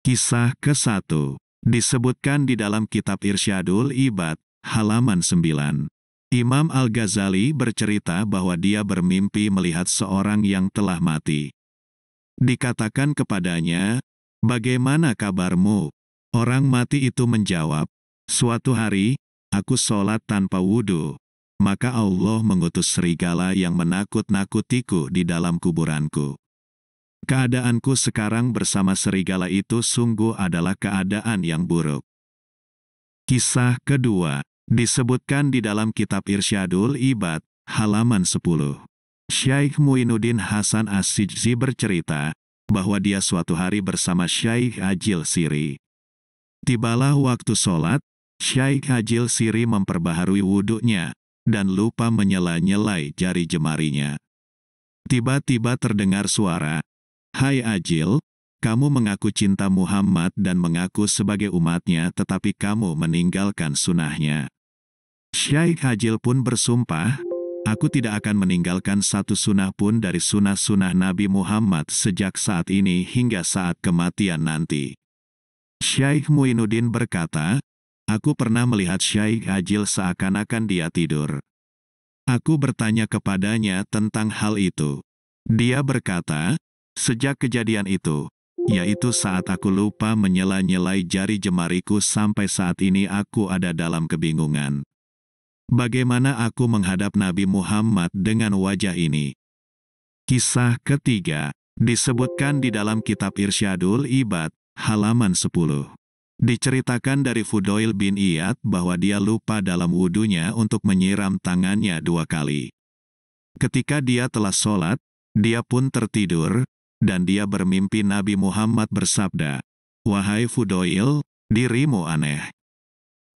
Kisah ke-1 disebutkan di dalam kitab Irsyadul Ibad, halaman 9. Imam Al-Ghazali bercerita bahwa dia bermimpi melihat seorang yang telah mati. Dikatakan kepadanya, "Bagaimana kabarmu?" Orang mati itu menjawab, "Suatu hari, aku sholat tanpa wudhu. Maka Allah mengutus serigala yang menakut-nakutiku di dalam kuburanku. Keadaanku sekarang bersama serigala itu sungguh adalah keadaan yang buruk." Kisah kedua disebutkan di dalam kitab Irsyadul Ibad, halaman 10. Syekh Muinuddin Hasan As-Sijzi bercerita bahwa dia suatu hari bersama Syekh Ajil Siri. Tibalah waktu sholat, Syekh Ajil Siri memperbaharui wudhunya dan lupa menyela-nyelai jari jemarinya. Tiba-tiba terdengar suara, "Hai Ajil, kamu mengaku cinta Muhammad dan mengaku sebagai umatnya, tetapi kamu meninggalkan sunnahnya." Syekh Ajil pun bersumpah, "Aku tidak akan meninggalkan satu sunnah pun dari sunnah-sunnah Nabi Muhammad sejak saat ini hingga saat kematian nanti." Syekh Muinuddin berkata, "Aku pernah melihat Syekh Ajil seakan-akan dia tidur. Aku bertanya kepadanya tentang hal itu. Dia berkata, sejak kejadian itu, yaitu saat aku lupa menyela-nyelai jari jemariku sampai saat ini aku ada dalam kebingungan. Bagaimana aku menghadap Nabi Muhammad dengan wajah ini?" Kisah ketiga disebutkan di dalam kitab Irsyadul Ibad, halaman 10. Diceritakan dari Fudail bin Iyad bahwa dia lupa dalam wudunya untuk menyiram tangannya 2 kali. Ketika dia telah sholat, dia pun tertidur, dan dia bermimpi Nabi Muhammad bersabda, "Wahai Fudail, dirimu aneh.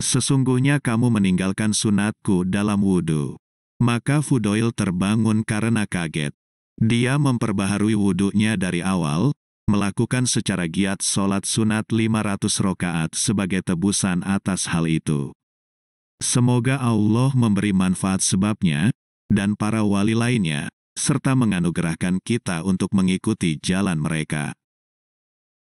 Sesungguhnya kamu meninggalkan sunatku dalam wudhu." Maka Fudail terbangun karena kaget. Dia memperbaharui wudhunya dari awal, melakukan secara giat sholat sunat 500 rakaat sebagai tebusan atas hal itu. Semoga Allah memberi manfaat sebabnya, dan para wali lainnya, serta menganugerahkan kita untuk mengikuti jalan mereka.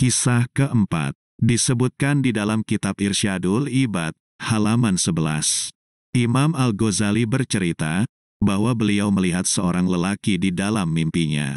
Kisah keempat disebutkan di dalam kitab Irsyadul Ibad, halaman 11. Imam Al-Ghazali bercerita bahwa beliau melihat seorang lelaki di dalam mimpinya.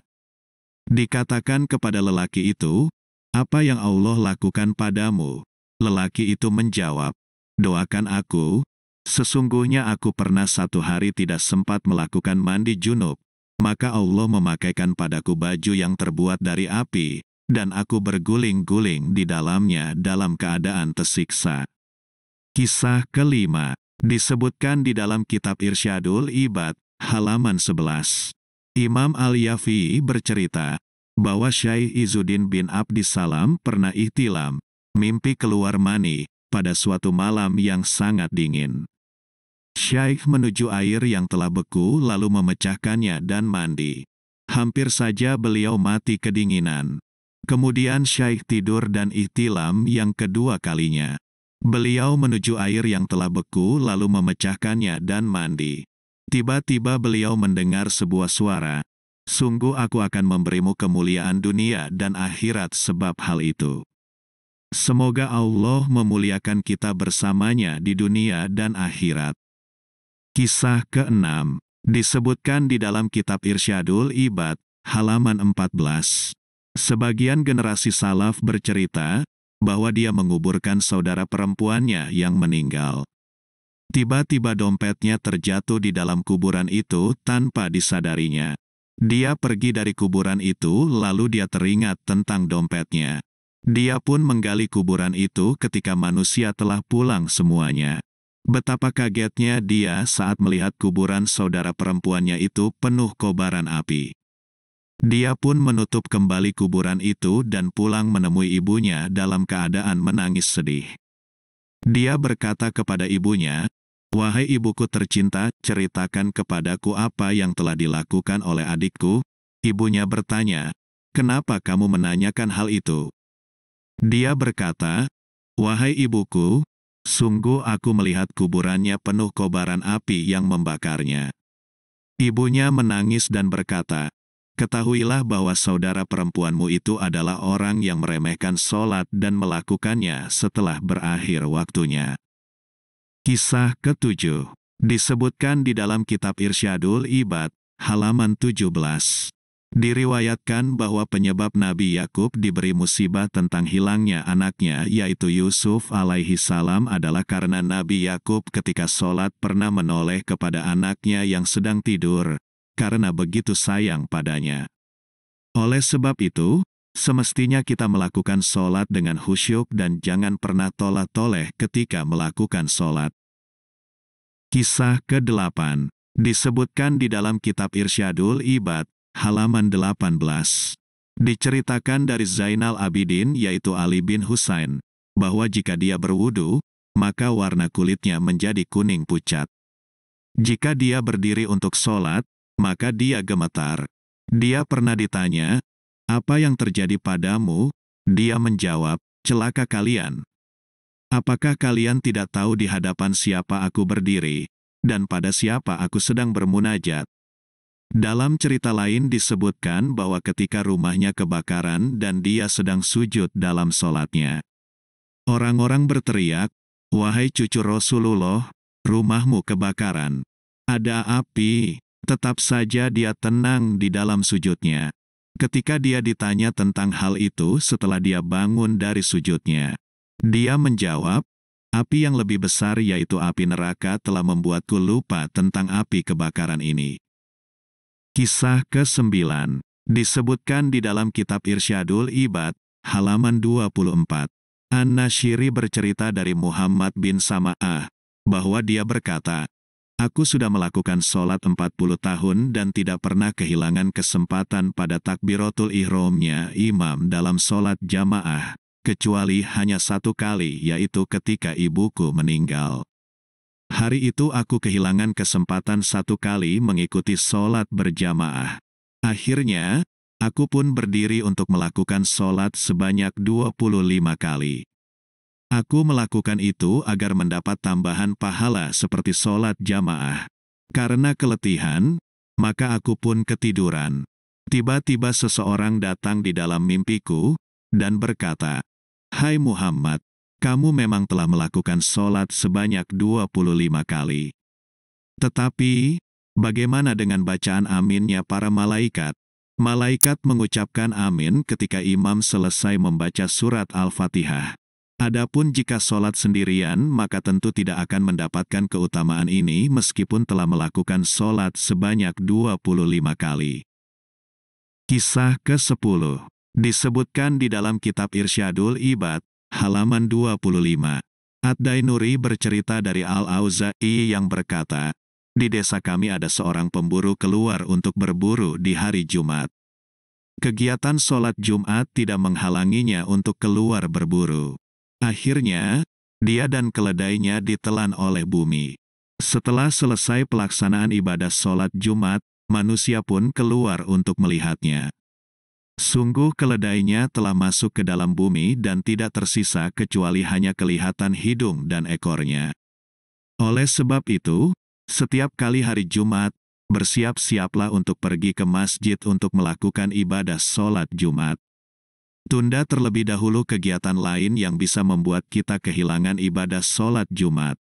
Dikatakan kepada lelaki itu, "Apa yang Allah lakukan padamu?" Lelaki itu menjawab, "Doakan aku, sesungguhnya aku pernah satu hari tidak sempat melakukan mandi junub, maka Allah memakaikan padaku baju yang terbuat dari api, dan aku berguling-guling di dalamnya dalam keadaan tersiksa." Kisah kelima disebutkan di dalam kitab Irsyadul Ibad, halaman 11. Imam Al-Yafi'i bercerita bahwa Syekh Izzuddin bin Abdissalam pernah ihtilam, mimpi keluar mani, pada suatu malam yang sangat dingin. Syekh menuju air yang telah beku lalu memecahkannya dan mandi. Hampir saja beliau mati kedinginan. Kemudian Syekh tidur dan ihtilam yang kedua kalinya. Beliau menuju air yang telah beku lalu memecahkannya dan mandi. Tiba-tiba beliau mendengar sebuah suara, "Sungguh aku akan memberimu kemuliaan dunia dan akhirat sebab hal itu." Semoga Allah memuliakan kita bersamanya di dunia dan akhirat. Kisah keenam disebutkan di dalam kitab Irsyadul Ibad, halaman 14. Sebagian generasi salaf bercerita bahwa dia menguburkan saudara perempuannya yang meninggal. Tiba-tiba dompetnya terjatuh di dalam kuburan itu tanpa disadarinya. Dia pergi dari kuburan itu lalu dia teringat tentang dompetnya. Dia pun menggali kuburan itu ketika manusia telah pulang semuanya. Betapa kagetnya dia saat melihat kuburan saudara perempuannya itu penuh kobaran api. Dia pun menutup kembali kuburan itu dan pulang menemui ibunya dalam keadaan menangis sedih. Dia berkata kepada ibunya, "Wahai ibuku tercinta, ceritakan kepadaku apa yang telah dilakukan oleh adikku." Ibunya bertanya, "Kenapa kamu menanyakan hal itu?" Dia berkata, "Wahai ibuku, sungguh aku melihat kuburannya penuh kobaran api yang membakarnya." Ibunya menangis dan berkata, ketahuilah bahwa saudara perempuanmu itu adalah orang yang meremehkan sholat dan melakukannya setelah berakhir waktunya. Kisah ke-7 disebutkan di dalam kitab Irsyadul Ibad, halaman 17. Diriwayatkan bahwa penyebab Nabi Yakub diberi musibah tentang hilangnya anaknya yaitu Yusuf alaihi salam adalah karena Nabi Yakub ketika sholat pernah menoleh kepada anaknya yang sedang tidur, karena begitu sayang padanya. Oleh sebab itu, semestinya kita melakukan sholat dengan khusyuk dan jangan pernah tolah-toleh ketika melakukan sholat. Kisah ke-8 disebutkan di dalam kitab Irsyadul Ibad, halaman 18. Diceritakan dari Zainal Abidin yaitu Ali bin Husain, bahwa jika dia berwudu, maka warna kulitnya menjadi kuning pucat. Jika dia berdiri untuk sholat, maka dia gemetar. Dia pernah ditanya, "Apa yang terjadi padamu?" Dia menjawab, "Celaka kalian. Apakah kalian tidak tahu di hadapan siapa aku berdiri, dan pada siapa aku sedang bermunajat?" Dalam cerita lain disebutkan bahwa ketika rumahnya kebakaran dan dia sedang sujud dalam sholatnya, orang-orang berteriak, "Wahai cucu Rasulullah, rumahmu kebakaran. Ada api." Tetap saja dia tenang di dalam sujudnya. Ketika dia ditanya tentang hal itu setelah dia bangun dari sujudnya, dia menjawab, "Api yang lebih besar yaitu api neraka telah membuatku lupa tentang api kebakaran ini." Kisah ke-9 disebutkan di dalam kitab Irsyadul Ibad, halaman 24. An-Nasyiri bercerita dari Muhammad bin Sama'ah, bahwa dia berkata, "Aku sudah melakukan sholat 40 tahun dan tidak pernah kehilangan kesempatan pada takbiratul ihramnya imam dalam sholat jamaah, kecuali hanya satu kali yaitu ketika ibuku meninggal. Hari itu aku kehilangan kesempatan satu kali mengikuti sholat berjamaah. Akhirnya, aku pun berdiri untuk melakukan sholat sebanyak 25 kali. Aku melakukan itu agar mendapat tambahan pahala seperti sholat jamaah. Karena keletihan, maka aku pun ketiduran. Tiba-tiba seseorang datang di dalam mimpiku, dan berkata, 'Hai Muhammad, kamu memang telah melakukan sholat sebanyak 25 kali. Tetapi, bagaimana dengan bacaan aminnya para malaikat?' Malaikat mengucapkan amin ketika imam selesai membaca surat Al-Fatihah. Adapun jika sholat sendirian, maka tentu tidak akan mendapatkan keutamaan ini meskipun telah melakukan sholat sebanyak 25 kali. Kisah ke-10 disebutkan di dalam kitab Irsyadul Ibad, halaman 25. Ad-Dainuri bercerita dari Al-Auza'i yang berkata, "Di desa kami ada seorang pemburu keluar untuk berburu di hari Jumat. Kegiatan sholat Jumat tidak menghalanginya untuk keluar berburu. Akhirnya, dia dan keledainya ditelan oleh bumi. Setelah selesai pelaksanaan ibadah sholat Jumat, manusia pun keluar untuk melihatnya. Sungguh keledainya telah masuk ke dalam bumi dan tidak tersisa kecuali hanya kelihatan hidung dan ekornya. Oleh sebab itu, setiap kali hari Jumat, bersiap-siaplah untuk pergi ke masjid untuk melakukan ibadah sholat Jumat. Tunda terlebih dahulu kegiatan lain yang bisa membuat kita kehilangan ibadah sholat Jumat."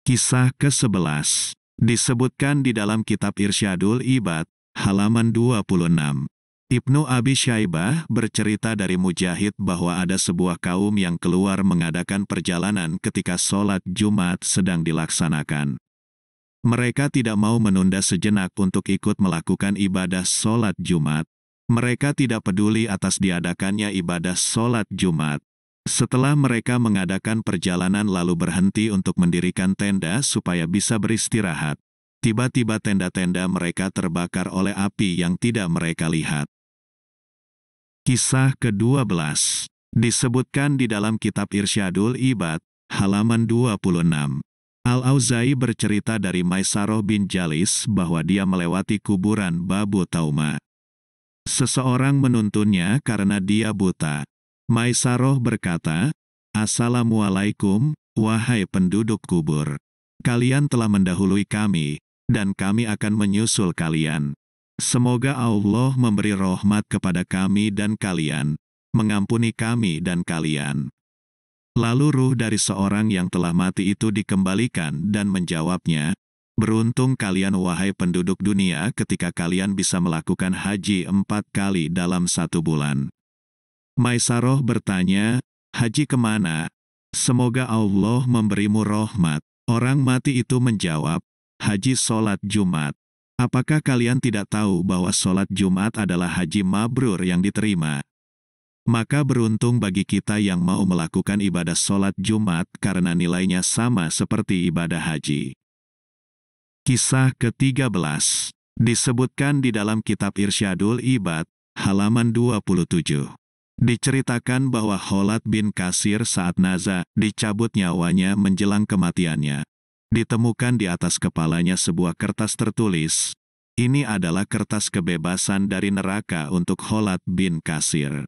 Kisah ke-11 disebutkan di dalam kitab Irsyadul Ibad, halaman 26. Ibnu Abi Syaibah bercerita dari Mujahid bahwa ada sebuah kaum yang keluar mengadakan perjalanan ketika sholat Jumat sedang dilaksanakan. Mereka tidak mau menunda sejenak untuk ikut melakukan ibadah sholat Jumat. Mereka tidak peduli atas diadakannya ibadah sholat Jumat. Setelah mereka mengadakan perjalanan lalu berhenti untuk mendirikan tenda supaya bisa beristirahat, tiba-tiba tenda-tenda mereka terbakar oleh api yang tidak mereka lihat. Kisah ke-12 disebutkan di dalam kitab Irsyadul Ibad, halaman 26. Al-Auza'i bercerita dari Maisaroh bin Jalis bahwa dia melewati kuburan Babu Tauma. Seseorang menuntunnya karena dia buta. Maisaroh berkata, "Assalamualaikum, wahai penduduk kubur. Kalian telah mendahului kami, dan kami akan menyusul kalian. Semoga Allah memberi rahmat kepada kami dan kalian, mengampuni kami dan kalian. Lalu ruh dari seorang yang telah mati itu dikembalikan dan menjawabnya, beruntung kalian wahai penduduk dunia ketika kalian bisa melakukan haji 4 kali dalam 1 bulan. Maisaroh bertanya, haji kemana? Semoga Allah memberimu rahmat. Orang mati itu menjawab, haji sholat Jumat. Apakah kalian tidak tahu bahwa sholat Jumat adalah haji mabrur yang diterima? Maka beruntung bagi kita yang mau melakukan ibadah sholat Jumat karena nilainya sama seperti ibadah haji. Kisah ke-13 disebutkan di dalam kitab Irsyadul Ibad, halaman 27. Diceritakan bahwa Khalad bin Kasir saat naza dicabut nyawanya menjelang kematiannya. Ditemukan di atas kepalanya sebuah kertas tertulis, ini adalah kertas kebebasan dari neraka untuk Khalad bin Kasir.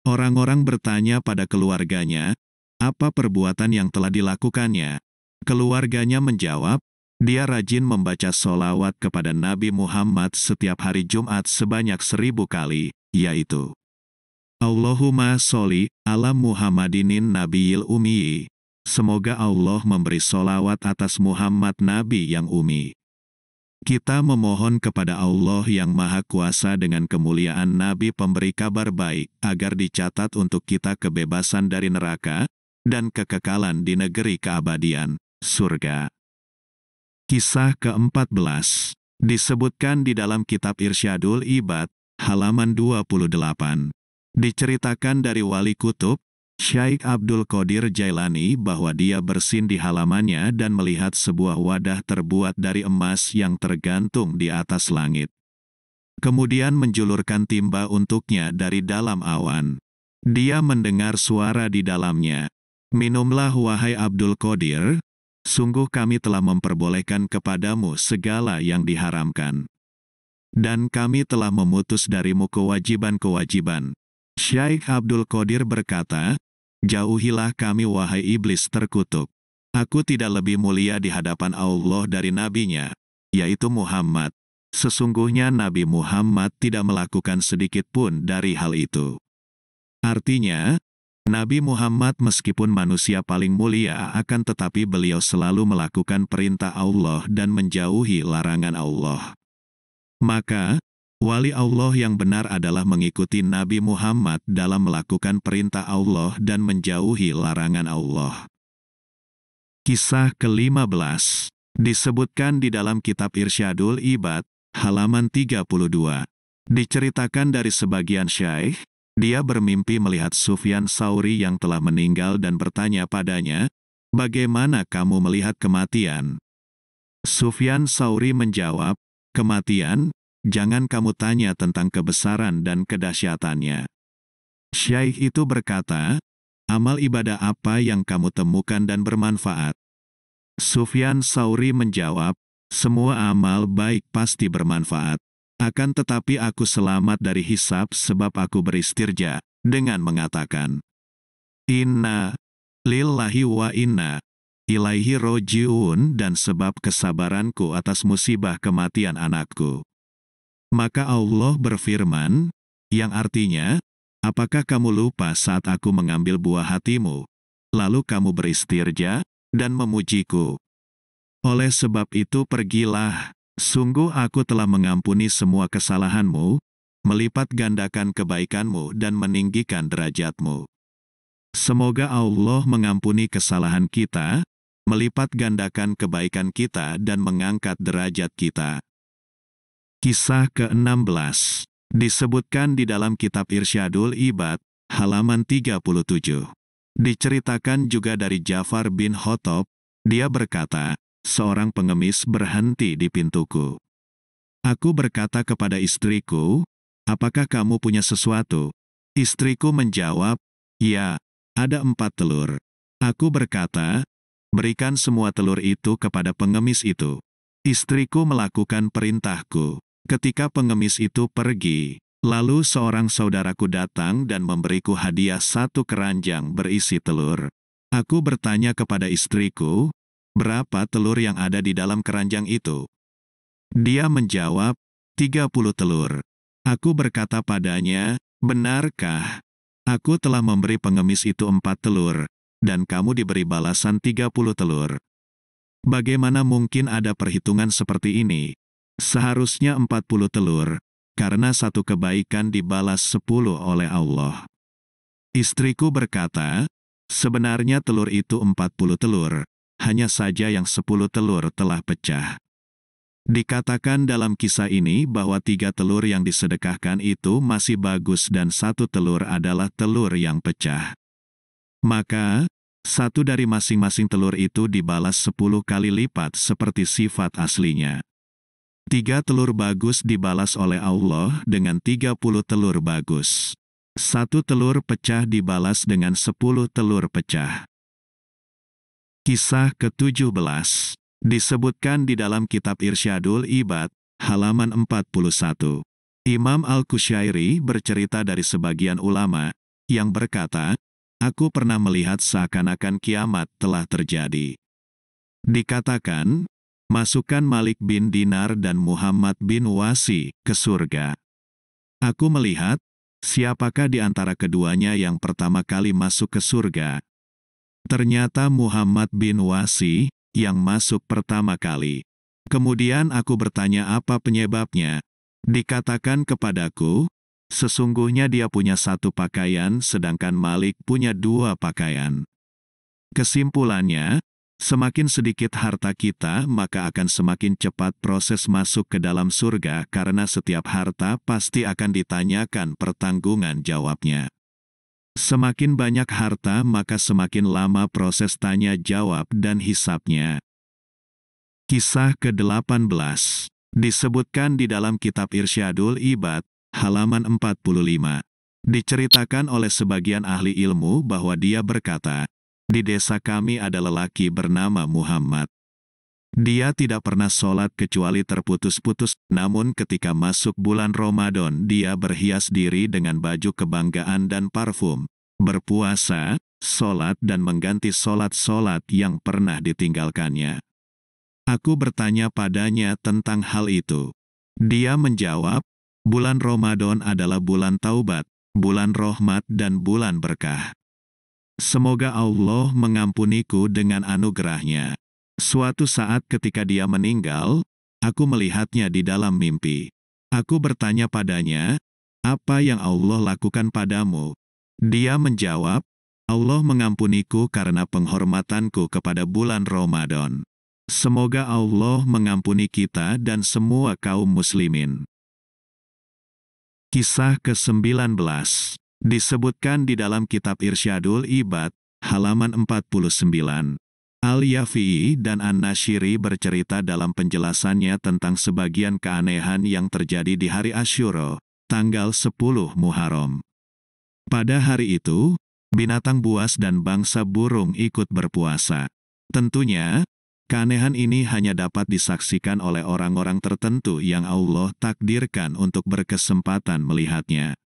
Orang-orang bertanya pada keluarganya, apa perbuatan yang telah dilakukannya? Keluarganya menjawab, dia rajin membaca sholawat kepada Nabi Muhammad setiap hari Jumat sebanyak 1000 kali, yaitu Allahumma sholli ala Muhammadinin nabiyil ummi. Semoga Allah memberi sholawat atas Muhammad Nabi yang ummi. Kita memohon kepada Allah yang Maha Kuasa dengan kemuliaan Nabi pemberi kabar baik, agar dicatat untuk kita kebebasan dari neraka, dan kekekalan di negeri keabadian, surga. Kisah ke-14 disebutkan di dalam kitab Irsyadul Ibad, halaman 28. Diceritakan dari Wali Kutub, Syekh Abdul Qadir Jailani bahwa dia bersin di halamannya dan melihat sebuah wadah terbuat dari emas yang tergantung di atas langit. Kemudian menjulurkan timba untuknya dari dalam awan. Dia mendengar suara di dalamnya. Minumlah wahai Abdul Qadir, sungguh kami telah memperbolehkan kepadamu segala yang diharamkan. Dan kami telah memutus darimu kewajiban-kewajiban. Syekh Abdul Qadir berkata, jauhilah kami wahai iblis terkutuk. Aku tidak lebih mulia di hadapan Allah dari nabinya, yaitu Muhammad. Sesungguhnya Nabi Muhammad tidak melakukan sedikit pun dari hal itu. Artinya, Nabi Muhammad meskipun manusia paling mulia akan tetapi beliau selalu melakukan perintah Allah dan menjauhi larangan Allah. Maka, wali Allah yang benar adalah mengikuti Nabi Muhammad dalam melakukan perintah Allah dan menjauhi larangan Allah. Kisah ke-15 disebutkan di dalam kitab Irsyadul Ibad, halaman 32. Diceritakan dari sebagian syekh, dia bermimpi melihat Sufyan Tsauri yang telah meninggal dan bertanya padanya, bagaimana kamu melihat kematian? Sufyan Tsauri menjawab, kematian? Jangan kamu tanya tentang kebesaran dan kedahsyatannya. Syekh itu berkata, amal ibadah apa yang kamu temukan dan bermanfaat? Sufyan Tsauri menjawab, semua amal baik pasti bermanfaat. Akan tetapi aku selamat dari hisab sebab aku beristirja, dengan mengatakan, Inna lillahi wa inna ilaihi roji'un, dan sebab kesabaranku atas musibah kematian anakku. Maka Allah berfirman, yang artinya, apakah kamu lupa saat aku mengambil buah hatimu, lalu kamu beristirja, dan memujiku? Oleh sebab itu pergilah, sungguh aku telah mengampuni semua kesalahanmu, melipat gandakan kebaikanmu dan meninggikan derajatmu. Semoga Allah mengampuni kesalahan kita, melipat gandakan kebaikan kita dan mengangkat derajat kita. Kisah ke-16 disebutkan di dalam kitab Irsyadul Ibad, halaman 37. Diceritakan juga dari Ja'far bin Khattab, dia berkata, seorang pengemis berhenti di pintuku. Aku berkata kepada istriku, apakah kamu punya sesuatu? Istriku menjawab, ya, ada 4 telur. Aku berkata, berikan semua telur itu kepada pengemis itu. Istriku melakukan perintahku. Ketika pengemis itu pergi, lalu seorang saudaraku datang dan memberiku hadiah 1 keranjang berisi telur. Aku bertanya kepada istriku, berapa telur yang ada di dalam keranjang itu? Dia menjawab, 30 telur. Aku berkata padanya, benarkah? Aku telah memberi pengemis itu 4 telur, dan kamu diberi balasan 30 telur. Bagaimana mungkin ada perhitungan seperti ini? Seharusnya 40 telur, karena satu kebaikan dibalas 10 oleh Allah. Istriku berkata, sebenarnya telur itu 40 telur, hanya saja yang 10 telur telah pecah. Dikatakan dalam kisah ini bahwa 3 telur yang disedekahkan itu masih bagus dan 1 telur adalah telur yang pecah. Maka, 1 dari masing-masing telur itu dibalas 10 kali lipat seperti sifat aslinya. 3 telur bagus dibalas oleh Allah dengan 30 telur bagus. 1 telur pecah dibalas dengan 10 telur pecah. Kisah ke-17 disebutkan di dalam kitab Irsyadul Ibad, halaman 41. Imam Al-Qushairi bercerita dari sebagian ulama, yang berkata, aku pernah melihat seakan-akan kiamat telah terjadi. Dikatakan, masukkan Malik bin Dinar dan Muhammad bin Wasi ke surga. Aku melihat, siapakah di antara keduanya yang pertama kali masuk ke surga? Ternyata Muhammad bin Wasi, yang masuk pertama kali. Kemudian aku bertanya apa penyebabnya. Dikatakan kepadaku, sesungguhnya dia punya 1 pakaian sedangkan Malik punya 2 pakaian. Kesimpulannya, semakin sedikit harta kita maka akan semakin cepat proses masuk ke dalam surga karena setiap harta pasti akan ditanyakan pertanggungan jawabnya. Semakin banyak harta maka semakin lama proses tanya jawab dan hisabnya. Kisah ke-18 disebutkan di dalam kitab Irsyadul Ibad, halaman 45. Diceritakan oleh sebagian ahli ilmu bahwa dia berkata, di desa kami ada lelaki bernama Muhammad. Dia tidak pernah sholat kecuali terputus-putus, namun ketika masuk bulan Ramadan dia berhias diri dengan baju kebanggaan dan parfum, berpuasa, sholat dan mengganti sholat-sholat yang pernah ditinggalkannya. Aku bertanya padanya tentang hal itu. Dia menjawab, bulan Ramadan adalah bulan taubat, bulan rahmat dan bulan berkah. Semoga Allah mengampuniku dengan anugerahnya. Suatu saat ketika dia meninggal, aku melihatnya di dalam mimpi. Aku bertanya padanya, apa yang Allah lakukan padamu? Dia menjawab, Allah mengampuniku karena penghormatanku kepada bulan Ramadan. Semoga Allah mengampuni kita dan semua kaum muslimin. Kisah ke-19 disebutkan di dalam kitab Irsyadul Ibad, halaman 49. Al-Yafi'i dan An-Nashiri bercerita dalam penjelasannya tentang sebagian keanehan yang terjadi di hari Asyura, tanggal 10 Muharram. Pada hari itu, binatang buas dan bangsa burung ikut berpuasa. Tentunya, keanehan ini hanya dapat disaksikan oleh orang-orang tertentu yang Allah takdirkan untuk berkesempatan melihatnya.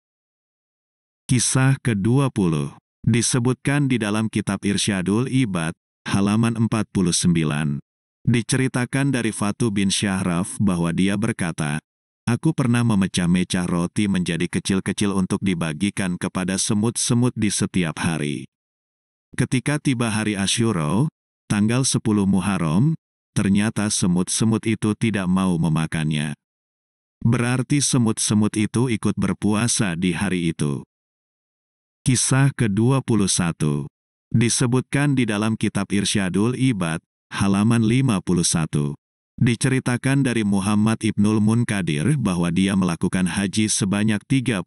Kisah ke-20 disebutkan di dalam kitab Irsyadul Ibad, halaman 49. Diceritakan dari Fatu bin Syahraf bahwa dia berkata, aku pernah memecah-mecah roti menjadi kecil-kecil untuk dibagikan kepada semut-semut di setiap hari. Ketika tiba hari Asyura, tanggal 10 Muharram, ternyata semut-semut itu tidak mau memakannya. Berarti semut-semut itu ikut berpuasa di hari itu. Kisah ke-21 disebutkan di dalam kitab Irsyadul Ibad, halaman 51. Diceritakan dari Muhammad Ibnul Munkadir bahwa dia melakukan haji sebanyak 33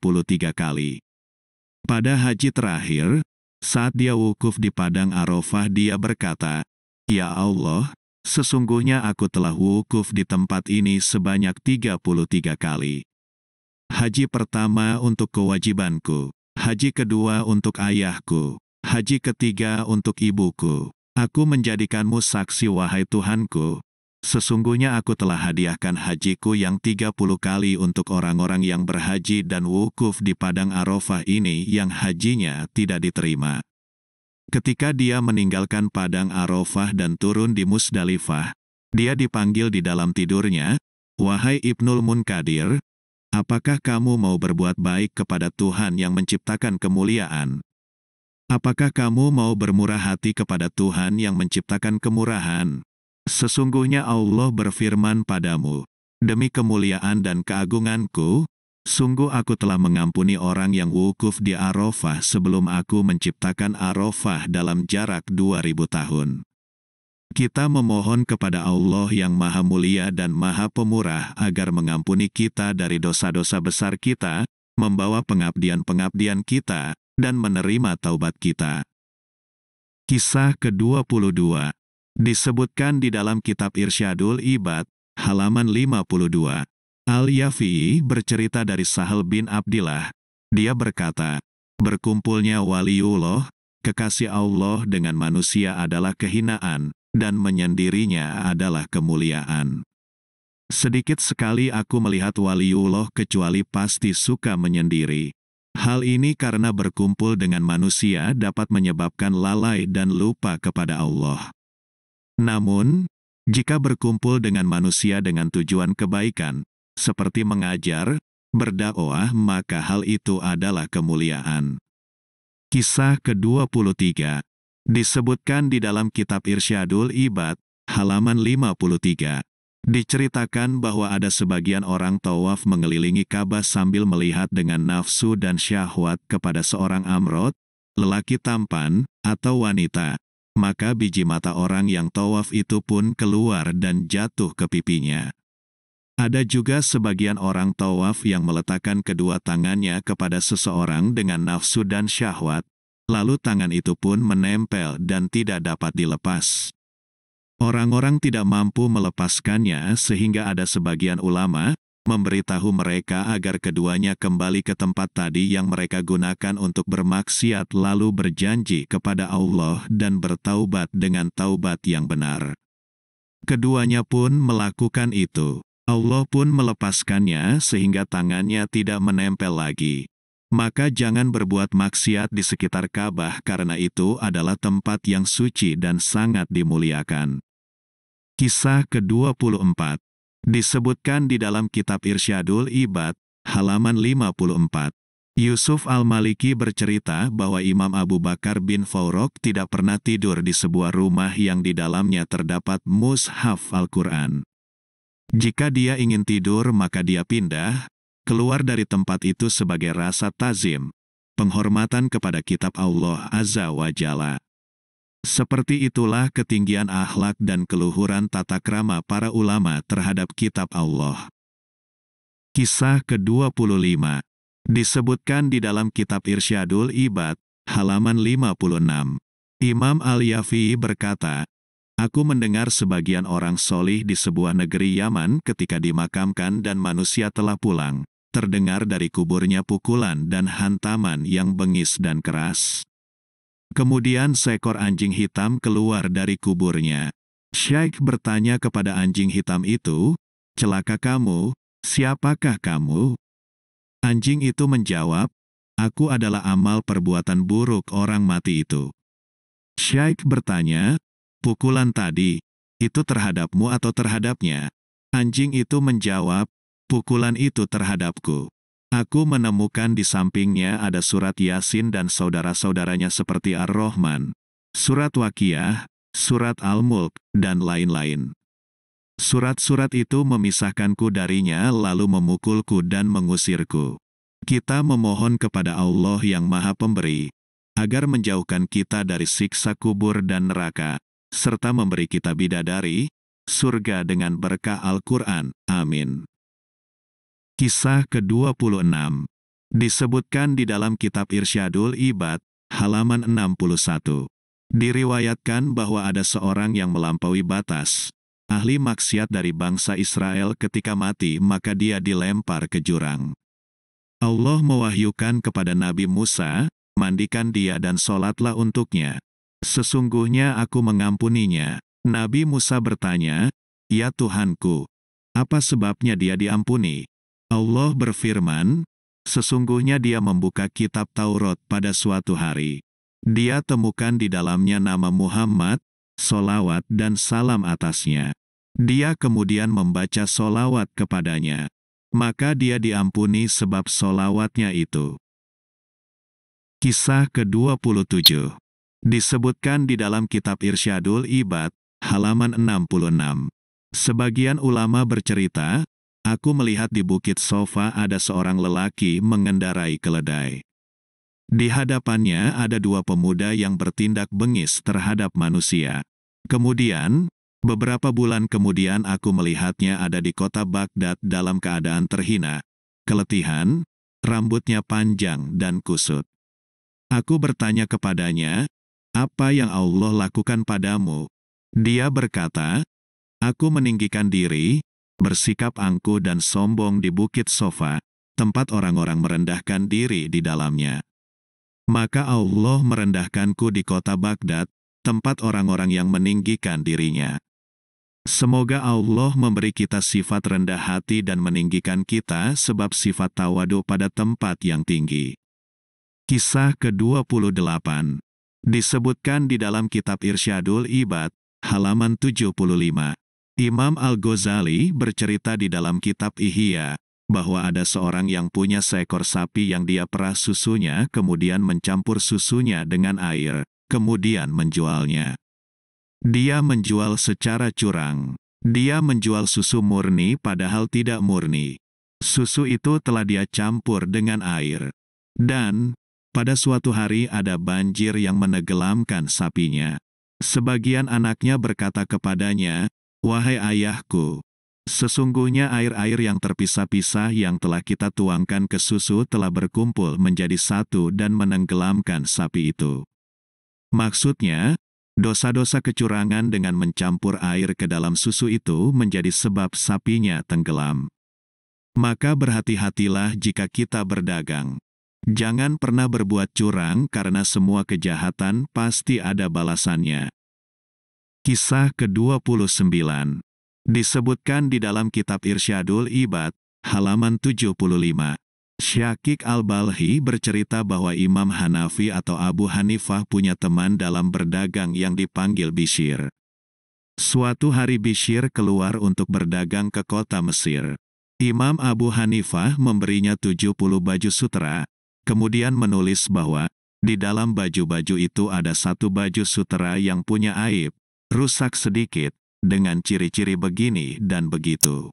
kali. Pada haji terakhir, saat dia wukuf di Padang Arafah dia berkata, ya Allah, sesungguhnya aku telah wukuf di tempat ini sebanyak 33 kali. Haji pertama untuk kewajibanku, haji kedua untuk ayahku, haji ketiga untuk ibuku. Aku menjadikanmu saksi wahai Tuhanku. Sesungguhnya aku telah hadiahkan hajiku yang 30 kali untuk orang-orang yang berhaji dan wukuf di Padang Arafah ini yang hajinya tidak diterima. Ketika dia meninggalkan Padang Arafah dan turun di Musdalifah, dia dipanggil di dalam tidurnya, Wahai Ibnul Munkadir, apakah kamu mau berbuat baik kepada Tuhan yang menciptakan kemuliaan? Apakah kamu mau bermurah hati kepada Tuhan yang menciptakan kemurahan? Sesungguhnya Allah berfirman padamu, demi kemuliaan dan keagunganku, sungguh aku telah mengampuni orang yang wukuf di Arafah sebelum aku menciptakan Arafah dalam jarak 2000 tahun. Kita memohon kepada Allah yang Maha Mulia dan Maha Pemurah agar mengampuni kita dari dosa-dosa besar kita, membawa pengabdian-pengabdian kita, dan menerima taubat kita. Kisah ke-22 disebutkan di dalam kitab Irsyadul Ibad, halaman 52. Al-Yafi'i bercerita dari Sahal bin Abdillah. Dia berkata, berkumpulnya waliullah, kekasih Allah dengan manusia adalah kehinaan, dan menyendirinya adalah kemuliaan. Sedikit sekali aku melihat waliullah kecuali pasti suka menyendiri. Hal ini karena berkumpul dengan manusia dapat menyebabkan lalai dan lupa kepada Allah. Namun, jika berkumpul dengan manusia dengan tujuan kebaikan, seperti mengajar, berdakwah, maka hal itu adalah kemuliaan. Kisah ke-23 disebutkan di dalam kitab Irsyadul Ibad, halaman 53. Diceritakan bahwa ada sebagian orang tawaf mengelilingi Ka'bah sambil melihat dengan nafsu dan syahwat kepada seorang amrod, lelaki tampan, atau wanita. Maka biji mata orang yang tawaf itu pun keluar dan jatuh ke pipinya. Ada juga sebagian orang tawaf yang meletakkan kedua tangannya kepada seseorang dengan nafsu dan syahwat, lalu tangan itu pun menempel dan tidak dapat dilepas. Orang-orang tidak mampu melepaskannya sehingga ada sebagian ulama memberitahu mereka agar keduanya kembali ke tempat tadi yang mereka gunakan untuk bermaksiat lalu berjanji kepada Allah dan bertaubat dengan taubat yang benar. Keduanya pun melakukan itu. Allah pun melepaskannya sehingga tangannya tidak menempel lagi. Maka jangan berbuat maksiat di sekitar Ka'bah karena itu adalah tempat yang suci dan sangat dimuliakan. Kisah ke-24 disebutkan di dalam kitab Irsyadul Ibad, halaman 54. Yusuf Al-Maliki bercerita bahwa Imam Abu Bakar bin Fawrok tidak pernah tidur di sebuah rumah yang di dalamnya terdapat mushaf Al-Quran. Jika dia ingin tidur maka dia pindah keluar dari tempat itu sebagai rasa tazim, penghormatan kepada kitab Allah Azza wa Jalla. Seperti itulah ketinggian akhlak dan keluhuran tata krama para ulama terhadap kitab Allah. Kisah ke-25 disebutkan di dalam kitab Irsyadul Ibad, halaman 56. Imam Al-Yafi'i berkata, aku mendengar sebagian orang solih di sebuah negeri Yaman ketika dimakamkan dan manusia telah pulang, terdengar dari kuburnya pukulan dan hantaman yang bengis dan keras. Kemudian seekor anjing hitam keluar dari kuburnya. Syaikh bertanya kepada anjing hitam itu, celaka kamu, siapakah kamu? Anjing itu menjawab, aku adalah amal perbuatan buruk orang mati itu. Syaikh bertanya, pukulan tadi, itu terhadapmu atau terhadapnya? Anjing itu menjawab, pukulan itu terhadapku. Aku menemukan di sampingnya ada surat Yasin dan saudara-saudaranya seperti Ar-Rahman, surat Waqiah, surat Al-Mulk, dan lain-lain. Surat-surat itu memisahkanku darinya lalu memukulku dan mengusirku. Kita memohon kepada Allah yang Maha Pemberi, agar menjauhkan kita dari siksa kubur dan neraka, serta memberi kita bidadari, surga dengan berkah Al-Quran. Amin. Kisah ke-26 disebutkan di dalam kitab Irsyadul Ibad, halaman 61. Diriwayatkan bahwa ada seorang yang melampaui batas, ahli maksiat dari bangsa Israel ketika mati maka dia dilempar ke jurang. Allah mewahyukan kepada Nabi Musa, mandikan dia dan sholatlah untuknya. Sesungguhnya aku mengampuninya. Nabi Musa bertanya, ya Tuhanku, apa sebabnya dia diampuni? Allah berfirman, sesungguhnya dia membuka kitab Taurat pada suatu hari. Dia temukan di dalamnya nama Muhammad, solawat dan salam atasnya. Dia kemudian membaca solawat kepadanya. Maka dia diampuni sebab solawatnya itu. Kisah ke-27. Disebutkan di dalam kitab Irsyadul Ibad, halaman 66. Sebagian ulama bercerita, aku melihat di Bukit Sofa ada seorang lelaki mengendarai keledai. Di hadapannya ada dua pemuda yang bertindak bengis terhadap manusia. Kemudian, beberapa bulan kemudian aku melihatnya ada di kota Baghdad dalam keadaan terhina, keletihan, rambutnya panjang dan kusut. Aku bertanya kepadanya, apa yang Allah lakukan padamu? Dia berkata, aku meninggikan diri, bersikap angkuh dan sombong di Bukit Sofa, tempat orang-orang merendahkan diri di dalamnya. Maka Allah merendahkanku di kota Baghdad, tempat orang-orang yang meninggikan dirinya. Semoga Allah memberi kita sifat rendah hati dan meninggikan kita sebab sifat tawadu pada tempat yang tinggi. Kisah ke-28. Disebutkan di dalam kitab Irsyadul Ibad, halaman 75. Imam Al-Ghazali bercerita di dalam kitab Ihya, bahwa ada seorang yang punya seekor sapi yang dia perah susunya kemudian mencampur susunya dengan air, kemudian menjualnya. Dia menjual secara curang. Dia menjual susu murni padahal tidak murni. Susu itu telah dia campur dengan air. Dan, pada suatu hari ada banjir yang menenggelamkan sapinya. Sebagian anaknya berkata kepadanya, wahai ayahku, sesungguhnya air-air yang terpisah-pisah yang telah kita tuangkan ke susu telah berkumpul menjadi satu dan menenggelamkan sapi itu. Maksudnya, dosa-dosa kecurangan dengan mencampur air ke dalam susu itu menjadi sebab sapinya tenggelam. Maka berhati-hatilah jika kita berdagang. Jangan pernah berbuat curang karena semua kejahatan pasti ada balasannya. Kisah ke-29. Disebutkan di dalam kitab Irsyadul Ibad, halaman 75. Syakik Al-Balhi bercerita bahwa Imam Hanafi atau Abu Hanifah punya teman dalam berdagang yang dipanggil Bishyr. Suatu hari Bishyr keluar untuk berdagang ke kota Mesir. Imam Abu Hanifah memberinya 70 baju sutera, kemudian menulis bahwa di dalam baju-baju itu ada satu baju sutera yang punya aib, rusak sedikit, dengan ciri-ciri begini dan begitu.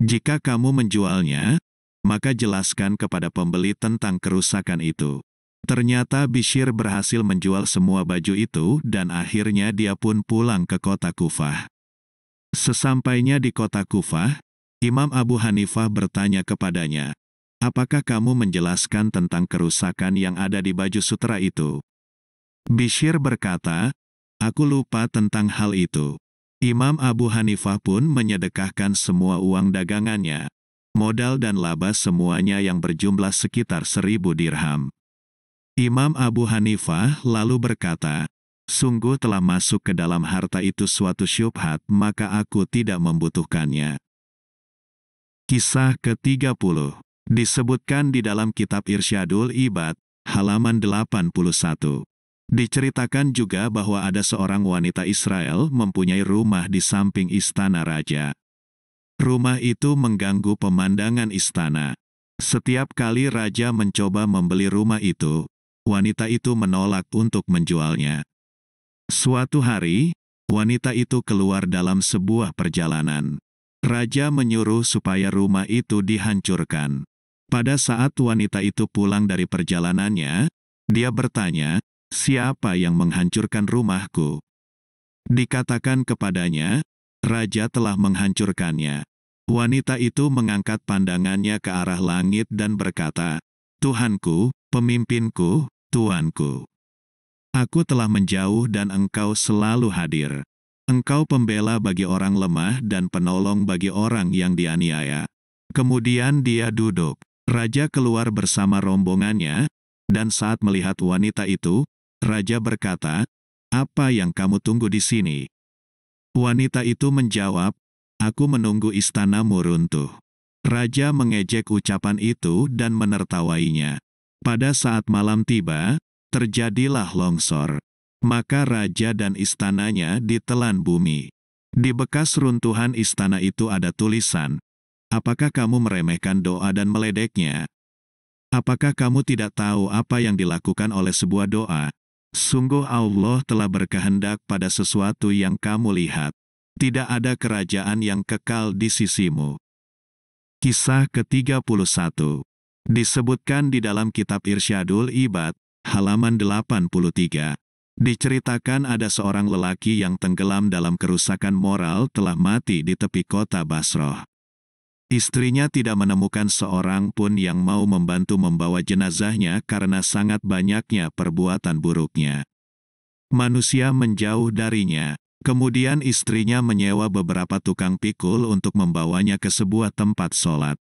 Jika kamu menjualnya, maka jelaskan kepada pembeli tentang kerusakan itu. Ternyata Bishyr berhasil menjual semua baju itu dan akhirnya dia pun pulang ke kota Kufah. Sesampainya di kota Kufah, Imam Abu Hanifah bertanya kepadanya, apakah kamu menjelaskan tentang kerusakan yang ada di baju sutera itu? Bishyr berkata, aku lupa tentang hal itu. Imam Abu Hanifah pun menyedekahkan semua uang dagangannya. Modal dan laba semuanya yang berjumlah sekitar 1000 dirham. Imam Abu Hanifah lalu berkata, sungguh telah masuk ke dalam harta itu suatu syubhat, maka aku tidak membutuhkannya. Kisah ke-30. Disebutkan di dalam kitab Irsyadul Ibad, halaman 81. Diceritakan juga bahwa ada seorang wanita Israel mempunyai rumah di samping istana raja. Rumah itu mengganggu pemandangan istana. Setiap kali raja mencoba membeli rumah itu, wanita itu menolak untuk menjualnya. Suatu hari, wanita itu keluar dalam sebuah perjalanan. Raja menyuruh supaya rumah itu dihancurkan. Pada saat wanita itu pulang dari perjalanannya, dia bertanya, siapa yang menghancurkan rumahku? Dikatakan kepadanya, raja telah menghancurkannya. Wanita itu mengangkat pandangannya ke arah langit dan berkata, Tuhanku, pemimpinku, Tuanku. Aku telah menjauh dan engkau selalu hadir. Engkau pembela bagi orang lemah dan penolong bagi orang yang dianiaya. Kemudian dia duduk. Raja keluar bersama rombongannya, dan saat melihat wanita itu, raja berkata, apa yang kamu tunggu di sini? Wanita itu menjawab, aku menunggu istanamu runtuh. Raja mengejek ucapan itu dan menertawainya. Pada saat malam tiba, terjadilah longsor. Maka raja dan istananya ditelan bumi. Di bekas runtuhan istana itu ada tulisan, "Apakah kamu meremehkan doa dan meledeknya? Apakah kamu tidak tahu apa yang dilakukan oleh sebuah doa? Sungguh Allah telah berkehendak pada sesuatu yang kamu lihat. Tidak ada kerajaan yang kekal di sisimu." Kisah ke-31 disebutkan di dalam kitab Irsyadul Ibad, halaman 83. Diceritakan ada seorang lelaki yang tenggelam dalam kerusakan moral telah mati di tepi kota Basroh. Istrinya tidak menemukan seorang pun yang mau membantu membawa jenazahnya karena sangat banyaknya perbuatan buruknya. Manusia menjauh darinya. Kemudian istrinya menyewa beberapa tukang pikul untuk membawanya ke sebuah tempat sholat.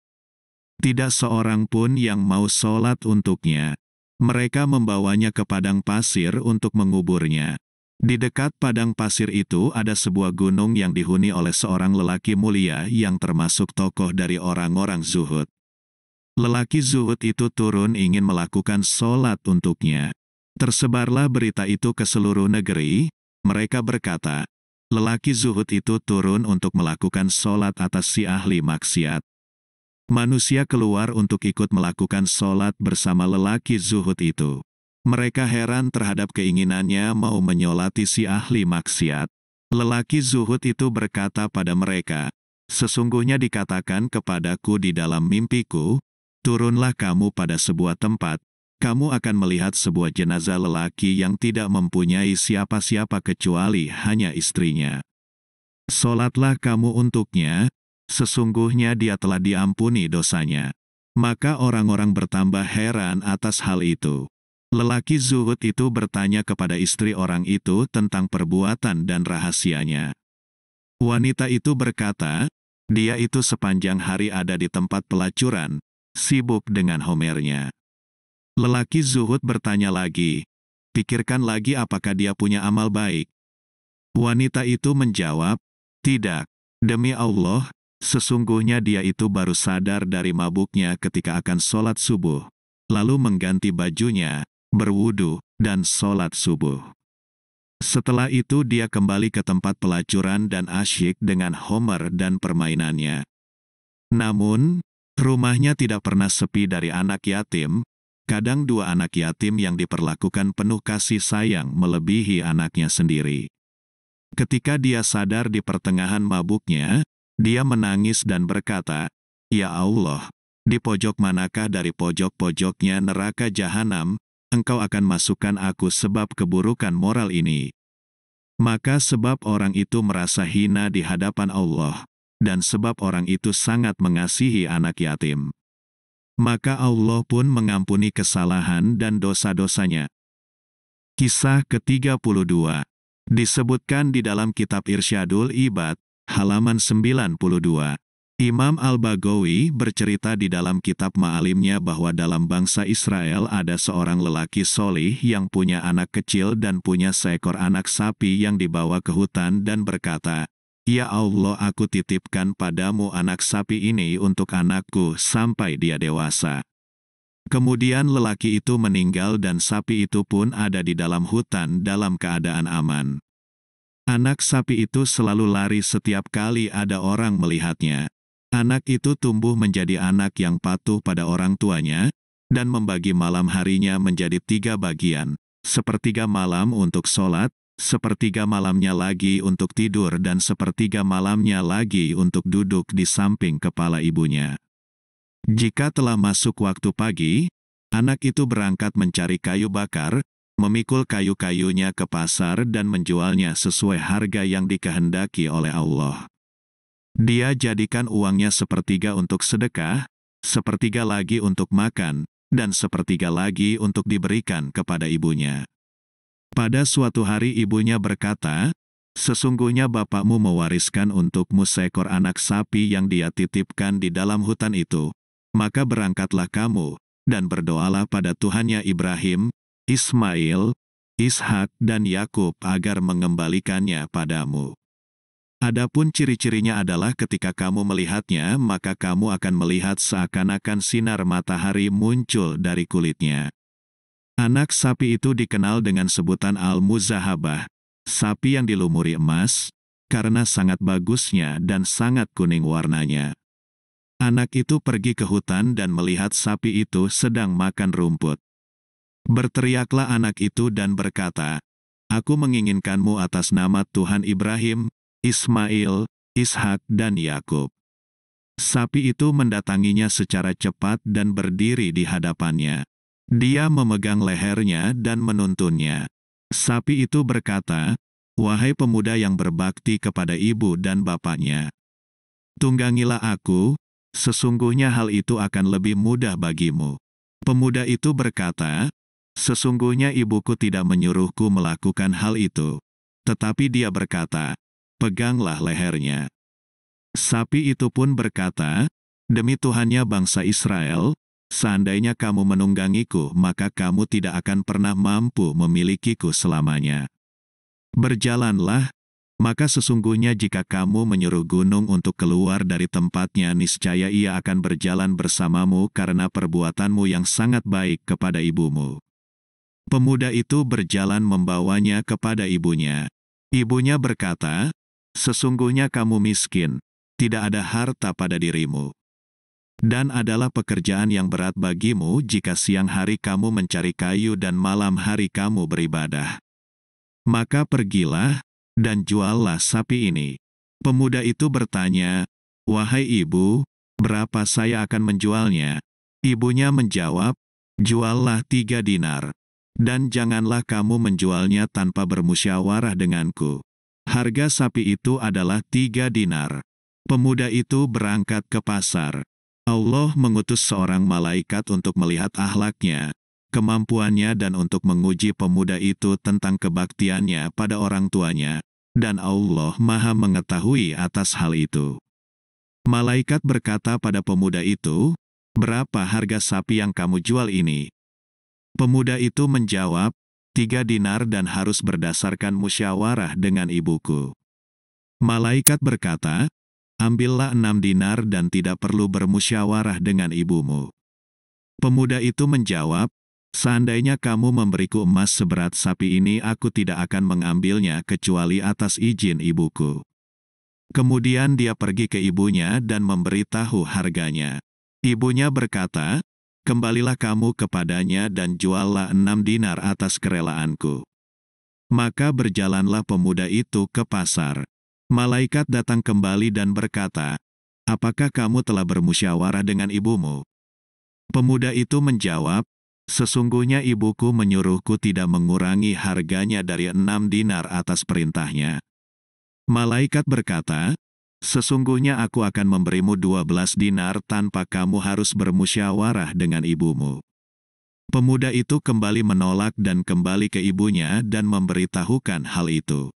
Tidak seorang pun yang mau sholat untuknya. Mereka membawanya ke padang pasir untuk menguburnya. Di dekat padang pasir itu ada sebuah gunung yang dihuni oleh seorang lelaki mulia yang termasuk tokoh dari orang-orang zuhud. Lelaki zuhud itu turun ingin melakukan sholat untuknya. Tersebarlah berita itu ke seluruh negeri. Mereka berkata, lelaki zuhud itu turun untuk melakukan sholat atas si ahli maksiat. Manusia keluar untuk ikut melakukan sholat bersama lelaki zuhud itu. Mereka heran terhadap keinginannya mau menyolati si ahli maksiat. Lelaki zuhud itu berkata pada mereka, "Sesungguhnya dikatakan kepadaku di dalam mimpiku, turunlah kamu pada sebuah tempat, kamu akan melihat sebuah jenazah lelaki yang tidak mempunyai siapa-siapa kecuali hanya istrinya. Sholatlah kamu untuknya, sesungguhnya dia telah diampuni dosanya." Maka orang-orang bertambah heran atas hal itu. Lelaki zuhud itu bertanya kepada istri orang itu tentang perbuatan dan rahasianya. Wanita itu berkata, dia itu sepanjang hari ada di tempat pelacuran, sibuk dengan homernya. Lelaki zuhud bertanya lagi, pikirkan lagi apakah dia punya amal baik. Wanita itu menjawab, tidak, demi Allah, sesungguhnya dia itu baru sadar dari mabuknya ketika akan sholat subuh, lalu mengganti bajunya, berwudu, dan sholat subuh. Setelah itu dia kembali ke tempat pelacuran dan asyik dengan homer dan permainannya. Namun, rumahnya tidak pernah sepi dari anak yatim, kadang dua anak yatim yang diperlakukan penuh kasih sayang melebihi anaknya sendiri. Ketika dia sadar di pertengahan mabuknya, dia menangis dan berkata, "Ya Allah, di pojok manakah dari pojok-pojoknya neraka jahanam, Engkau akan masukkan aku sebab keburukan moral ini." Maka sebab orang itu merasa hina di hadapan Allah, dan sebab orang itu sangat mengasihi anak yatim, maka Allah pun mengampuni kesalahan dan dosa-dosanya. Kisah ke-32 disebutkan di dalam kitab Irsyadul Ibad, halaman 92. Imam Al-Baghawi bercerita di dalam kitab Ma'alimnya bahwa dalam bangsa Israel ada seorang lelaki solih yang punya anak kecil dan punya seekor anak sapi yang dibawa ke hutan dan berkata, "Ya Allah, aku titipkan padamu anak sapi ini untuk anakku sampai dia dewasa." Kemudian lelaki itu meninggal dan sapi itu pun ada di dalam hutan dalam keadaan aman. Anak sapi itu selalu lari setiap kali ada orang melihatnya. Anak itu tumbuh menjadi anak yang patuh pada orang tuanya, dan membagi malam harinya menjadi 3 bagian, sepertiga malam untuk sholat, sepertiga malamnya lagi untuk tidur dan sepertiga malamnya lagi untuk duduk di samping kepala ibunya. Jika telah masuk waktu pagi, anak itu berangkat mencari kayu bakar, memikul kayu-kayunya ke pasar dan menjualnya sesuai harga yang dikehendaki oleh Allah. Dia jadikan uangnya sepertiga untuk sedekah, sepertiga lagi untuk makan, dan sepertiga lagi untuk diberikan kepada ibunya. Pada suatu hari ibunya berkata, "Sesungguhnya bapakmu mewariskan untukmu seekor anak sapi yang dia titipkan di dalam hutan itu. Maka berangkatlah kamu, dan berdoalah pada Tuhannya Ibrahim, Ismail, Ishak dan Yakub agar mengembalikannya padamu. Adapun ciri-cirinya adalah ketika kamu melihatnya, maka kamu akan melihat seakan-akan sinar matahari muncul dari kulitnya." Anak sapi itu dikenal dengan sebutan Al-Muzahabah, sapi yang dilumuri emas, karena sangat bagusnya dan sangat kuning warnanya. Anak itu pergi ke hutan dan melihat sapi itu sedang makan rumput. Berteriaklah anak itu dan berkata, "Aku menginginkanmu atas nama Tuhan Ibrahim, Ismail, Ishak dan Yakub." Sapi itu mendatanginya secara cepat dan berdiri di hadapannya. Dia memegang lehernya dan menuntunnya. Sapi itu berkata, "Wahai pemuda yang berbakti kepada ibu dan bapaknya, tunggangilah aku, sesungguhnya hal itu akan lebih mudah bagimu." Pemuda itu berkata, "Sesungguhnya ibuku tidak menyuruhku melakukan hal itu." Tetapi dia berkata, "Peganglah lehernya." Sapi itu pun berkata, "Demi Tuhannya bangsa Israel, seandainya kamu menunggangiku, maka kamu tidak akan pernah mampu memilikiku selamanya. Berjalanlah, maka sesungguhnya jika kamu menyuruh gunung untuk keluar dari tempatnya, niscaya ia akan berjalan bersamamu karena perbuatanmu yang sangat baik kepada ibumu." Pemuda itu berjalan membawanya kepada ibunya. Ibunya berkata, "Sesungguhnya kamu miskin, tidak ada harta pada dirimu. Dan adalah pekerjaan yang berat bagimu jika siang hari kamu mencari kayu dan malam hari kamu beribadah. Maka pergilah, dan juallah sapi ini." Pemuda itu bertanya, "Wahai ibu, berapa saya akan menjualnya?" Ibunya menjawab, "Juallah 3 dinar. Dan janganlah kamu menjualnya tanpa bermusyawarah denganku." Harga sapi itu adalah 3 dinar. Pemuda itu berangkat ke pasar. Allah mengutus seorang malaikat untuk melihat akhlaknya, kemampuannya dan untuk menguji pemuda itu tentang kebaktiannya pada orang tuanya, dan Allah Maha mengetahui atas hal itu. Malaikat berkata pada pemuda itu, "Berapa harga sapi yang kamu jual ini?" Pemuda itu menjawab, 3 dinar dan harus berdasarkan musyawarah dengan ibuku. Malaikat berkata, "Ambillah 6 dinar dan tidak perlu bermusyawarah dengan ibumu." Pemuda itu menjawab, "Seandainya kamu memberiku emas seberat sapi ini, aku tidak akan mengambilnya kecuali atas izin ibuku." Kemudian dia pergi ke ibunya dan memberitahu harganya. Ibunya berkata, "Kembalilah kamu kepadanya dan juallah 6 dinar atas kerelaanku." Maka berjalanlah pemuda itu ke pasar. Malaikat datang kembali dan berkata, "Apakah kamu telah bermusyawarah dengan ibumu?" Pemuda itu menjawab, "Sesungguhnya ibuku menyuruhku tidak mengurangi harganya dari 6 dinar atas perintahnya." Malaikat berkata, "Sesungguhnya aku akan memberimu 12 dinar tanpa kamu harus bermusyawarah dengan ibumu." Pemuda itu kembali menolak dan kembali ke ibunya dan memberitahukan hal itu.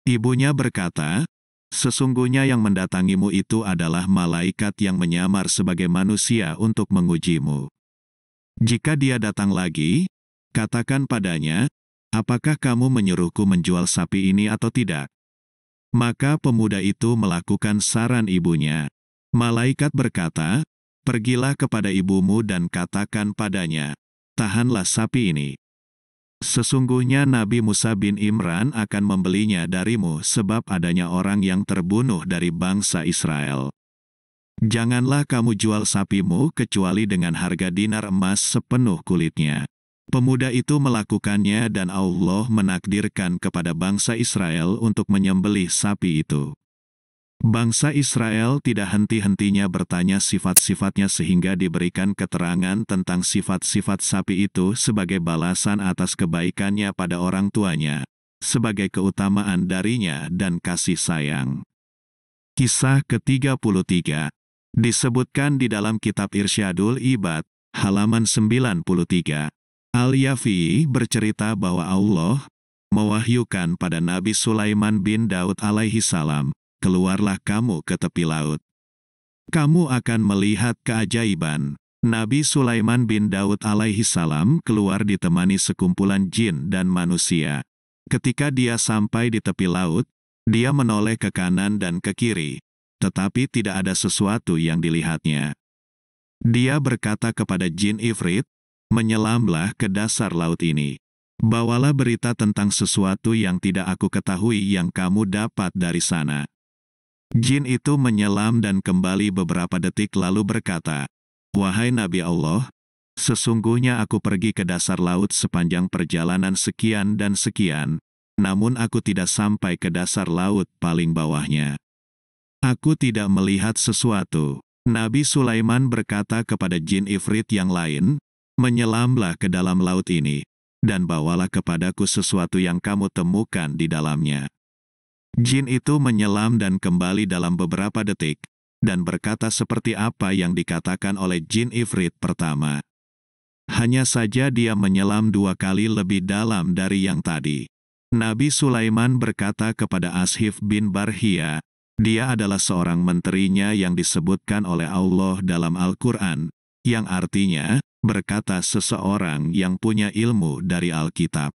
Ibunya berkata, "Sesungguhnya yang mendatangimu itu adalah malaikat yang menyamar sebagai manusia untuk mengujimu. Jika dia datang lagi, katakan padanya, 'Apakah kamu menyuruhku menjual sapi ini atau tidak?'" Maka pemuda itu melakukan saran ibunya. Malaikat berkata, "Pergilah kepada ibumu dan katakan padanya, 'Tahanlah sapi ini. Sesungguhnya Nabi Musa bin Imran akan membelinya darimu sebab adanya orang yang terbunuh dari bangsa Israel. Janganlah kamu jual sapimu kecuali dengan harga dinar emas sepenuh kulitnya." Pemuda itu melakukannya dan Allah menakdirkan kepada bangsa Israel untuk menyembelih sapi itu. Bangsa Israel tidak henti-hentinya bertanya sifat-sifatnya sehingga diberikan keterangan tentang sifat-sifat sapi itu sebagai balasan atas kebaikannya pada orang tuanya, sebagai keutamaan darinya dan kasih sayang. Kisah ke-33 disebutkan di dalam kitab Irsyadul Ibad, halaman 93. Al-Yafi'i bercerita bahwa Allah mewahyukan pada Nabi Sulaiman bin Daud alaihi salam, "Keluarlah kamu ke tepi laut. Kamu akan melihat keajaiban." Nabi Sulaiman bin Daud alaihi salam keluar ditemani sekumpulan jin dan manusia. Ketika dia sampai di tepi laut, dia menoleh ke kanan dan ke kiri, tetapi tidak ada sesuatu yang dilihatnya. Dia berkata kepada jin Ifrit, "Menyelamlah ke dasar laut ini." Bawalah berita tentang sesuatu yang tidak aku ketahui yang kamu dapat dari sana. Jin itu menyelam dan kembali beberapa detik lalu berkata, Wahai Nabi Allah, sesungguhnya aku pergi ke dasar laut sepanjang perjalanan sekian dan sekian, namun aku tidak sampai ke dasar laut paling bawahnya. Aku tidak melihat sesuatu. Nabi Sulaiman berkata kepada jin ifrit yang lain, menyelamlah ke dalam laut ini, dan bawalah kepadaku sesuatu yang kamu temukan di dalamnya. Jin itu menyelam dan kembali dalam beberapa detik, dan berkata seperti apa yang dikatakan oleh jin ifrit pertama. Hanya saja dia menyelam 2 kali lebih dalam dari yang tadi. Nabi Sulaiman berkata kepada Ashif bin Barhia, dia adalah seorang menterinya yang disebutkan oleh Allah dalam Al-Quran, yang artinya, berkata seseorang yang punya ilmu dari Alkitab.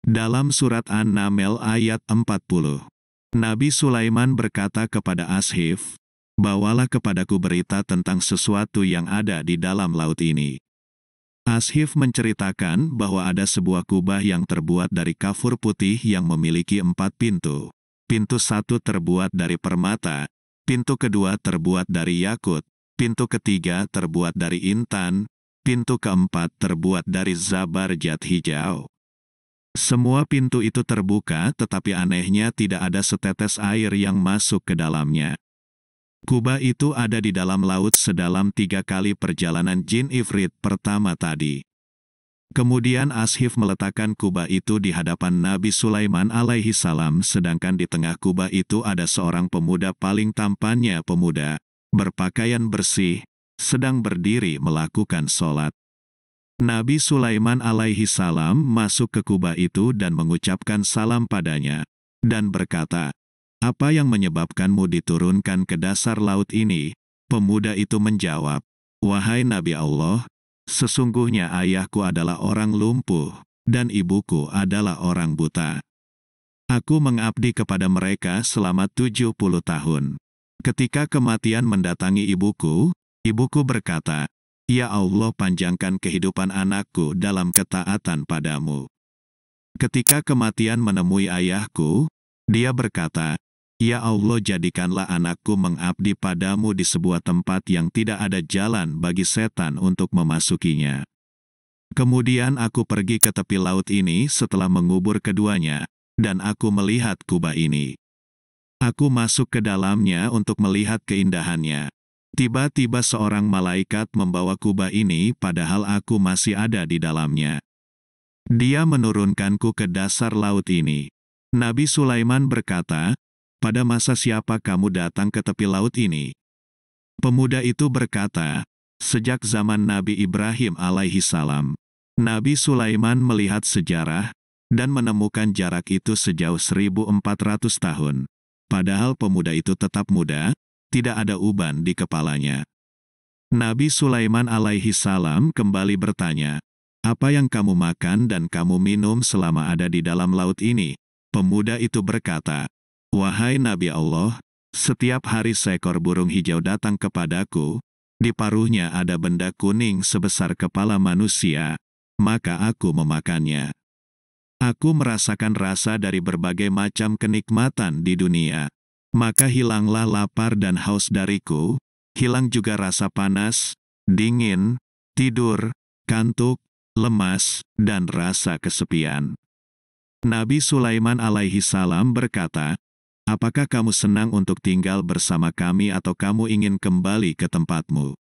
Dalam surat An-Naml ayat 40, Nabi Sulaiman berkata kepada Ashif, bawalah kepadaku berita tentang sesuatu yang ada di dalam laut ini. Ashif menceritakan bahwa ada sebuah kubah yang terbuat dari kafur putih yang memiliki 4 pintu. Pintu 1 terbuat dari permata, pintu kedua terbuat dari yakut, pintu ketiga terbuat dari intan, pintu keempat terbuat dari zabarjat hijau. Semua pintu itu terbuka, tetapi anehnya tidak ada setetes air yang masuk ke dalamnya. Kubah itu ada di dalam laut sedalam 3 kali perjalanan jin ifrit pertama tadi. Kemudian Ashif meletakkan kubah itu di hadapan Nabi Sulaiman alaihi salam, sedangkan di tengah kubah itu ada seorang pemuda paling tampannya pemuda, berpakaian bersih, sedang berdiri melakukan sholat. Nabi Sulaiman alaihi salam masuk ke kubah itu dan mengucapkan salam padanya, dan berkata, apa yang menyebabkanmu diturunkan ke dasar laut ini? Pemuda itu menjawab, wahai Nabi Allah, sesungguhnya ayahku adalah orang lumpuh, dan ibuku adalah orang buta. Aku mengabdi kepada mereka selama 70 tahun. Ketika kematian mendatangi ibuku, ibuku berkata, ya Allah, panjangkan kehidupan anakku dalam ketaatan padamu. Ketika kematian menemui ayahku, dia berkata, ya Allah, jadikanlah anakku mengabdi padamu di sebuah tempat yang tidak ada jalan bagi setan untuk memasukinya. Kemudian aku pergi ke tepi laut ini setelah mengubur keduanya, dan aku melihat kubah ini. Aku masuk ke dalamnya untuk melihat keindahannya. Tiba-tiba seorang malaikat membawa kubah ini padahal aku masih ada di dalamnya. Dia menurunkanku ke dasar laut ini. Nabi Sulaiman berkata, pada masa siapa kamu datang ke tepi laut ini? Pemuda itu berkata, sejak zaman Nabi Ibrahim alaihi salam. Nabi Sulaiman melihat sejarah, dan menemukan jarak itu sejauh 1400 tahun. Padahal pemuda itu tetap muda, tidak ada uban di kepalanya. Nabi Sulaiman alaihi salam kembali bertanya, apa yang kamu makan dan kamu minum selama ada di dalam laut ini? Pemuda itu berkata, wahai Nabi Allah, setiap hari seekor burung hijau datang kepadaku, di paruhnya ada benda kuning sebesar kepala manusia, maka aku memakannya. Aku merasakan rasa dari berbagai macam kenikmatan di dunia. Maka hilanglah lapar dan haus dariku, hilang juga rasa panas, dingin, tidur, kantuk, lemas, dan rasa kesepian. Nabi Sulaiman alaihi salam berkata, apakah kamu senang untuk tinggal bersama kami atau kamu ingin kembali ke tempatmu?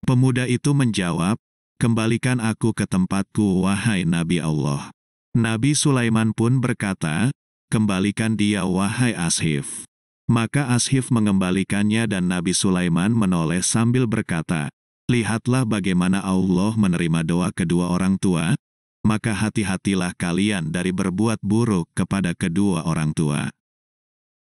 Pemuda itu menjawab, kembalikan aku ke tempatku wahai Nabi Allah. Nabi Sulaiman pun berkata, kembalikan dia wahai Ashif. Maka Ashif mengembalikannya dan Nabi Sulaiman menoleh sambil berkata, lihatlah bagaimana Allah menerima doa kedua orang tua, maka hati-hatilah kalian dari berbuat buruk kepada kedua orang tua.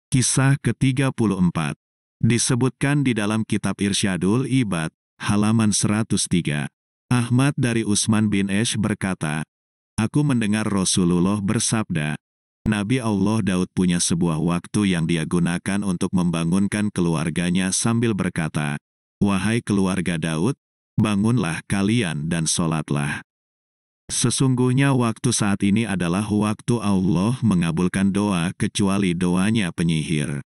Kisah ke-34 disebutkan di dalam kitab Irsyadul Ibad, halaman 103. Ahmad dari Utsman bin Esh berkata, aku mendengar Rasulullah bersabda, Nabi Allah Daud punya sebuah waktu yang dia gunakan untuk membangunkan keluarganya sambil berkata, wahai keluarga Daud, bangunlah kalian dan sholatlah. Sesungguhnya waktu saat ini adalah waktu Allah mengabulkan doa kecuali doanya penyihir.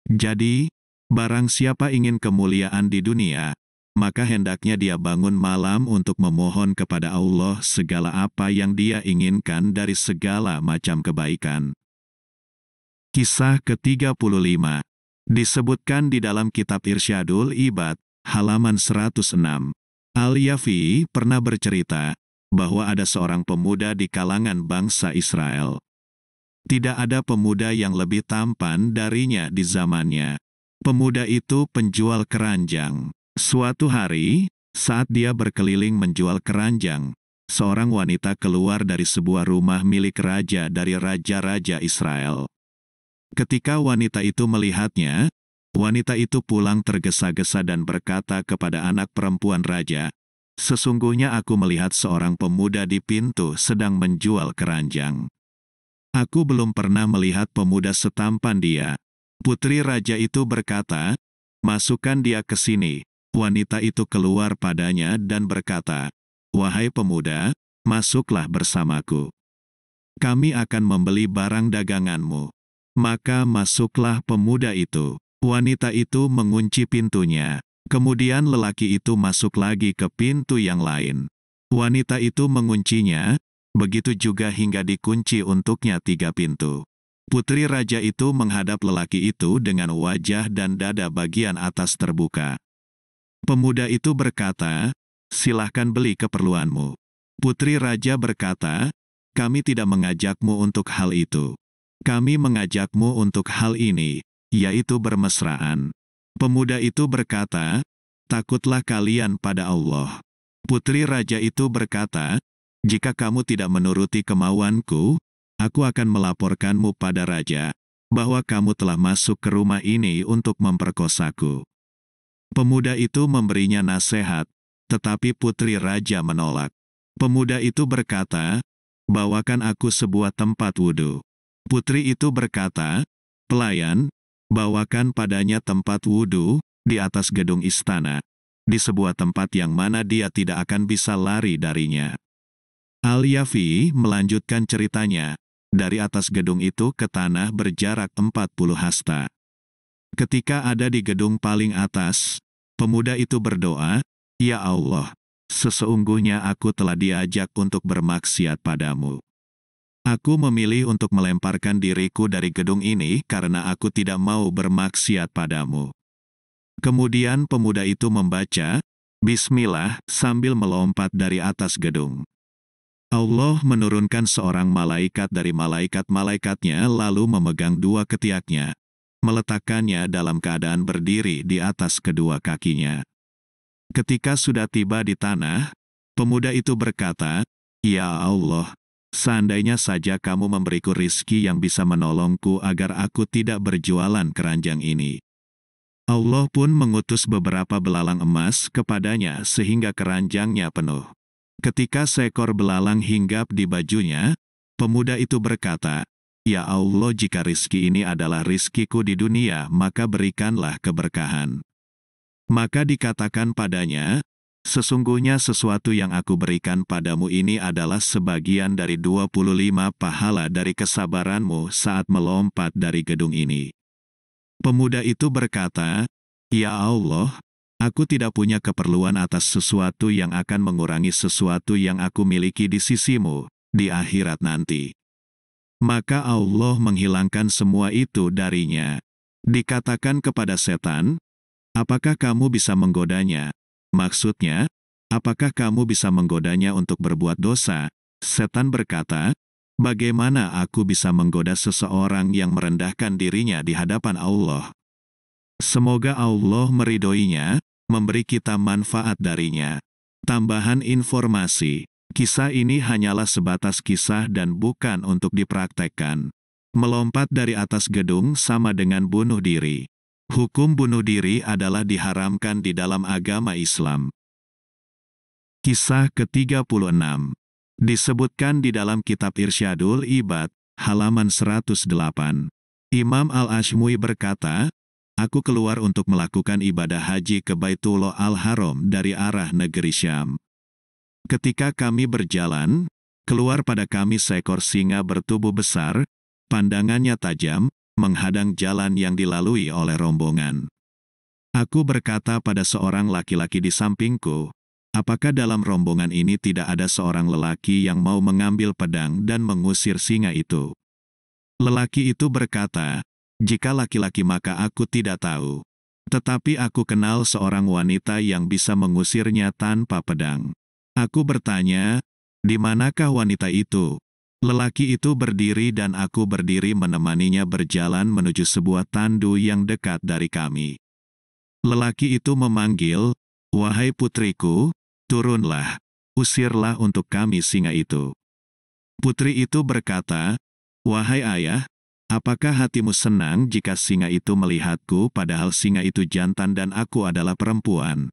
Jadi, barang siapa ingin kemuliaan di dunia, maka hendaknya dia bangun malam untuk memohon kepada Allah segala apa yang dia inginkan dari segala macam kebaikan. Kisah ke-35 disebutkan di dalam kitab Irsyadul Ibad, halaman 106. Al-Yafi'i pernah bercerita bahwa ada seorang pemuda di kalangan bangsa Israel. Tidak ada pemuda yang lebih tampan darinya di zamannya. Pemuda itu penjual keranjang. Suatu hari, saat dia berkeliling menjual keranjang, seorang wanita keluar dari sebuah rumah milik raja dari raja-raja Israel. Ketika wanita itu melihatnya, wanita itu pulang tergesa-gesa dan berkata kepada anak perempuan raja, "Sesungguhnya aku melihat seorang pemuda di pintu sedang menjual keranjang. Aku belum pernah melihat pemuda setampan dia." Putri raja itu berkata, "Masukkan dia ke sini." Wanita itu keluar padanya dan berkata, "Wahai pemuda, masuklah bersamaku. Kami akan membeli barang daganganmu." Maka masuklah pemuda itu. Wanita itu mengunci pintunya. Kemudian lelaki itu masuk lagi ke pintu yang lain. Wanita itu menguncinya, begitu juga hingga dikunci untuknya 3 pintu. Putri raja itu menghadap lelaki itu dengan wajah dan dada bagian atas terbuka. Pemuda itu berkata, "Silahkan beli keperluanmu." Putri raja berkata, "Kami tidak mengajakmu untuk hal itu. Kami mengajakmu untuk hal ini, yaitu bermesraan." Pemuda itu berkata, "Takutlah kalian pada Allah." Putri raja itu berkata, "Jika kamu tidak menuruti kemauanku, aku akan melaporkanmu pada raja, bahwa kamu telah masuk ke rumah ini untuk memperkosaku." Pemuda itu memberinya nasihat, tetapi putri raja menolak. Pemuda itu berkata, "Bawakan aku sebuah tempat wudhu." Putri itu berkata, "Pelayan, bawakan padanya tempat wudhu di atas gedung istana, di sebuah tempat yang mana dia tidak akan bisa lari darinya." Al-Yafi'i melanjutkan ceritanya, dari atas gedung itu ke tanah berjarak 40 hasta. Ketika ada di gedung paling atas, pemuda itu berdoa, "Ya Allah, sesungguhnya aku telah diajak untuk bermaksiat padamu. Aku memilih untuk melemparkan diriku dari gedung ini karena aku tidak mau bermaksiat padamu." Kemudian pemuda itu membaca, "Bismillah," sambil melompat dari atas gedung. Allah menurunkan seorang malaikat dari malaikat-malaikatnya lalu memegang 2 ketiaknya, meletakkannya dalam keadaan berdiri di atas kedua kakinya. Ketika sudah tiba di tanah, pemuda itu berkata, "Ya Allah, seandainya saja kamu memberiku rizki yang bisa menolongku agar aku tidak berjualan keranjang ini." Allah pun mengutus beberapa belalang emas kepadanya sehingga keranjangnya penuh. Ketika seekor belalang hinggap di bajunya, pemuda itu berkata, "Ya Allah, jika rizki ini adalah rizkiku di dunia, maka berikanlah keberkahan." Maka dikatakan padanya, "Sesungguhnya sesuatu yang aku berikan padamu ini adalah sebagian dari 25 pahala dari kesabaranmu saat melompat dari gedung ini." Pemuda itu berkata, "Ya Allah, aku tidak punya keperluan atas sesuatu yang akan mengurangi sesuatu yang aku miliki di sisimu, di akhirat nanti." Maka Allah menghilangkan semua itu darinya. Dikatakan kepada setan, "Apakah kamu bisa menggodanya?" Maksudnya, apakah kamu bisa menggodanya untuk berbuat dosa? Setan berkata, "Bagaimana aku bisa menggoda seseorang yang merendahkan dirinya di hadapan Allah?" Semoga Allah meridhoinya, memberi kita manfaat darinya. Tambahan informasi, kisah ini hanyalah sebatas kisah dan bukan untuk dipraktekkan. Melompat dari atas gedung sama dengan bunuh diri. Hukum bunuh diri adalah diharamkan di dalam agama Islam. Kisah ke-36 disebutkan di dalam kitab Irsyadul Ibad, halaman 108. Imam Al-Ashmui berkata, "Aku keluar untuk melakukan ibadah haji ke Baitullah Al-Haram dari arah negeri Syam. Ketika kami berjalan, keluar pada kami seekor singa bertubuh besar, pandangannya tajam, menghadang jalan yang dilalui oleh rombongan. Aku berkata pada seorang laki-laki di sampingku, apakah dalam rombongan ini tidak ada seorang lelaki yang mau mengambil pedang dan mengusir singa itu? Lelaki itu berkata, jika laki-laki maka aku tidak tahu. Tetapi aku kenal seorang wanita yang bisa mengusirnya tanpa pedang. Aku bertanya, di manakah wanita itu? Lelaki itu berdiri dan aku berdiri menemaninya berjalan menuju sebuah tandu yang dekat dari kami. Lelaki itu memanggil, wahai putriku, turunlah, usirlah untuk kami singa itu. Putri itu berkata, wahai ayah, apakah hatimu senang jika singa itu melihatku padahal singa itu jantan dan aku adalah perempuan?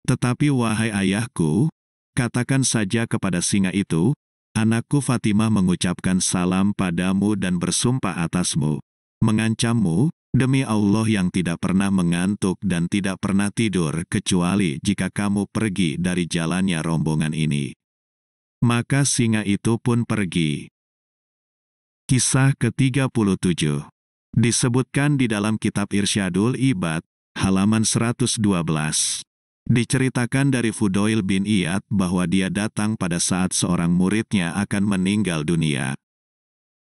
Tetapi wahai ayahku, katakan saja kepada singa itu, anakku Fatimah mengucapkan salam padamu dan bersumpah atasmu, mengancammu, demi Allah yang tidak pernah mengantuk dan tidak pernah tidur kecuali jika kamu pergi dari jalannya rombongan ini. Maka singa itu pun pergi. Kisah ke-37 disebutkan di dalam kitab Irsyadul Ibad, halaman 112. Diceritakan dari Fudail bin Iyad bahwa dia datang pada saat seorang muridnya akan meninggal dunia.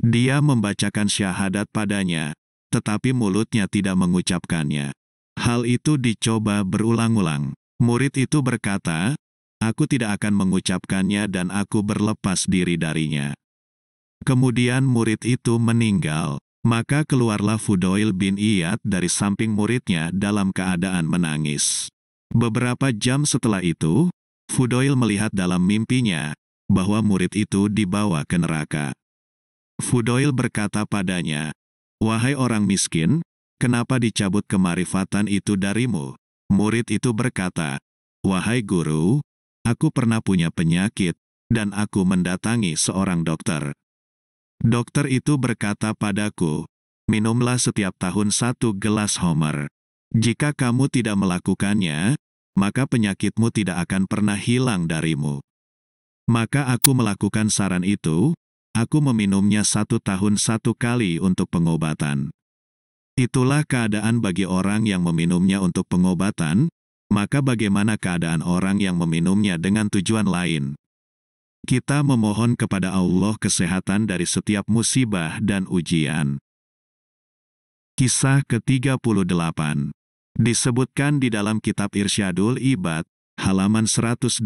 Dia membacakan syahadat padanya, tetapi mulutnya tidak mengucapkannya. Hal itu dicoba berulang-ulang. Murid itu berkata, aku tidak akan mengucapkannya dan aku berlepas diri darinya. Kemudian murid itu meninggal. Maka keluarlah Fudail bin Iyad dari samping muridnya dalam keadaan menangis. Beberapa jam setelah itu, Fudail melihat dalam mimpinya bahwa murid itu dibawa ke neraka. Fudail berkata padanya, wahai orang miskin, kenapa dicabut kemarifatan itu darimu? Murid itu berkata, wahai guru, aku pernah punya penyakit, dan aku mendatangi seorang dokter. Dokter itu berkata padaku, minumlah setiap tahun 1 gelas homer. Jika kamu tidak melakukannya, maka penyakitmu tidak akan pernah hilang darimu. Maka aku melakukan saran itu, aku meminumnya 1 tahun 1 kali untuk pengobatan. Itulah keadaan bagi orang yang meminumnya untuk pengobatan, maka bagaimana keadaan orang yang meminumnya dengan tujuan lain? Kita memohon kepada Allah kesehatan dari setiap musibah dan ujian. Kisah ke-38 disebutkan di dalam kitab Irsyadul Ibad, halaman 112.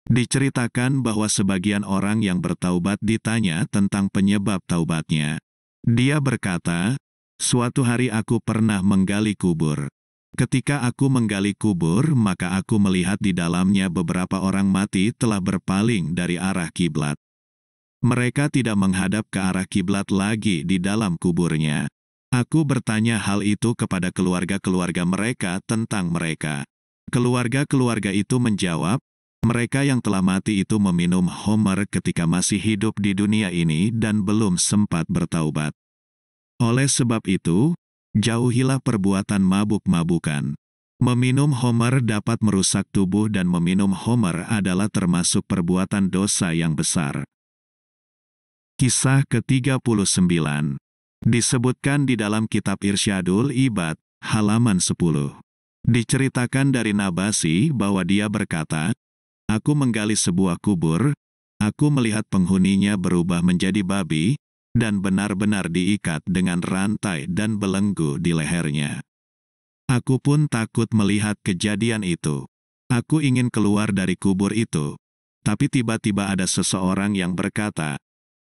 Diceritakan bahwa sebagian orang yang bertaubat ditanya tentang penyebab taubatnya. Dia berkata, suatu hari aku pernah menggali kubur. Ketika aku menggali kubur, maka aku melihat di dalamnya beberapa orang mati telah berpaling dari arah kiblat. Mereka tidak menghadap ke arah kiblat lagi di dalam kuburnya. Aku bertanya hal itu kepada keluarga-keluarga mereka tentang mereka. Keluarga-keluarga itu menjawab, mereka yang telah mati itu meminum homer ketika masih hidup di dunia ini dan belum sempat bertaubat. Oleh sebab itu, jauhilah perbuatan mabuk-mabukan. Meminum homer dapat merusak tubuh dan meminum homer adalah termasuk perbuatan dosa yang besar. Kisah ke-39 disebutkan di dalam kitab Irsyadul Ibad, halaman 10. Diceritakan dari Nabasi bahwa dia berkata, aku menggali sebuah kubur, aku melihat penghuninya berubah menjadi babi, dan benar-benar diikat dengan rantai dan belenggu di lehernya. Aku pun takut melihat kejadian itu. Aku ingin keluar dari kubur itu. Tapi tiba-tiba ada seseorang yang berkata,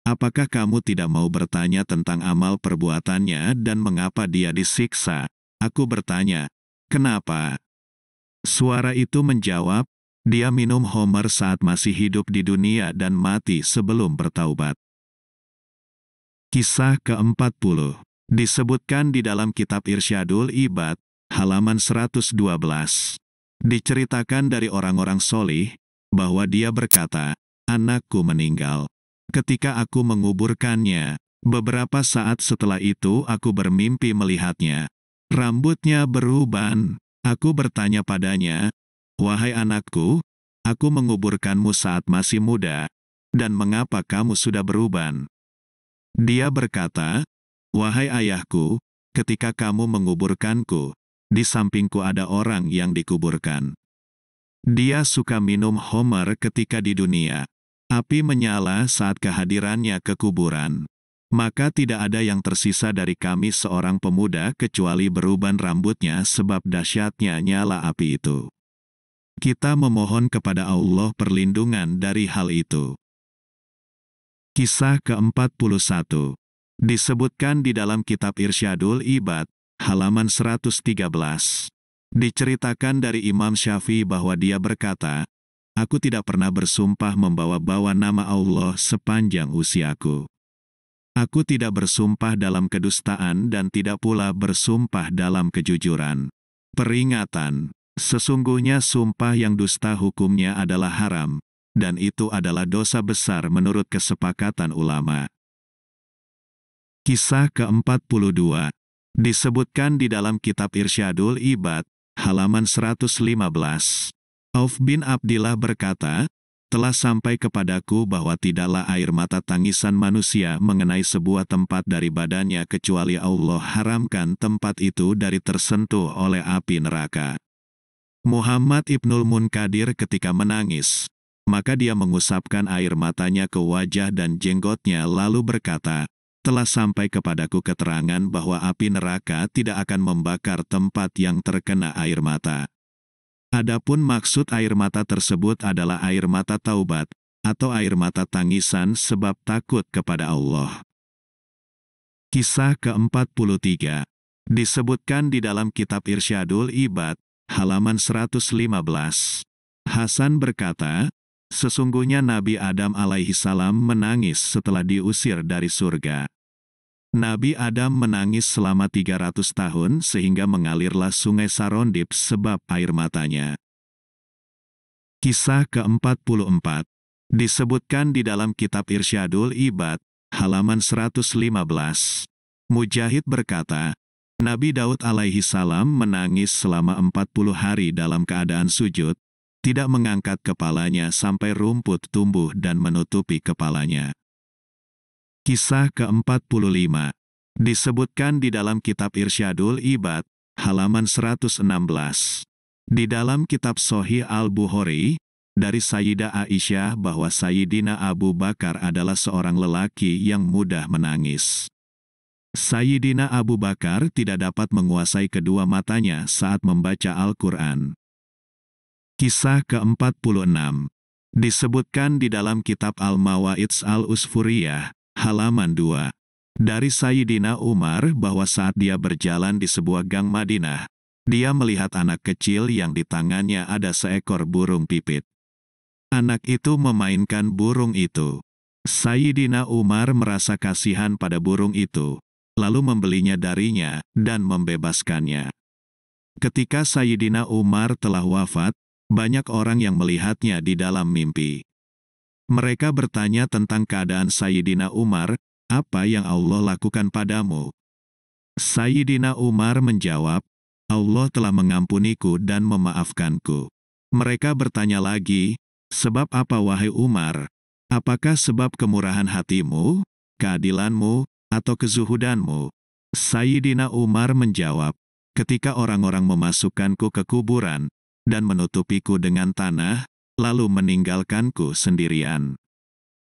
apakah kamu tidak mau bertanya tentang amal perbuatannya dan mengapa dia disiksa? Aku bertanya, kenapa? Suara itu menjawab, dia minum homer saat masih hidup di dunia dan mati sebelum bertaubat. Kisah ke-40 disebutkan di dalam kitab Irsyadul Ibad, halaman 112. Diceritakan dari orang-orang solih, bahwa dia berkata, anakku meninggal. Ketika aku menguburkannya, beberapa saat setelah itu aku bermimpi melihatnya. Rambutnya beruban. Aku bertanya padanya, wahai anakku, Aku menguburkanmu saat masih muda, dan mengapa kamu sudah beruban?" Dia berkata, "Wahai ayahku, ketika kamu menguburkanku, di sampingku ada orang yang dikuburkan. Dia suka minum homer ketika di dunia. Api menyala saat kehadirannya ke kuburan. Maka tidak ada yang tersisa dari kami seorang pemuda kecuali beruban rambutnya sebab dahsyatnya nyala api itu. Kita memohon kepada Allah perlindungan dari hal itu." Kisah ke-41 disebutkan di dalam kitab Irsyadul Ibad, halaman 113. Diceritakan dari Imam Syafi'i bahwa dia berkata, "Aku tidak pernah bersumpah membawa-bawa nama Allah sepanjang usiaku. Aku tidak bersumpah dalam kedustaan dan tidak pula bersumpah dalam kejujuran. Peringatan, sesungguhnya sumpah yang dusta hukumnya adalah haram, dan itu adalah dosa besar menurut kesepakatan ulama." Kisah ke-42 disebutkan di dalam kitab Irsyadul Ibad, halaman 115. Auf bin Abdillah berkata, "Telah sampai kepadaku bahwa tidaklah air mata tangisan manusia mengenai sebuah tempat dari badannya kecuali Allah haramkan tempat itu dari tersentuh oleh api neraka." Muhammad Ibnul Munkadir ketika menangis, maka dia mengusapkan air matanya ke wajah dan jenggotnya lalu berkata, "Telah sampai kepadaku keterangan bahwa api neraka tidak akan membakar tempat yang terkena air mata. Adapun maksud air mata tersebut adalah air mata taubat, atau air mata tangisan sebab takut kepada Allah." Kisah ke-43 disebutkan di dalam kitab Irsyadul Ibad, halaman 115. Hasan berkata, "Sesungguhnya Nabi Adam alaihi salam menangis setelah diusir dari surga. Nabi Adam menangis selama 300 tahun sehingga mengalirlah sungai Sarondib sebab air matanya." Kisah ke-44 disebutkan di dalam kitab Irsyadul Ibad, halaman 115. Mujahid berkata, Nabi Daud alaihi salam menangis selama 40 hari dalam keadaan sujud, tidak mengangkat kepalanya sampai rumput tumbuh dan menutupi kepalanya. Kisah ke-45 disebutkan di dalam kitab Irsyadul Ibad, halaman 116. Di dalam kitab Sahih Al-Bukhari, dari Sayyidah Aisyah bahwa Sayyidina Abu Bakar adalah seorang lelaki yang mudah menangis. Sayyidina Abu Bakar tidak dapat menguasai kedua matanya saat membaca Al-Quran. Kisah ke-46 disebutkan di dalam kitab Al-Mawa'idz Al-Usfuriyah, halaman 2. Dari Sayyidina Umar bahwa saat dia berjalan di sebuah gang Madinah, dia melihat anak kecil yang di tangannya ada seekor burung pipit. Anak itu memainkan burung itu. Sayyidina Umar merasa kasihan pada burung itu, lalu membelinya darinya dan membebaskannya. Ketika Sayyidina Umar telah wafat, banyak orang yang melihatnya di dalam mimpi. Mereka bertanya tentang keadaan Sayyidina Umar, "Apa yang Allah lakukan padamu?" Sayyidina Umar menjawab, "Allah telah mengampuniku dan memaafkanku." Mereka bertanya lagi, "Sebab apa wahai Umar? Apakah sebab kemurahan hatimu, keadilanmu, atau kezuhudanmu?" Sayyidina Umar menjawab, "Ketika orang-orang memasukkanku ke kuburan, dan menutupiku dengan tanah, lalu meninggalkanku sendirian.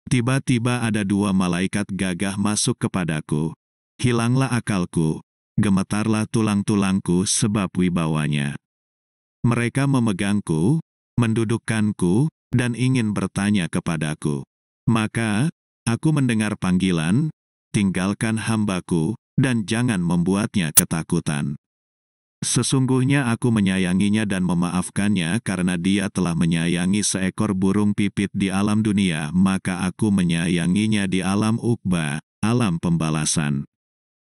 Tiba-tiba ada dua malaikat gagah masuk kepadaku. Hilanglah akalku, gemetarlah tulang-tulangku sebab wibawanya. Mereka memegangku, mendudukkanku, dan ingin bertanya kepadaku. Maka, aku mendengar panggilan, tinggalkan hambaku, dan jangan membuatnya ketakutan. Sesungguhnya aku menyayanginya dan memaafkannya karena dia telah menyayangi seekor burung pipit di alam dunia, maka aku menyayanginya di alam uqba, alam pembalasan.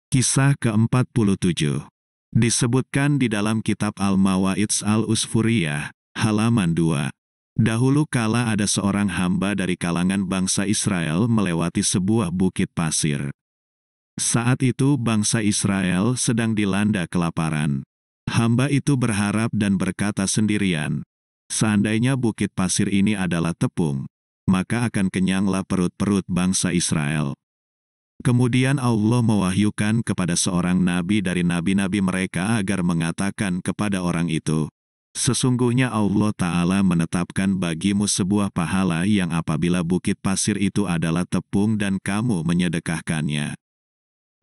Kisah ke-47 disebutkan di dalam kitab Al-Mawa'idz Al-Usfuriyah, halaman 2. Dahulu kala ada seorang hamba dari kalangan bangsa Israel melewati sebuah bukit pasir. Saat itu bangsa Israel sedang dilanda kelaparan. Hamba itu berharap dan berkata sendirian, Seandainya bukit pasir ini adalah tepung, maka akan kenyanglah perut-perut bangsa Israel. Kemudian Allah mewahyukan kepada seorang nabi dari nabi-nabi mereka agar mengatakan kepada orang itu, sesungguhnya Allah Ta'ala menetapkan bagimu sebuah pahala yang apabila bukit pasir itu adalah tepung dan kamu menyedekahkannya.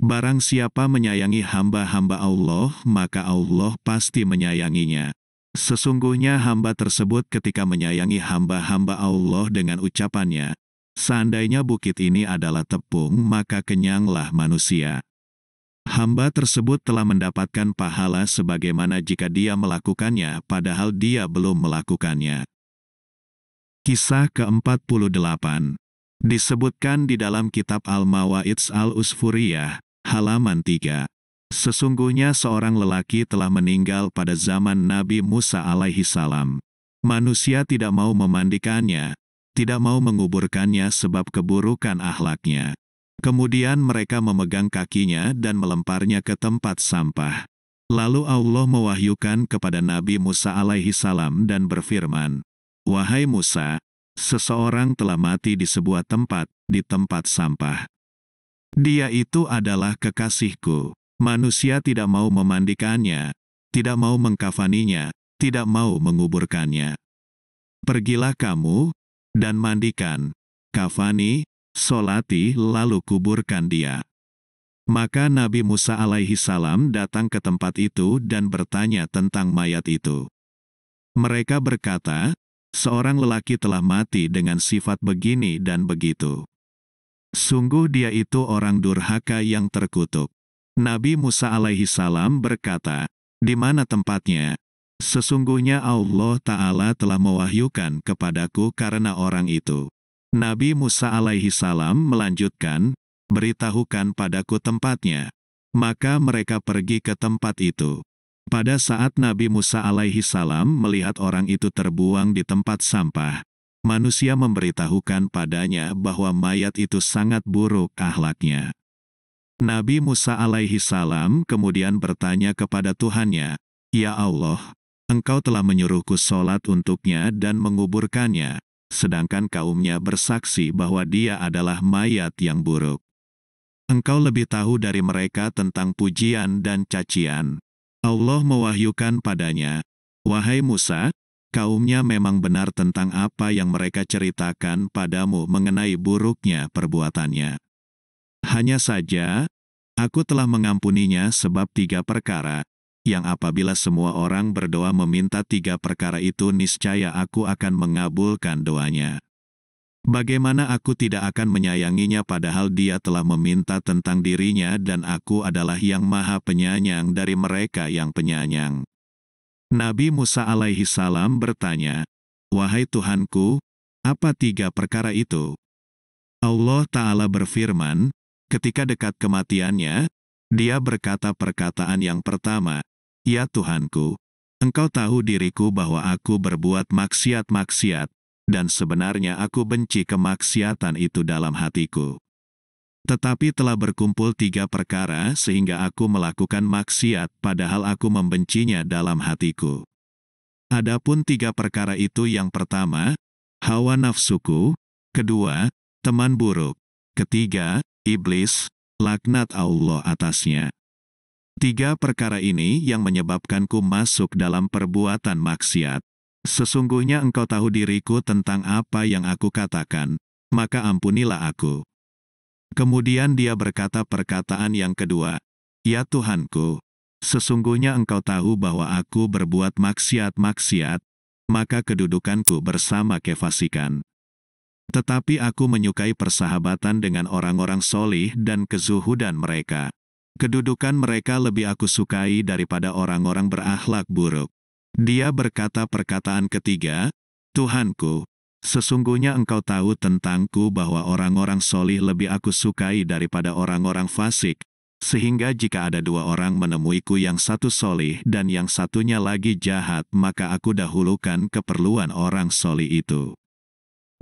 Barang siapa menyayangi hamba-hamba Allah, maka Allah pasti menyayanginya. Sesungguhnya hamba tersebut ketika menyayangi hamba-hamba Allah dengan ucapannya, seandainya bukit ini adalah tepung, maka kenyanglah manusia. Hamba tersebut telah mendapatkan pahala sebagaimana jika dia melakukannya, padahal dia belum melakukannya. Kisah ke-48 disebutkan di dalam kitab Al-Mawa'idz Al-Usfuriyah, halaman 3. Sesungguhnya seorang lelaki telah meninggal pada zaman Nabi Musa alaihi salam. Manusia tidak mau memandikannya, tidak mau menguburkannya sebab keburukan akhlaknya. Kemudian mereka memegang kakinya dan melemparnya ke tempat sampah. Lalu Allah mewahyukan kepada Nabi Musa alaihi salam dan berfirman, "Wahai Musa, seseorang telah mati di sebuah tempat, di tempat sampah. Dia itu adalah kekasihku. Manusia tidak mau memandikannya, tidak mau mengkafaninya, tidak mau menguburkannya. Pergilah kamu, dan mandikan, kafani, solati, lalu kuburkan dia." Maka Nabi Musa alaihi salam datang ke tempat itu dan bertanya tentang mayat itu. Mereka berkata, seorang lelaki telah mati dengan sifat begini dan begitu. Sungguh dia itu orang durhaka yang terkutuk. Nabi Musa alaihi salam berkata, di mana tempatnya? Sesungguhnya Allah Ta'ala telah mewahyukan kepadaku karena orang itu. Nabi Musa alaihi salam melanjutkan, beritahukan padaku tempatnya. Maka mereka pergi ke tempat itu. Pada saat Nabi Musa alaihi salam melihat orang itu terbuang di tempat sampah, manusia memberitahukan padanya bahwa mayat itu sangat buruk akhlaknya. Nabi Musa alaihi salam kemudian bertanya kepada Tuhannya, "Ya Allah, Engkau telah menyuruhku sholat untuknya dan menguburkannya, sedangkan kaumnya bersaksi bahwa dia adalah mayat yang buruk. Engkau lebih tahu dari mereka tentang pujian dan cacian." Allah mewahyukan padanya, "Wahai Musa, kaumnya memang benar tentang apa yang mereka ceritakan padamu mengenai buruknya perbuatannya. Hanya saja, aku telah mengampuninya sebab 3 perkara, yang apabila semua orang berdoa meminta 3 perkara itu niscaya aku akan mengabulkan doanya. Bagaimana aku tidak akan menyayanginya padahal dia telah meminta tentang dirinya dan aku adalah yang maha penyayang dari mereka yang penyayang." Nabi Musa alaihi salam bertanya, "Wahai Tuhanku, apa 3 perkara itu?" Allah Ta'ala berfirman, ketika dekat kematiannya, dia berkata perkataan yang pertama, "Ya Tuhanku, Engkau tahu diriku bahwa aku berbuat maksiat-maksiat, dan sebenarnya aku benci kemaksiatan itu dalam hatiku. Tetapi telah berkumpul 3 perkara sehingga aku melakukan maksiat padahal aku membencinya dalam hatiku. Adapun 3 perkara itu yang pertama, hawa nafsuku, kedua, teman buruk, ketiga, iblis, laknat Allah atasnya. 3 perkara ini yang menyebabkanku masuk dalam perbuatan maksiat. Sesungguhnya Engkau tahu diriku tentang apa yang aku katakan, maka ampunilah aku." Kemudian dia berkata perkataan yang kedua, "Ya Tuhanku, sesungguhnya Engkau tahu bahwa aku berbuat maksiat-maksiat, maka kedudukanku bersama kefasikan. Tetapi aku menyukai persahabatan dengan orang-orang solih dan kezuhudan mereka. Kedudukan mereka lebih aku sukai daripada orang-orang berakhlak buruk." Dia berkata perkataan ketiga, "Tuhanku, sesungguhnya Engkau tahu tentangku bahwa orang-orang solih lebih aku sukai daripada orang-orang fasik, sehingga jika ada 2 orang menemuiku yang satu solih dan yang satunya lagi jahat, maka aku dahulukan keperluan orang solih itu."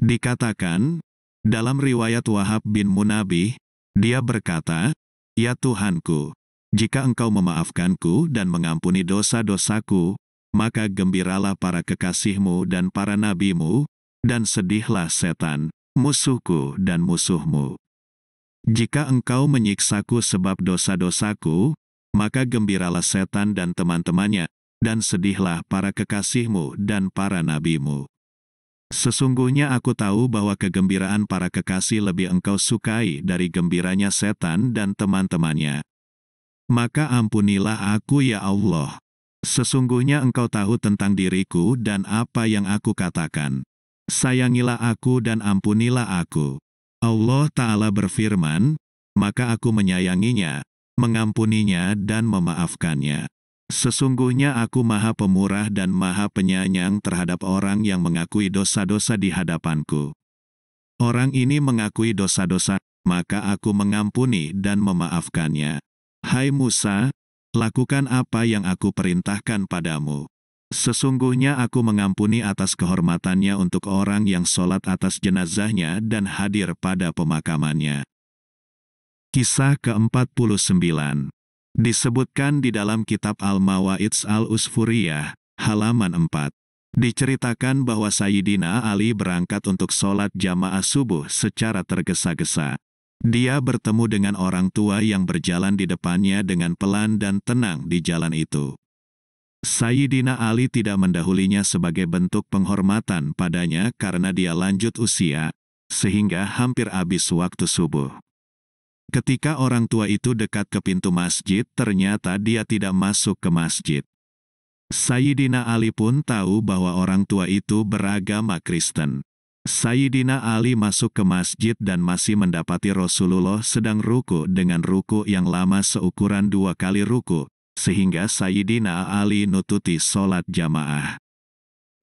Dikatakan, dalam riwayat Wahab bin Munabih, dia berkata, "Ya Tuhanku, jika Engkau memaafkanku dan mengampuni dosa-dosaku, maka gembiralah para kekasihmu dan para nabimu, dan sedihlah setan, musuhku dan musuhmu. Jika engkau menyiksaku sebab dosa-dosaku, maka gembiralah setan dan teman-temannya, dan sedihlah para kekasihmu dan para nabimu. Sesungguhnya aku tahu bahwa kegembiraan para kekasih lebih engkau sukai dari gembiranya setan dan teman-temannya. Maka ampunilah aku ya Allah. Sesungguhnya engkau tahu tentang diriku dan apa yang aku katakan. Sayangilah aku dan ampunilah aku. Allah Ta'ala berfirman, maka aku menyayanginya, mengampuninya dan memaafkannya. Sesungguhnya aku Maha Pemurah dan Maha Penyayang terhadap orang yang mengakui dosa-dosa di hadapanku. Orang ini mengakui dosa-dosa, maka aku mengampuni dan memaafkannya. Hai Musa, lakukan apa yang aku perintahkan padamu. Sesungguhnya aku mengampuni atas kehormatannya untuk orang yang sholat atas jenazahnya dan hadir pada pemakamannya. Kisah ke-49 disebutkan di dalam kitab Al-Mawa'idz Al-Usfuriyah, halaman 4. Diceritakan bahwa Sayyidina Ali berangkat untuk sholat jamaah subuh secara tergesa-gesa. Dia bertemu dengan orang tua yang berjalan di depannya dengan pelan dan tenang di jalan itu. Sayyidina Ali tidak mendahulinya sebagai bentuk penghormatan padanya karena dia lanjut usia, sehingga hampir habis waktu subuh. Ketika orang tua itu dekat ke pintu masjid, ternyata dia tidak masuk ke masjid. Sayyidina Ali pun tahu bahwa orang tua itu beragama Kristen. Sayyidina Ali masuk ke masjid dan masih mendapati Rasulullah sedang ruku dengan ruku yang lama seukuran 2 kali ruku, sehingga Sayyidina Ali nututi sholat jamaah.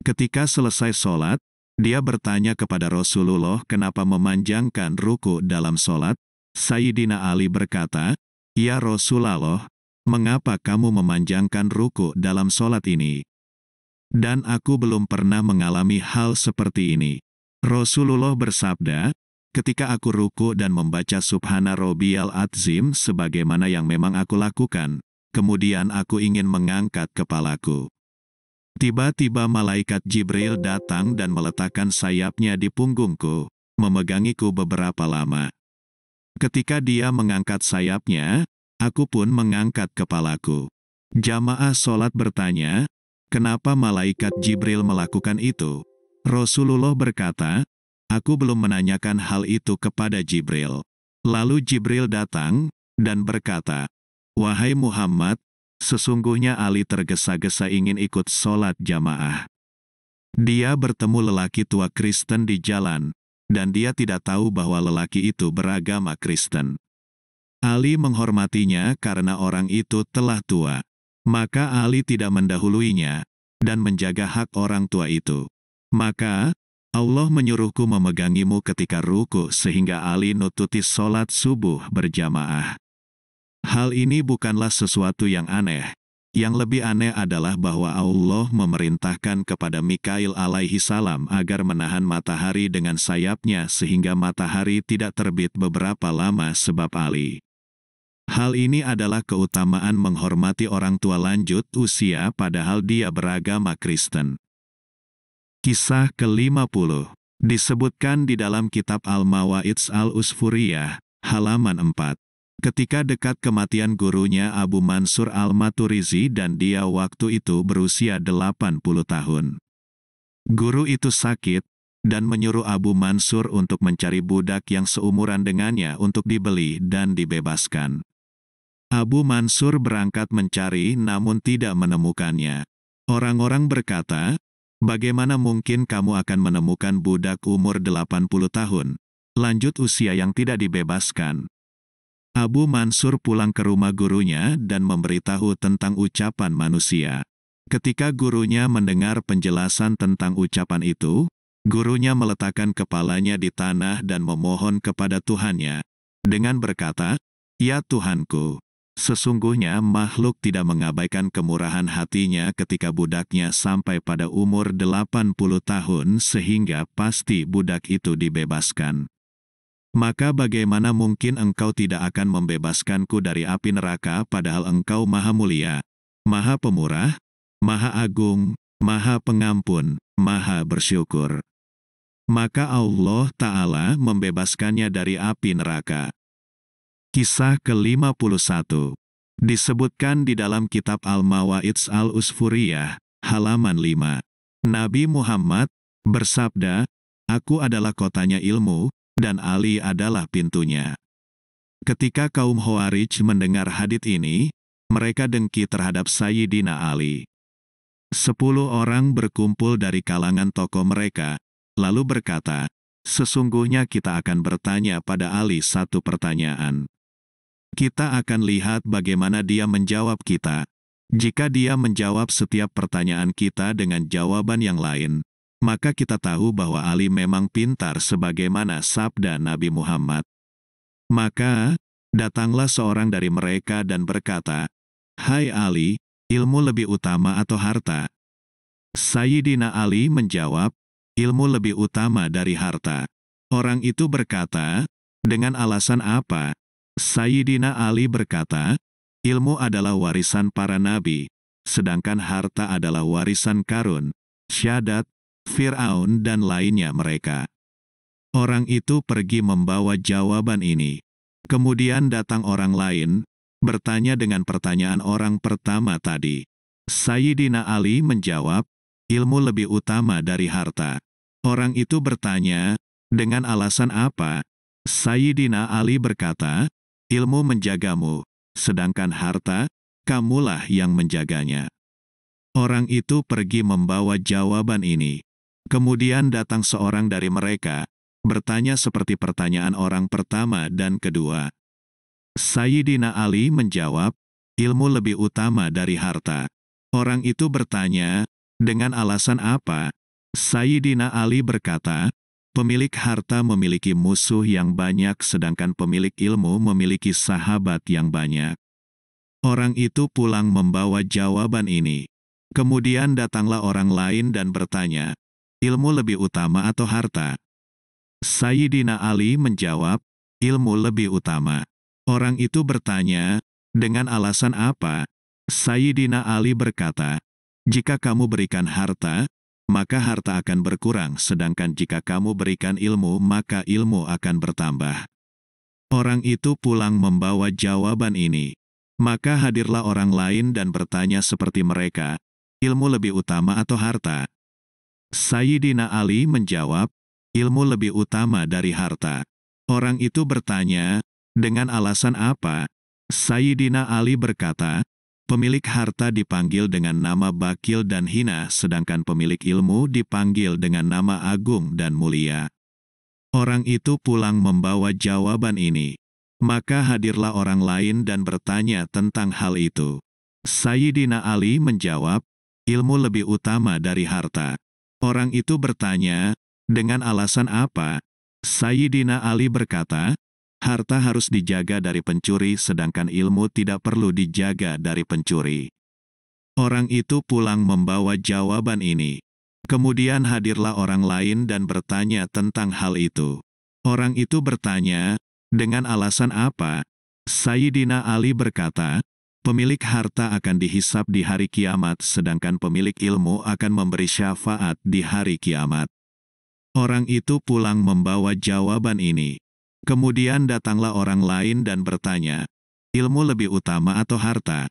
Ketika selesai sholat, dia bertanya kepada Rasulullah kenapa memanjangkan ruku dalam sholat. Sayyidina Ali berkata, "Ya Rasulullah, mengapa kamu memanjangkan ruku dalam sholat ini? Dan aku belum pernah mengalami hal seperti ini." Rasulullah bersabda, "Ketika aku ruku dan membaca Subhana Rabbiyal Adzim sebagaimana yang memang aku lakukan, kemudian aku ingin mengangkat kepalaku. Tiba-tiba malaikat Jibril datang dan meletakkan sayapnya di punggungku, memegangiku beberapa lama. Ketika dia mengangkat sayapnya, aku pun mengangkat kepalaku." Jamaah sholat bertanya, "Kenapa malaikat Jibril melakukan itu?" Rasulullah berkata, "Aku belum menanyakan hal itu kepada Jibril." Lalu Jibril datang dan berkata, "Wahai Muhammad, sesungguhnya Ali tergesa-gesa ingin ikut sholat jamaah. Dia bertemu lelaki tua Kristen di jalan, dan dia tidak tahu bahwa lelaki itu beragama Kristen. Ali menghormatinya karena orang itu telah tua. Maka Ali tidak mendahuluinya, dan menjaga hak orang tua itu. Maka, Allah menyuruhku memegangimu ketika ruku sehingga Ali nututi sholat subuh berjamaah." Hal ini bukanlah sesuatu yang aneh. Yang lebih aneh adalah bahwa Allah memerintahkan kepada Mikail alaihi salam agar menahan matahari dengan sayapnya sehingga matahari tidak terbit beberapa lama sebab Ali. Hal ini adalah keutamaan menghormati orang tua lanjut usia padahal dia beragama Kristen. Kisah ke-50 disebutkan di dalam kitab Al-Mawa'idz Al-Usfuriyah, halaman 4. Ketika dekat kematian gurunya Abu Mansur Al-Maturizi dan dia waktu itu berusia 80 tahun. Guru itu sakit, dan menyuruh Abu Mansur untuk mencari budak yang seumuran dengannya untuk dibeli dan dibebaskan. Abu Mansur berangkat mencari namun tidak menemukannya. Orang-orang berkata, "Bagaimana mungkin kamu akan menemukan budak umur 80 tahun, lanjut usia yang tidak dibebaskan?" Abu Mansur pulang ke rumah gurunya dan memberitahu tentang ucapan manusia. Ketika gurunya mendengar penjelasan tentang ucapan itu, gurunya meletakkan kepalanya di tanah dan memohon kepada Tuhannya, dengan berkata, "Ya Tuhanku, sesungguhnya makhluk tidak mengabaikan kemurahan hatinya ketika budaknya sampai pada umur 80 tahun sehingga pasti budak itu dibebaskan. Maka bagaimana mungkin engkau tidak akan membebaskanku dari api neraka padahal engkau maha mulia, maha pemurah, Maha Agung, Maha Pengampun, Maha Bersyukur. Maka Allah Ta'ala membebaskannya dari api neraka. Kisah ke-51 disebutkan di dalam kitab Al-Mawa'idz Al-Usfuriyah, halaman 5. Nabi Muhammad bersabda, "Aku adalah kotanya ilmu, dan Ali adalah pintunya." Ketika kaum Khawarij mendengar hadits ini, mereka dengki terhadap Sayyidina Ali. 10 orang berkumpul dari kalangan tokoh mereka, lalu berkata, "Sesungguhnya kita akan bertanya pada Ali satu pertanyaan. Kita akan lihat bagaimana dia menjawab kita. Jika dia menjawab setiap pertanyaan kita dengan jawaban yang lain, maka kita tahu bahwa Ali memang pintar sebagaimana sabda Nabi Muhammad." Maka, datanglah seorang dari mereka dan berkata, "Hai Ali, ilmu lebih utama atau harta?" Sayyidina Ali menjawab, "Ilmu lebih utama dari harta." Orang itu berkata, "Dengan alasan apa?" Sayyidina Ali berkata, "Ilmu adalah warisan para nabi, sedangkan harta adalah warisan Karun, Syadat, Fir'aun dan lainnya mereka." Orang itu pergi membawa jawaban ini. Kemudian datang orang lain, bertanya dengan pertanyaan orang pertama tadi. Sayyidina Ali menjawab, "Ilmu lebih utama dari harta." Orang itu bertanya, "Dengan alasan apa?" Sayyidina Ali berkata, "Ilmu menjagamu, sedangkan harta, kamulah yang menjaganya." Orang itu pergi membawa jawaban ini. Kemudian datang seorang dari mereka, bertanya seperti pertanyaan orang pertama dan kedua. Sayyidina Ali menjawab, "Ilmu lebih utama dari harta." Orang itu bertanya, "Dengan alasan apa?" Sayyidina Ali berkata, "Pemilik harta memiliki musuh yang banyak sedangkan pemilik ilmu memiliki sahabat yang banyak." Orang itu pulang membawa jawaban ini. Kemudian datanglah orang lain dan bertanya, "Ilmu lebih utama atau harta?" Sayyidina Ali menjawab, "Ilmu lebih utama." Orang itu bertanya, "Dengan alasan apa?" Sayyidina Ali berkata, "Jika kamu berikan harta, maka harta akan berkurang, sedangkan jika kamu berikan ilmu, maka ilmu akan bertambah." Orang itu pulang membawa jawaban ini. Maka hadirlah orang lain dan bertanya seperti mereka, "Ilmu lebih utama atau harta?" Sayyidina Ali menjawab, "Ilmu lebih utama dari harta." Orang itu bertanya, "Dengan alasan apa?" Sayyidina Ali berkata, "Pemilik harta dipanggil dengan nama bakil dan hina, sedangkan pemilik ilmu dipanggil dengan nama agung dan mulia." Orang itu pulang membawa jawaban ini. Maka hadirlah orang lain dan bertanya tentang hal itu. Sayyidina Ali menjawab, "Ilmu lebih utama dari harta." Orang itu bertanya, "Dengan alasan apa?" Sayyidina Ali berkata, "Harta harus dijaga dari pencuri, sedangkan ilmu tidak perlu dijaga dari pencuri." Orang itu pulang membawa jawaban ini. Kemudian hadirlah orang lain dan bertanya tentang hal itu. Orang itu bertanya, "Dengan alasan apa?" Sayyidina Ali berkata, "Pemilik harta akan dihisap di hari kiamat, sedangkan pemilik ilmu akan memberi syafaat di hari kiamat." Orang itu pulang membawa jawaban ini. Kemudian datanglah orang lain dan bertanya, "Ilmu lebih utama atau harta?"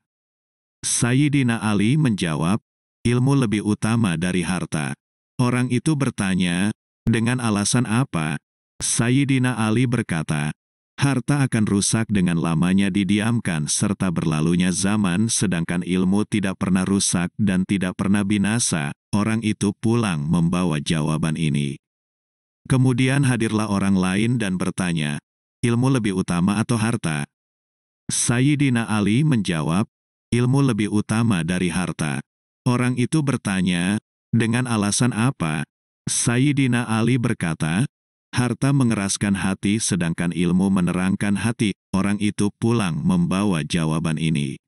Sayyidina Ali menjawab, "Ilmu lebih utama dari harta." Orang itu bertanya, "Dengan alasan apa?" Sayyidina Ali berkata, "Harta akan rusak dengan lamanya didiamkan serta berlalunya zaman, sedangkan ilmu tidak pernah rusak dan tidak pernah binasa." Orang itu pulang membawa jawaban ini. Kemudian hadirlah orang lain dan bertanya, "Ilmu lebih utama atau harta?" Sayyidina Ali menjawab, "Ilmu lebih utama dari harta." Orang itu bertanya, "Dengan alasan apa?" Sayyidina Ali berkata, "Harta mengeraskan hati sedangkan ilmu menerangkan hati." Orang itu pulang membawa jawaban ini.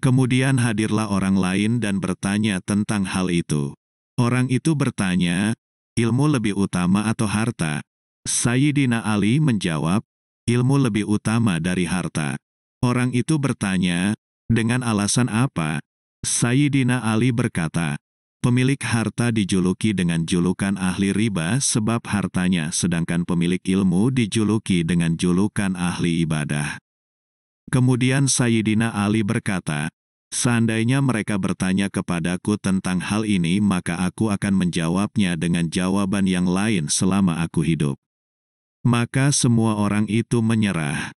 Kemudian hadirlah orang lain dan bertanya tentang hal itu. Orang itu bertanya, "Ilmu lebih utama atau harta?" Sayyidina Ali menjawab, "Ilmu lebih utama dari harta." Orang itu bertanya, "Dengan alasan apa?" Sayyidina Ali berkata, pemilik harta dijuluki dengan julukan ahli riba sebab hartanya, sedangkan pemilik ilmu dijuluki dengan julukan ahli ibadah. Kemudian Sayyidina Ali berkata, seandainya mereka bertanya kepadaku tentang hal ini maka aku akan menjawabnya dengan jawaban yang lain selama aku hidup. Maka semua orang itu menyerah.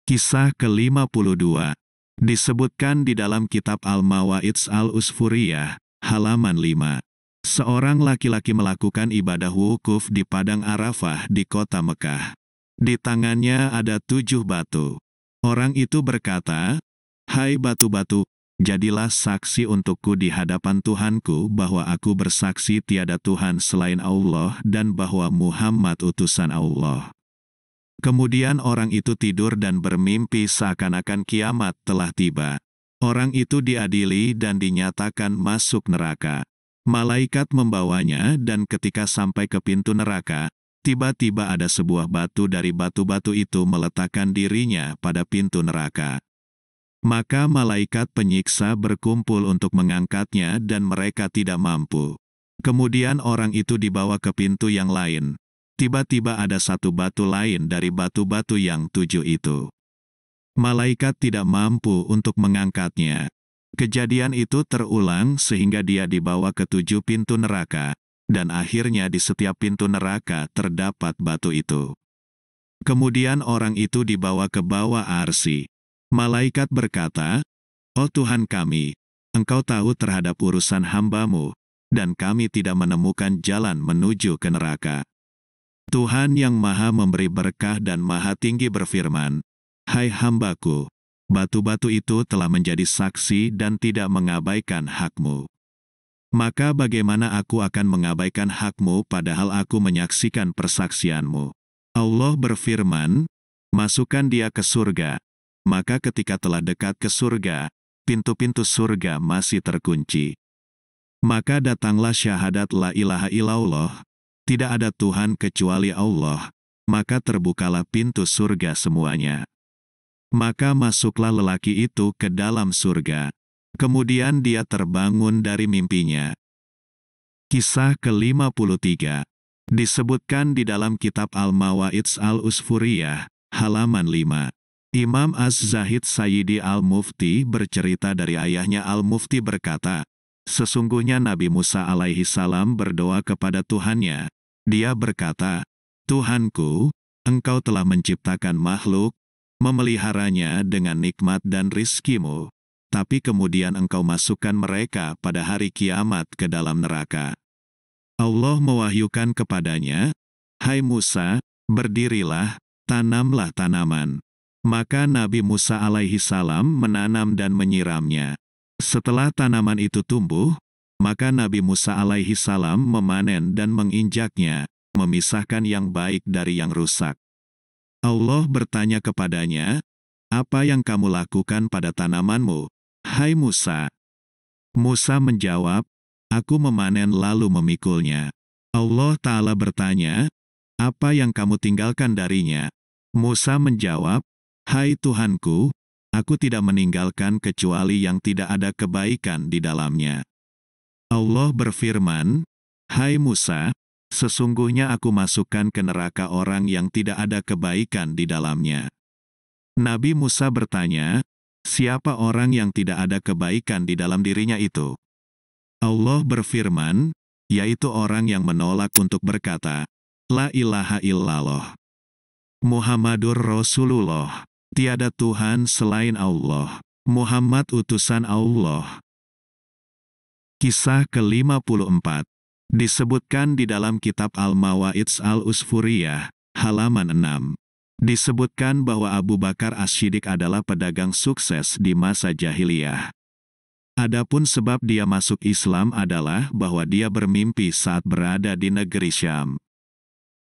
Kisah ke-52 disebutkan di dalam kitab Al-Mawa'idz Al-Usfuriyah, halaman 5. Seorang laki-laki melakukan ibadah wukuf di padang Arafah di kota Mekah. Di tangannya ada 7 batu. Orang itu berkata, hai batu-batu, jadilah saksi untukku di hadapan Tuhanku bahwa aku bersaksi tiada Tuhan selain Allah dan bahwa Muhammad utusan Allah. Kemudian orang itu tidur dan bermimpi seakan-akan kiamat telah tiba. Orang itu diadili dan dinyatakan masuk neraka. Malaikat membawanya dan ketika sampai ke pintu neraka, tiba-tiba ada sebuah batu dari batu-batu itu meletakkan dirinya pada pintu neraka. Maka malaikat penyiksa berkumpul untuk mengangkatnya dan mereka tidak mampu. Kemudian orang itu dibawa ke pintu yang lain. Tiba-tiba ada satu batu lain dari batu-batu yang 7 itu. Malaikat tidak mampu untuk mengangkatnya. Kejadian itu terulang sehingga dia dibawa ke 7 pintu neraka, dan akhirnya di setiap pintu neraka terdapat batu itu. Kemudian orang itu dibawa ke bawah arsy. Malaikat berkata, "Oh Tuhan kami, Engkau tahu terhadap urusan hamba-Mu, dan kami tidak menemukan jalan menuju ke neraka." Tuhan yang Maha Memberi Berkah dan Maha Tinggi berfirman, "Hai hambaku, batu-batu itu telah menjadi saksi dan tidak mengabaikan hakmu. Maka bagaimana aku akan mengabaikan hakmu padahal aku menyaksikan persaksianmu?" Allah berfirman, "Masukkan dia ke surga." Maka ketika telah dekat ke surga, pintu-pintu surga masih terkunci. Maka datanglah syahadat la ilaha illallah, tidak ada Tuhan kecuali Allah, maka terbukalah pintu surga semuanya. Maka masuklah lelaki itu ke dalam surga. Kemudian dia terbangun dari mimpinya. Kisah ke-53 disebutkan di dalam kitab Al-Mawa'idz Al-Usfuriyah, halaman 5. Imam Az-Zahid Sayyidi Al-Mufti bercerita dari ayahnya Al-Mufti berkata, sesungguhnya Nabi Musa alaihi salam berdoa kepada Tuhannya. Dia berkata, "Tuhanku, Engkau telah menciptakan makhluk, memeliharanya dengan nikmat dan rizkimu, tapi kemudian Engkau masukkan mereka pada hari kiamat ke dalam neraka." Allah mewahyukan kepadanya, "Hai Musa, berdirilah, tanamlah tanaman." Maka Nabi Musa alaihi salam menanam dan menyiramnya. Setelah tanaman itu tumbuh, maka Nabi Musa alaihi salam memanen dan menginjaknya, memisahkan yang baik dari yang rusak. Allah bertanya kepadanya, "Apa yang kamu lakukan pada tanamanmu, hai Musa?" Musa menjawab, "Aku memanen lalu memikulnya." Allah Ta'ala bertanya, "Apa yang kamu tinggalkan darinya?" Musa menjawab, "Hai Tuhanku, aku tidak meninggalkan kecuali yang tidak ada kebaikan di dalamnya." Allah berfirman, "Hai Musa, sesungguhnya aku masukkan ke neraka orang yang tidak ada kebaikan di dalamnya." Nabi Musa bertanya, "Siapa orang yang tidak ada kebaikan di dalam dirinya itu?" Allah berfirman, yaitu orang yang menolak untuk berkata, "La ilaha illallah. Muhammadur Rasulullah. Tiada Tuhan selain Allah. Muhammad utusan Allah." Kisah ke-54 disebutkan di dalam kitab Al-Mawa'idz Al-Usfuriyah, halaman 6. Disebutkan bahwa Abu Bakar As-Siddiq adalah pedagang sukses di masa jahiliyah. Adapun sebab dia masuk Islam adalah bahwa dia bermimpi saat berada di negeri Syam.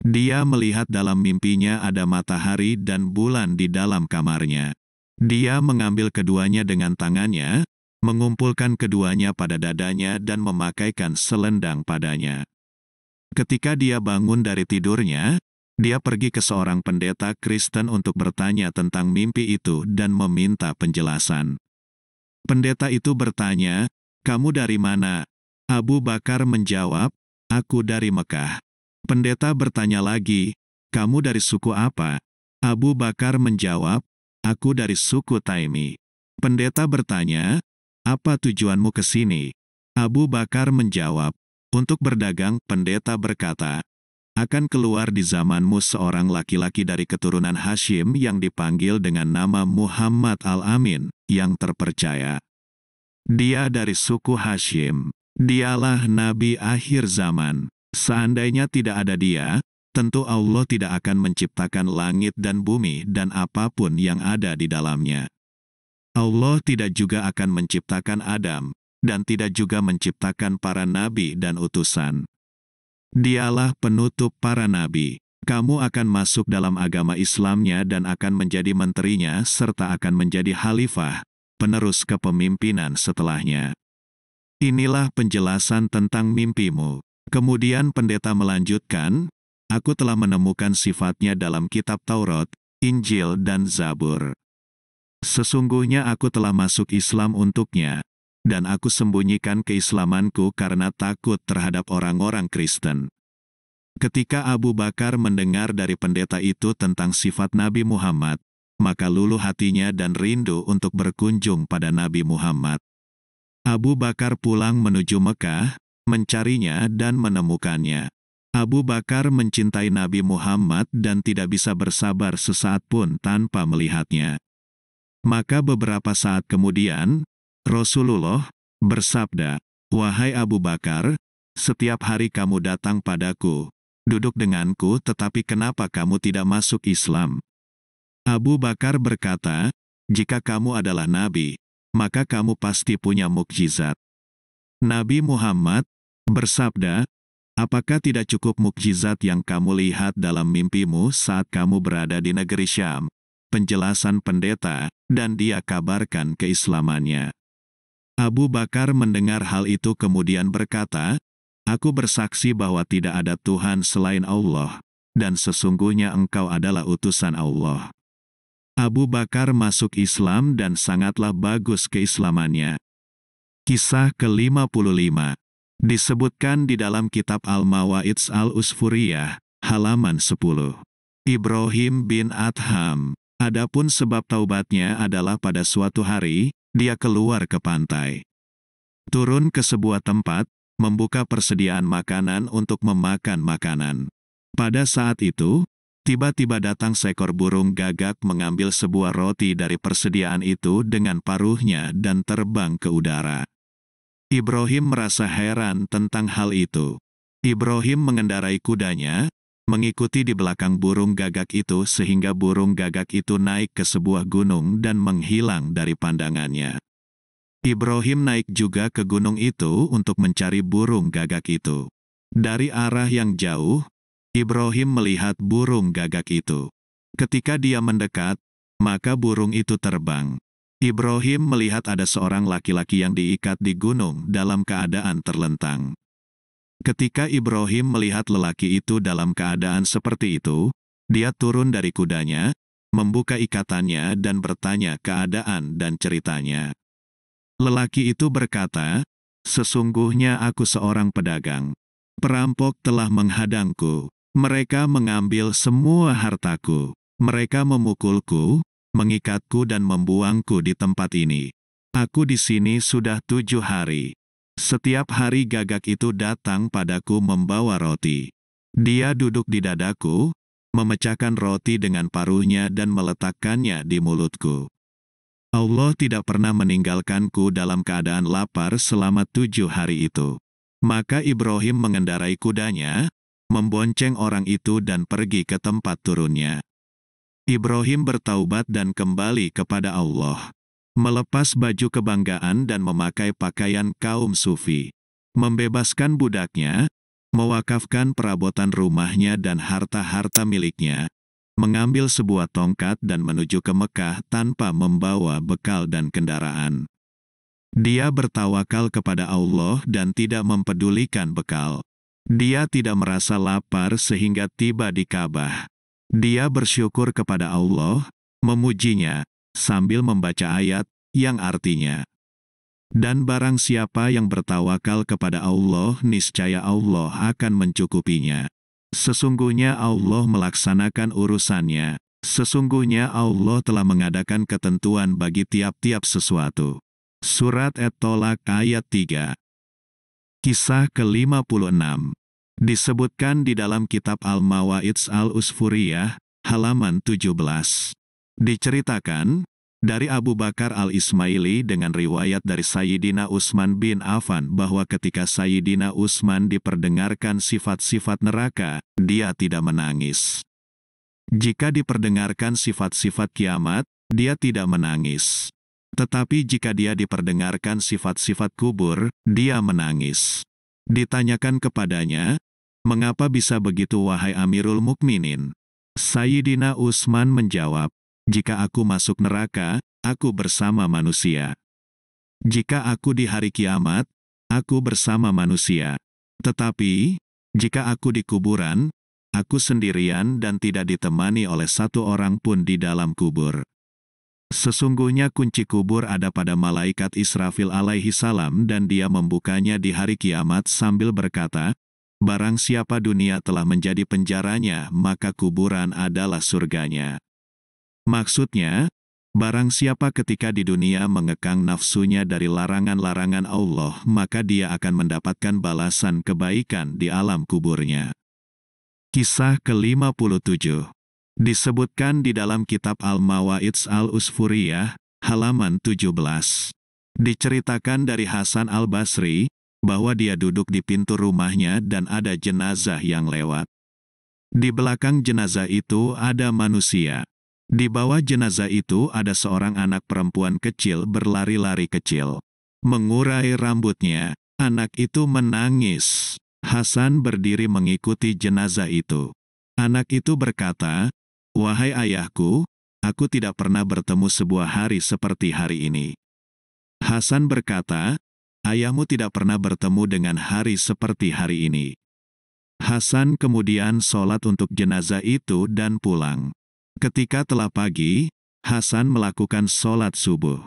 Dia melihat dalam mimpinya ada matahari dan bulan di dalam kamarnya. Dia mengambil keduanya dengan tangannya, mengumpulkan keduanya pada dadanya dan memakaikan selendang padanya. Ketika dia bangun dari tidurnya, dia pergi ke seorang pendeta Kristen untuk bertanya tentang mimpi itu dan meminta penjelasan. Pendeta itu bertanya, "Kamu dari mana?" Abu Bakar menjawab, "Aku dari Mekah." Pendeta bertanya lagi, "Kamu dari suku apa?" Abu Bakar menjawab, "Aku dari suku Taimi." Pendeta bertanya, "Apa tujuanmu ke sini?" Abu Bakar menjawab, "Untuk berdagang." Pendeta berkata, "Akan keluar di zamanmu seorang laki-laki dari keturunan Hashim yang dipanggil dengan nama Muhammad Al-Amin, yang terpercaya. Dia dari suku Hashim. Dialah Nabi akhir zaman. Seandainya tidak ada dia, tentu Allah tidak akan menciptakan langit dan bumi dan apapun yang ada di dalamnya. Allah tidak juga akan menciptakan Adam, dan tidak juga menciptakan para nabi dan utusan. Dialah penutup para nabi. Kamu akan masuk dalam agama Islamnya dan akan menjadi menterinya serta akan menjadi khalifah, penerus kepemimpinan setelahnya. Inilah penjelasan tentang mimpimu." Kemudian pendeta melanjutkan, "Aku telah menemukan sifatnya dalam kitab Taurat, Injil dan Zabur. Sesungguhnya aku telah masuk Islam untuknya, dan aku sembunyikan keislamanku karena takut terhadap orang-orang Kristen." Ketika Abu Bakar mendengar dari pendeta itu tentang sifat Nabi Muhammad, maka luluh hatinya dan rindu untuk berkunjung pada Nabi Muhammad. Abu Bakar pulang menuju Mekah, mencarinya dan menemukannya. Abu Bakar mencintai Nabi Muhammad dan tidak bisa bersabar sesaat pun tanpa melihatnya. Maka beberapa saat kemudian, Rasulullah bersabda, "Wahai Abu Bakar, setiap hari kamu datang padaku, duduk denganku, tetapi kenapa kamu tidak masuk Islam?" Abu Bakar berkata, "Jika kamu adalah nabi, maka kamu pasti punya mukjizat." Nabi Muhammad bersabda, "Apakah tidak cukup mukjizat yang kamu lihat dalam mimpimu saat kamu berada di negeri Syam?" Penjelasan pendeta, dan dia kabarkan keislamannya. Abu Bakar mendengar hal itu kemudian berkata, "Aku bersaksi bahwa tidak ada Tuhan selain Allah, dan sesungguhnya engkau adalah utusan Allah." Abu Bakar masuk Islam dan sangatlah bagus keislamannya. Kisah ke-55 disebutkan di dalam kitab Al-Mawa'idz Al-Usfuriyah, halaman 10. Ibrahim bin Adham. Adapun sebab taubatnya adalah pada suatu hari, dia keluar ke pantai. Turun ke sebuah tempat, membuka persediaan makanan untuk memakan makanan. Pada saat itu, tiba-tiba datang seekor burung gagak mengambil sebuah roti dari persediaan itu dengan paruhnya dan terbang ke udara. Ibrahim merasa heran tentang hal itu. Ibrahim mengendarai kudanya, mengikuti di belakang burung gagak itu sehingga burung gagak itu naik ke sebuah gunung dan menghilang dari pandangannya. Ibrahim naik juga ke gunung itu untuk mencari burung gagak itu. Dari arah yang jauh, Ibrahim melihat burung gagak itu. Ketika dia mendekat, maka burung itu terbang. Ibrahim melihat ada seorang laki-laki yang diikat di gunung dalam keadaan terlentang. Ketika Ibrahim melihat lelaki itu dalam keadaan seperti itu, dia turun dari kudanya, membuka ikatannya dan bertanya keadaan dan ceritanya. Lelaki itu berkata, "Sesungguhnya aku seorang pedagang. Perampok telah menghadangku. Mereka mengambil semua hartaku. Mereka memukulku, mengikatku dan membuangku di tempat ini. Aku di sini sudah 7 hari. Setiap hari gagak itu datang padaku membawa roti. Dia duduk di dadaku, memecahkan roti dengan paruhnya dan meletakkannya di mulutku. Allah tidak pernah meninggalkanku dalam keadaan lapar selama 7 hari itu." Maka Ibrahim mengendarai kudanya, membonceng orang itu dan pergi ke tempat turunnya. Ibrahim bertaubat dan kembali kepada Allah. Melepas baju kebanggaan dan memakai pakaian kaum sufi. Membebaskan budaknya, mewakafkan perabotan rumahnya dan harta-harta miliknya. Mengambil sebuah tongkat dan menuju ke Mekah tanpa membawa bekal dan kendaraan. Dia bertawakal kepada Allah dan tidak mempedulikan bekal. Dia tidak merasa lapar sehingga tiba di Ka'bah. Dia bersyukur kepada Allah, memujinya, sambil membaca ayat yang artinya, Dan barang siapa yang bertawakal kepada Allah, niscaya Allah akan mencukupinya. Sesungguhnya Allah melaksanakan urusannya. Sesungguhnya Allah telah mengadakan ketentuan bagi tiap-tiap sesuatu. Surat At-Tolak ayat 3. Kisah ke-56. Disebutkan di dalam kitab Al-Mawa'idz Al-Usfuriyah, halaman 17. Diceritakan dari Abu Bakar Al-Ismaili dengan riwayat dari Sayyidina Utsman bin Affan bahwa ketika Sayyidina Utsman diperdengarkan sifat-sifat neraka, dia tidak menangis. Jika diperdengarkan sifat-sifat kiamat, dia tidak menangis. Tetapi jika dia diperdengarkan sifat-sifat kubur, dia menangis. Ditanyakan kepadanya, "Mengapa bisa begitu wahai Amirul Mukminin?" Sayyidina Utsman menjawab, "Jika aku masuk neraka, aku bersama manusia. Jika aku di hari kiamat, aku bersama manusia. Tetapi, jika aku di kuburan, aku sendirian dan tidak ditemani oleh satu orang pun di dalam kubur. Sesungguhnya kunci kubur ada pada malaikat Israfil alaihi salam dan dia membukanya di hari kiamat sambil berkata, 'Barang siapa dunia telah menjadi penjaranya, maka kuburan adalah surganya.' Maksudnya, barang siapa ketika di dunia mengekang nafsunya dari larangan-larangan Allah, maka dia akan mendapatkan balasan kebaikan di alam kuburnya." Kisah ke-57. Disebutkan di dalam kitab Al-Mawa'idz Al-Usfuriyah, halaman 17. Diceritakan dari Hasan Al-Basri, bahwa dia duduk di pintu rumahnya dan ada jenazah yang lewat. Di belakang jenazah itu ada manusia. Di bawah jenazah itu ada seorang anak perempuan kecil berlari-lari kecil. Mengurai rambutnya, anak itu menangis. Hasan berdiri mengikuti jenazah itu. Anak itu berkata, "Wahai ayahku, aku tidak pernah bertemu sebuah hari seperti hari ini." Hasan berkata, "Ayahmu tidak pernah bertemu dengan hari seperti hari ini." Hasan kemudian sholat untuk jenazah itu dan pulang. Ketika telah pagi, Hasan melakukan sholat subuh.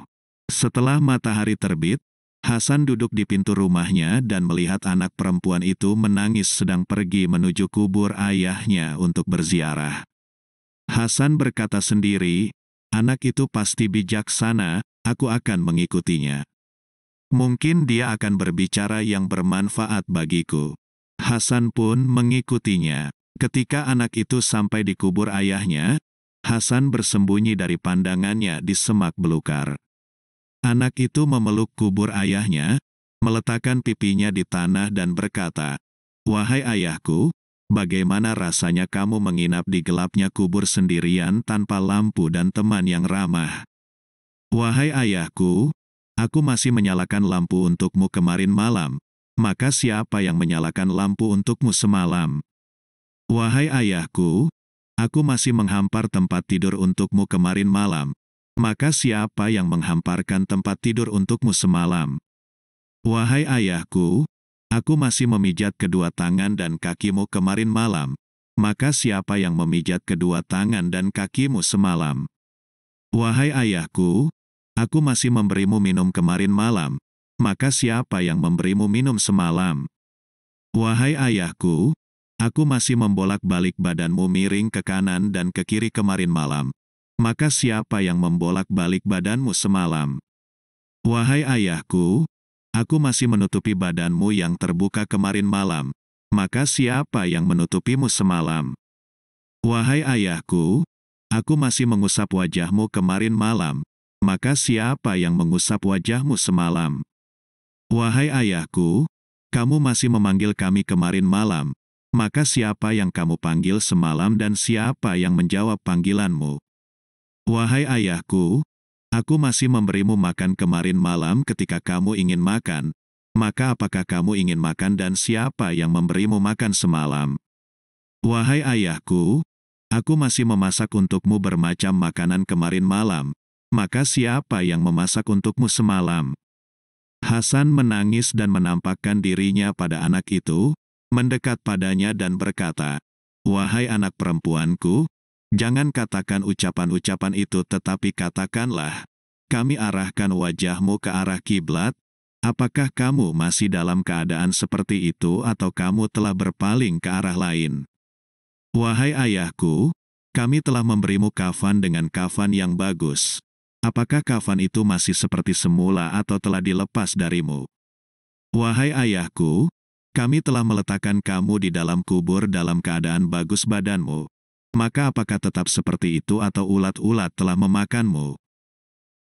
Setelah matahari terbit, Hasan duduk di pintu rumahnya dan melihat anak perempuan itu menangis sedang pergi menuju kubur ayahnya untuk berziarah. Hasan berkata sendiri, "Anak itu pasti bijaksana, aku akan mengikutinya. Mungkin dia akan berbicara yang bermanfaat bagiku." Hasan pun mengikutinya. Ketika anak itu sampai di kubur ayahnya, Hasan bersembunyi dari pandangannya di semak belukar. Anak itu memeluk kubur ayahnya, meletakkan pipinya di tanah dan berkata, "Wahai ayahku, bagaimana rasanya kamu menginap di gelapnya kubur sendirian tanpa lampu dan teman yang ramah? Wahai ayahku, aku masih menyalakan lampu untukmu kemarin malam, maka siapa yang menyalakan lampu untukmu semalam? Wahai ayahku, aku masih menghampar tempat tidur untukmu kemarin malam, maka siapa yang menghamparkan tempat tidur untukmu semalam? Wahai ayahku, aku masih memijat kedua tangan dan kakimu kemarin malam, maka siapa yang memijat kedua tangan dan kakimu semalam? Wahai ayahku, aku masih memberimu minum kemarin malam, maka siapa yang memberimu minum semalam? Wahai ayahku, aku masih membolak-balik badanmu miring ke kanan dan ke kiri kemarin malam, maka siapa yang membolak-balik badanmu semalam? Wahai ayahku, aku masih menutupi badanmu yang terbuka kemarin malam, maka siapa yang menutupimu semalam? Wahai ayahku, aku masih mengusap wajahmu kemarin malam, maka siapa yang mengusap wajahmu semalam? Wahai ayahku, kamu masih memanggil kami kemarin malam, maka siapa yang kamu panggil semalam dan siapa yang menjawab panggilanmu? Wahai ayahku, aku masih memberimu makan kemarin malam ketika kamu ingin makan, maka apakah kamu ingin makan dan siapa yang memberimu makan semalam? Wahai ayahku, aku masih memasak untukmu bermacam makanan kemarin malam, maka siapa yang memasak untukmu semalam? Hasan menangis dan menampakkan dirinya pada anak itu, mendekat padanya dan berkata, "Wahai anak perempuanku, jangan katakan ucapan-ucapan itu tetapi katakanlah, kami arahkan wajahmu ke arah kiblat, Apakah kamu masih dalam keadaan seperti itu atau kamu telah berpaling ke arah lain? Wahai ayahku, kami telah memberimu kafan dengan kafan yang bagus. Apakah kafan itu masih seperti semula atau telah dilepas darimu? Wahai ayahku, kami telah meletakkan kamu di dalam kubur dalam keadaan bagus badanmu. Maka apakah tetap seperti itu atau ulat-ulat telah memakanmu?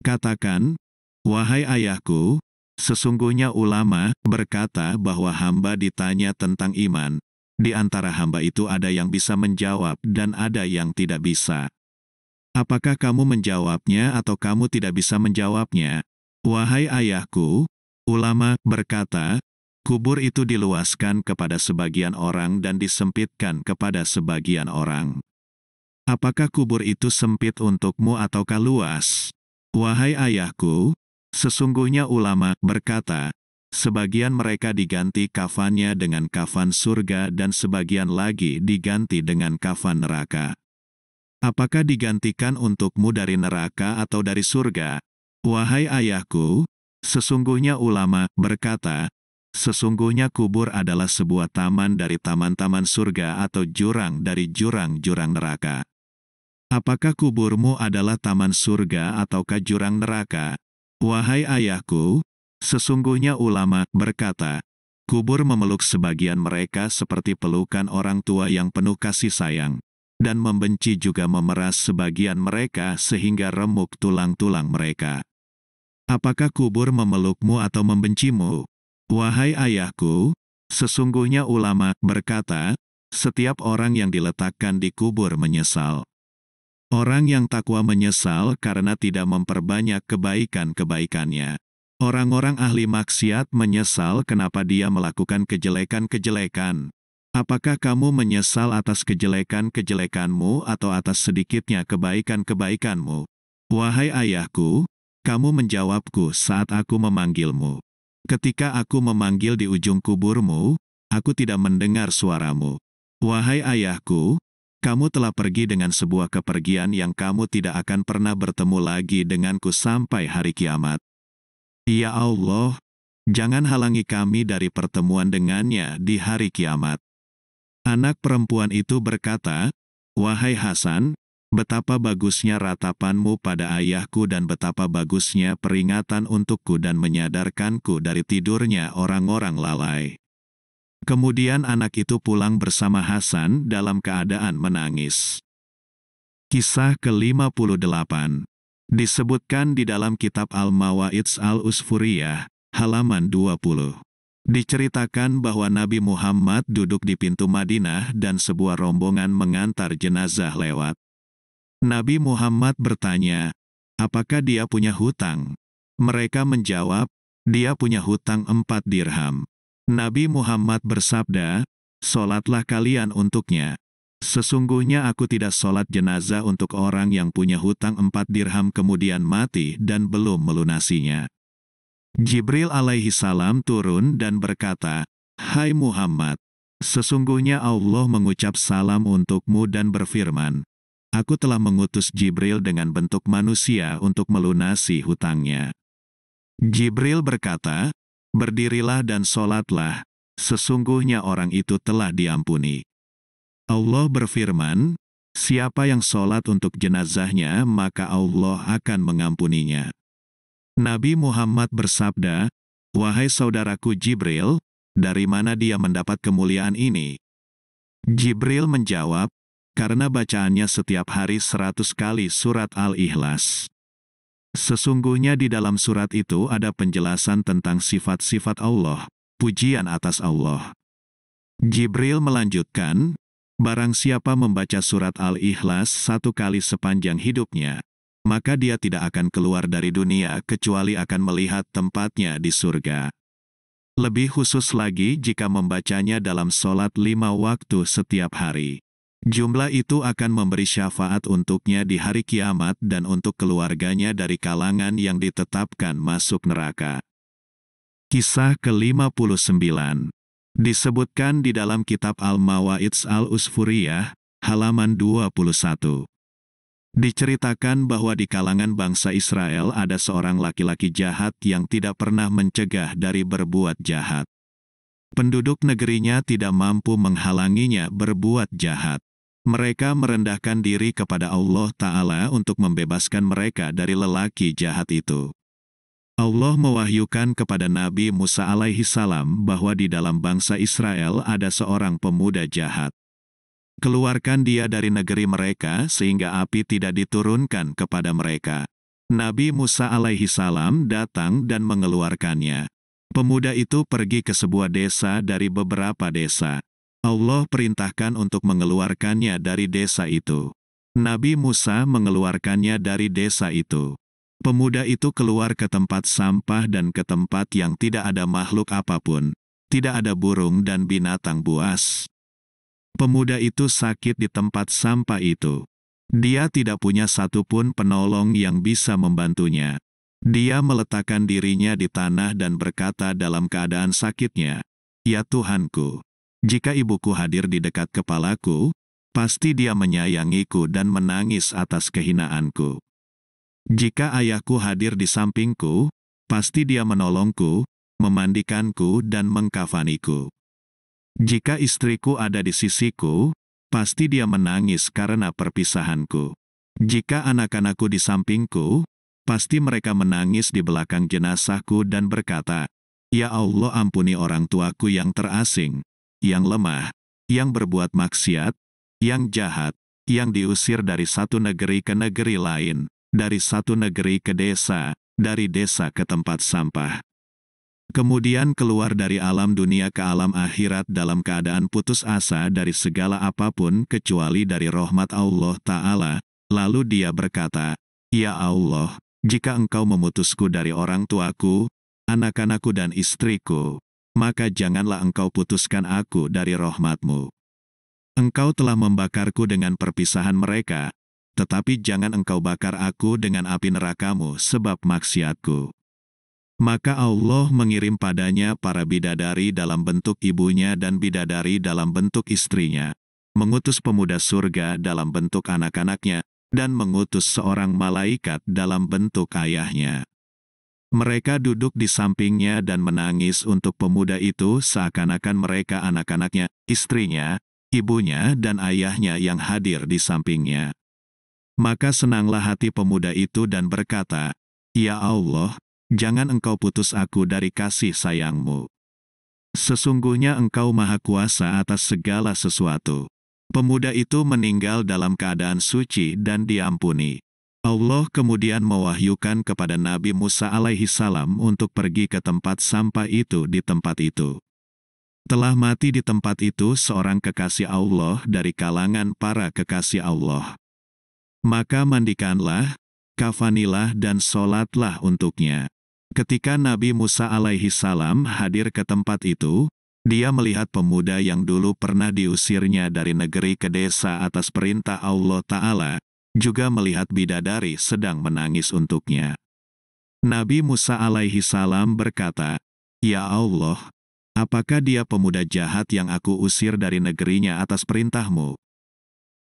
Katakan, wahai ayahku, sesungguhnya ulama berkata bahwa hamba ditanya tentang iman. Di antara hamba itu ada yang bisa menjawab dan ada yang tidak bisa. Apakah kamu menjawabnya atau kamu tidak bisa menjawabnya? Wahai ayahku, ulama berkata, kubur itu diluaskan kepada sebagian orang dan disempitkan kepada sebagian orang. Apakah kubur itu sempit untukmu ataukah luas? Wahai ayahku, sesungguhnya ulama berkata, sebagian mereka diganti kafannya dengan kafan surga dan sebagian lagi diganti dengan kafan neraka. Apakah digantikan untukmu dari neraka atau dari surga? Wahai ayahku, sesungguhnya ulama berkata, sesungguhnya kubur adalah sebuah taman dari taman-taman surga atau jurang dari jurang-jurang neraka. Apakah kuburmu adalah taman surga ataukah jurang neraka? Wahai ayahku, sesungguhnya ulama berkata, kubur memeluk sebagian mereka seperti pelukan orang tua yang penuh kasih sayang, dan membenci juga memeras sebagian mereka sehingga remuk tulang-tulang mereka. Apakah kubur memelukmu atau membencimu? Wahai ayahku, sesungguhnya ulama berkata, setiap orang yang diletakkan di kubur menyesal. Orang yang takwa menyesal karena tidak memperbanyak kebaikan-kebaikannya. Orang-orang ahli maksiat menyesal kenapa dia melakukan kejelekan-kejelekan. Apakah kamu menyesal atas kejelekan-kejelekanmu atau atas sedikitnya kebaikan-kebaikanmu? Wahai ayahku, kamu menjawabku saat aku memanggilmu. Ketika aku memanggil di ujung kuburmu, aku tidak mendengar suaramu. Wahai ayahku, kamu telah pergi dengan sebuah kepergian yang kamu tidak akan pernah bertemu lagi denganku sampai hari kiamat. Ya Allah, jangan halangi kami dari pertemuan dengannya di hari kiamat. Anak perempuan itu berkata, wahai Hasan, betapa bagusnya ratapanmu pada ayahku dan betapa bagusnya peringatan untukku dan menyadarkanku dari tidurnya orang-orang lalai. Kemudian anak itu pulang bersama Hasan dalam keadaan menangis. Kisah ke-58 disebutkan di dalam kitab Al-Mawa'idz Al-Usfuriyah, halaman 20. Diceritakan bahwa Nabi Muhammad duduk di pintu Madinah dan sebuah rombongan mengantar jenazah lewat. Nabi Muhammad bertanya, apakah dia punya hutang? Mereka menjawab, dia punya hutang 4 dirham. Nabi Muhammad bersabda, "Sholatlah kalian untuknya. Sesungguhnya aku tidak sholat jenazah untuk orang yang punya hutang 4 dirham kemudian mati dan belum melunasinya." Jibril alaihi salam turun dan berkata, "Hai Muhammad, sesungguhnya Allah mengucap salam untukmu dan berfirman, aku telah mengutus Jibril dengan bentuk manusia untuk melunasi hutangnya." Jibril berkata, "Berdirilah dan sholatlah, sesungguhnya orang itu telah diampuni." Allah berfirman, siapa yang sholat untuk jenazahnya maka Allah akan mengampuninya. Nabi Muhammad bersabda, "Wahai saudaraku Jibril, dari mana dia mendapat kemuliaan ini?" Jibril menjawab, "Karena bacaannya setiap hari 100 kali surat Al-Ikhlas." Sesungguhnya di dalam surat itu ada penjelasan tentang sifat-sifat Allah, pujian atas Allah. Jibril melanjutkan, barang siapa membaca surat Al-Ikhlas 1 kali sepanjang hidupnya, maka dia tidak akan keluar dari dunia kecuali akan melihat tempatnya di surga. Lebih khusus lagi jika membacanya dalam sholat 5 waktu setiap hari. Jumlah itu akan memberi syafaat untuknya di hari kiamat dan untuk keluarganya dari kalangan yang ditetapkan masuk neraka. Kisah ke-59 disebutkan di dalam kitab Al-Mawa'idz Al-Usfuriyah, halaman 21. Diceritakan bahwa di kalangan bangsa Israel ada seorang laki-laki jahat yang tidak pernah mencegah dari berbuat jahat. Penduduk negerinya tidak mampu menghalanginya berbuat jahat. Mereka merendahkan diri kepada Allah Ta'ala untuk membebaskan mereka dari lelaki jahat itu. Allah mewahyukan kepada Nabi Musa alaihi salam bahwa di dalam bangsa Israel ada seorang pemuda jahat. Keluarkan dia dari negeri mereka sehingga api tidak diturunkan kepada mereka. Nabi Musa alaihi salam datang dan mengeluarkannya. Pemuda itu pergi ke sebuah desa dari beberapa desa. Allah perintahkan untuk mengeluarkannya dari desa itu. Nabi Musa mengeluarkannya dari desa itu. Pemuda itu keluar ke tempat sampah dan ke tempat yang tidak ada makhluk apapun. Tidak ada burung dan binatang buas. Pemuda itu sakit di tempat sampah itu. Dia tidak punya satupun penolong yang bisa membantunya. Dia meletakkan dirinya di tanah dan berkata dalam keadaan sakitnya, "Ya Tuhanku, jika ibuku hadir di dekat kepalaku, pasti dia menyayangiku dan menangis atas kehinaanku. Jika ayahku hadir di sampingku, pasti dia menolongku, memandikanku dan mengkafaniku. Jika istriku ada di sisiku, pasti dia menangis karena perpisahanku. Jika anak-anakku di sampingku, pasti mereka menangis di belakang jenazahku dan berkata, 'Ya Allah, ampuni orang tuaku yang terasing, yang lemah, yang berbuat maksiat, yang jahat, yang diusir dari satu negeri ke negeri lain, dari satu negeri ke desa, dari desa ke tempat sampah.' Kemudian keluar dari alam dunia ke alam akhirat dalam keadaan putus asa dari segala apapun kecuali dari rahmat Allah Ta'ala. Lalu dia berkata, 'Ya Allah, jika Engkau memutusku dari orang tuaku, anak-anakku dan istriku, maka janganlah Engkau putuskan aku dari rahmat-Mu. Engkau telah membakarku dengan perpisahan mereka, tetapi jangan Engkau bakar aku dengan api neraka-Mu sebab maksiatku.' Maka Allah mengirim padanya para bidadari dalam bentuk ibunya dan bidadari dalam bentuk istrinya, mengutus pemuda surga dalam bentuk anak-anaknya, dan mengutus seorang malaikat dalam bentuk ayahnya. Mereka duduk di sampingnya dan menangis untuk pemuda itu seakan-akan mereka anak-anaknya, istrinya, ibunya dan ayahnya yang hadir di sampingnya. Maka senanglah hati pemuda itu dan berkata, 'Ya Allah, jangan Engkau putus aku dari kasih sayang-Mu. Sesungguhnya Engkau Maha Kuasa atas segala sesuatu.' Pemuda itu meninggal dalam keadaan suci dan diampuni. Allah kemudian mewahyukan kepada Nabi Musa alaihi salam untuk pergi ke tempat sampah itu di tempat itu. Telah mati di tempat itu seorang kekasih Allah dari kalangan para kekasih Allah. Maka mandikanlah, kafanilah dan sholatlah untuknya. Ketika Nabi Musa alaihi salam hadir ke tempat itu, dia melihat pemuda yang dulu pernah diusirnya dari negeri ke desa atas perintah Allah Ta'ala, juga melihat bidadari sedang menangis untuknya. Nabi Musa alaihi salam berkata, 'Ya Allah, apakah dia pemuda jahat yang aku usir dari negerinya atas perintah-Mu?'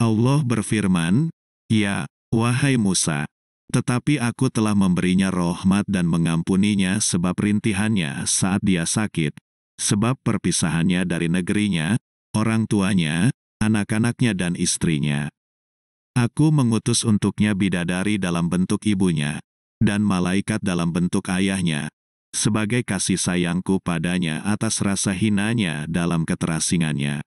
Allah berfirman, 'Ya, wahai Musa, tetapi aku telah memberinya rahmat dan mengampuninya sebab rintihannya saat dia sakit, sebab perpisahannya dari negerinya, orang tuanya, anak-anaknya dan istrinya. Aku mengutus untuknya bidadari dalam bentuk ibunya, dan malaikat dalam bentuk ayahnya, sebagai kasih sayangku padanya atas rasa hinanya dalam keterasingannya.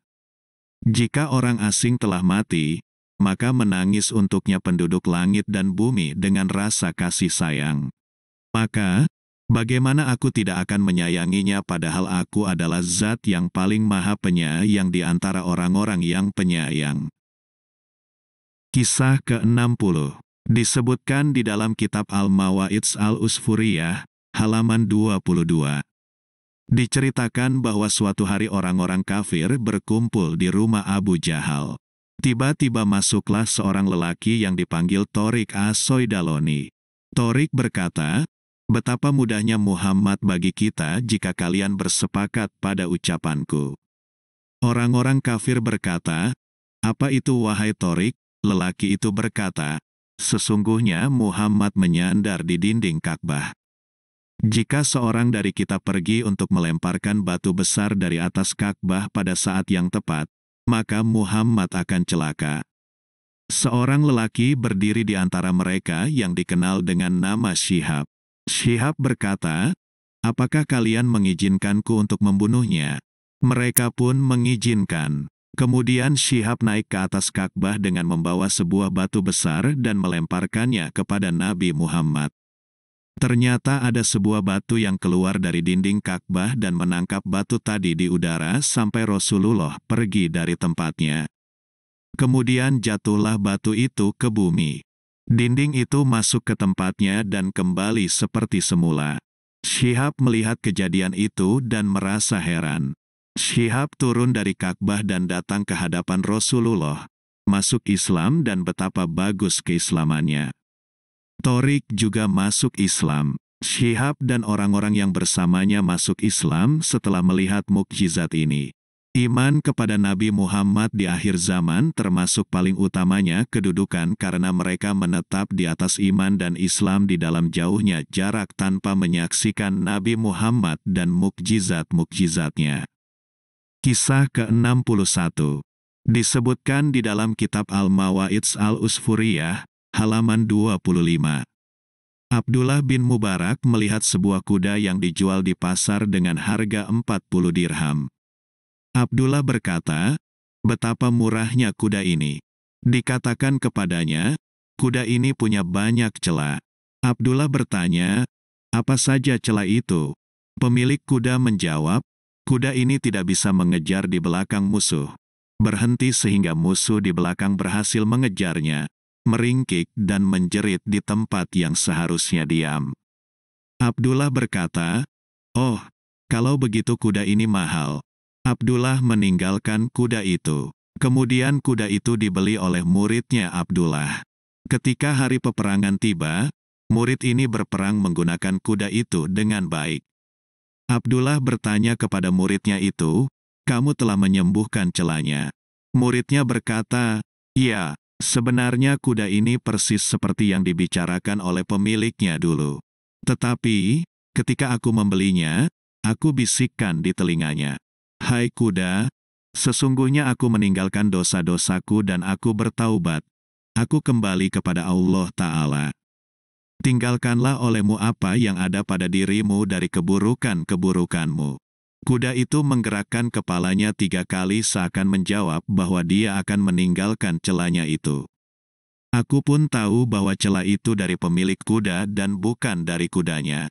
Jika orang asing telah mati, maka menangis untuknya penduduk langit dan bumi dengan rasa kasih sayang. Maka, bagaimana aku tidak akan menyayanginya padahal aku adalah zat yang paling maha penyayang di antara orang-orang yang penyayang." Kisah ke-60 disebutkan di dalam kitab Al-Mawa'idz Al-Usfuriyah, halaman 22. Diceritakan bahwa suatu hari orang-orang kafir berkumpul di rumah Abu Jahal. Tiba-tiba masuklah seorang lelaki yang dipanggil Torik As-Soidaloni. Torik berkata, "Betapa mudahnya Muhammad bagi kita jika kalian bersepakat pada ucapanku." Orang-orang kafir berkata, "Apa itu wahai Torik?" Lelaki itu berkata, sesungguhnya Muhammad menyandar di dinding Ka'bah. Jika seorang dari kita pergi untuk melemparkan batu besar dari atas Ka'bah pada saat yang tepat, maka Muhammad akan celaka. Seorang lelaki berdiri di antara mereka yang dikenal dengan nama Syihab. Syihab berkata, "Apakah kalian mengizinkanku untuk membunuhnya?" Mereka pun mengizinkan. Kemudian Syihab naik ke atas Ka'bah dengan membawa sebuah batu besar dan melemparkannya kepada Nabi Muhammad. Ternyata ada sebuah batu yang keluar dari dinding Ka'bah dan menangkap batu tadi di udara sampai Rasulullah pergi dari tempatnya. Kemudian jatuhlah batu itu ke bumi. Dinding itu masuk ke tempatnya dan kembali seperti semula. Syihab melihat kejadian itu dan merasa heran. Syihab turun dari Ka'bah dan datang ke hadapan Rasulullah, masuk Islam dan betapa bagus keislamannya. Torik juga masuk Islam. Syihab dan orang-orang yang bersamanya masuk Islam setelah melihat mukjizat ini. Iman kepada Nabi Muhammad di akhir zaman termasuk paling utamanya kedudukan karena mereka menetap di atas iman dan Islam di dalam jauhnya jarak tanpa menyaksikan Nabi Muhammad dan mukjizat-mukjizatnya. Kisah ke-61 disebutkan di dalam kitab Al-Mawa'idz Al-Usfuriyah, halaman 25. Abdullah bin Mubarak melihat sebuah kuda yang dijual di pasar dengan harga 40 dirham. Abdullah berkata, "Betapa murahnya kuda ini." Dikatakan kepadanya, "Kuda ini punya banyak celah." Abdullah bertanya, "Apa saja celah itu?" Pemilik kuda menjawab, "Kuda ini tidak bisa mengejar di belakang musuh. Berhenti sehingga musuh di belakang berhasil mengejarnya, meringkik dan menjerit di tempat yang seharusnya diam." Abdullah berkata, "Oh, kalau begitu kuda ini mahal." Abdullah meninggalkan kuda itu. Kemudian kuda itu dibeli oleh muridnya Abdullah. Ketika hari peperangan tiba, murid ini berperang menggunakan kuda itu dengan baik. Abdullah bertanya kepada muridnya itu, "Kamu telah menyembuhkan celahnya?" Muridnya berkata, "Ya, sebenarnya kuda ini persis seperti yang dibicarakan oleh pemiliknya dulu. Tetapi, ketika aku membelinya, aku bisikkan di telinganya, 'Hai kuda, sesungguhnya aku meninggalkan dosa-dosaku dan aku bertaubat. Aku kembali kepada Allah Ta'ala. Tinggalkanlah olehmu apa yang ada pada dirimu dari keburukan-keburukanmu.'" Kuda itu menggerakkan kepalanya 3 kali seakan menjawab bahwa dia akan meninggalkan celahnya itu. Aku pun tahu bahwa celah itu dari pemilik kuda dan bukan dari kudanya.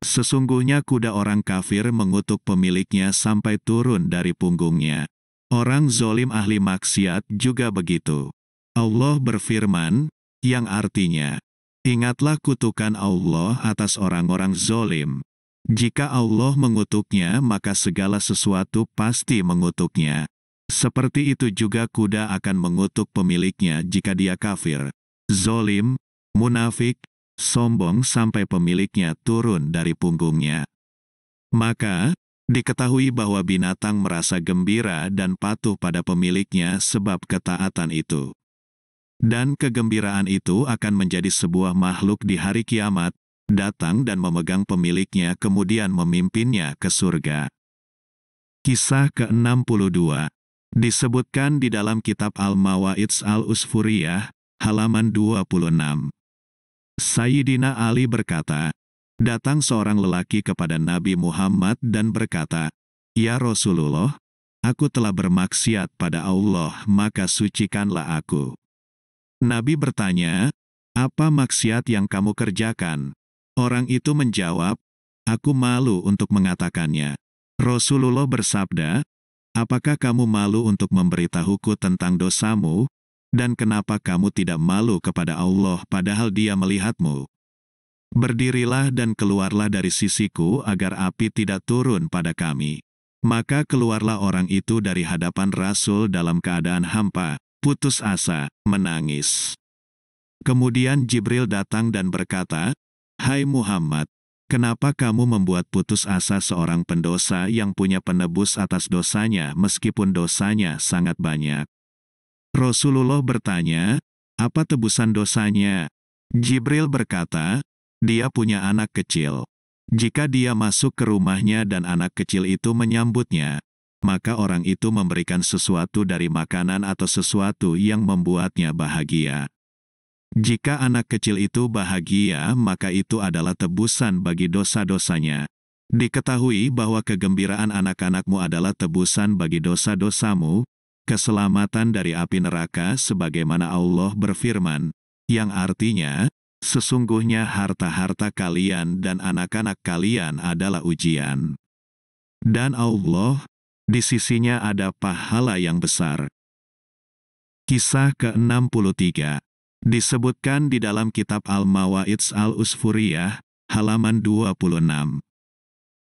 Sesungguhnya kuda orang kafir mengutuk pemiliknya sampai turun dari punggungnya. Orang zolim ahli maksiat juga begitu. Allah berfirman, yang artinya, "Ingatlah kutukan Allah atas orang-orang zolim. Jika Allah mengutuknya, maka segala sesuatu pasti mengutuknya. Seperti itu juga kuda akan mengutuk pemiliknya jika dia kafir, zolim, munafik, sombong sampai pemiliknya turun dari punggungnya." Maka, diketahui bahwa binatang merasa gembira dan patuh pada pemiliknya sebab ketaatan itu. Dan kegembiraan itu akan menjadi sebuah makhluk di hari kiamat, datang dan memegang pemiliknya kemudian memimpinnya ke surga. Kisah ke-62 disebutkan di dalam kitab Al-Mawa'idz Al-Usfuriyah, halaman 26. Sayyidina Ali berkata, datang seorang lelaki kepada Nabi Muhammad dan berkata, "Ya Rasulullah, aku telah bermaksiat pada Allah, maka sucikanlah aku." Nabi bertanya, "Apa maksiat yang kamu kerjakan?" Orang itu menjawab, "Aku malu untuk mengatakannya." Rasulullah bersabda, "Apakah kamu malu untuk memberitahuku tentang dosamu? Dan kenapa kamu tidak malu kepada Allah padahal Dia melihatmu? Berdirilah dan keluarlah dari sisiku agar api tidak turun pada kami." Maka keluarlah orang itu dari hadapan Rasul dalam keadaan hampa, putus asa, menangis. Kemudian Jibril datang dan berkata, "Hai Muhammad, kenapa kamu membuat putus asa seorang pendosa yang punya penebus atas dosanya meskipun dosanya sangat banyak?" Rasulullah bertanya, Apa tebusan dosanya? Jibril berkata, dia punya anak kecil. Jika dia masuk ke rumahnya dan anak kecil itu menyambutnya, maka orang itu memberikan sesuatu dari makanan atau sesuatu yang membuatnya bahagia. Jika anak kecil itu bahagia, maka itu adalah tebusan bagi dosa-dosanya. Diketahui bahwa kegembiraan anak-anakmu adalah tebusan bagi dosa-dosamu, keselamatan dari api neraka sebagaimana Allah berfirman, yang artinya, sesungguhnya harta-harta kalian dan anak-anak kalian adalah ujian. Dan Allah, di sisinya ada pahala yang besar. Kisah ke-63 disebutkan di dalam kitab Al-Mawa'idz Al-Usfuriyah, halaman 26.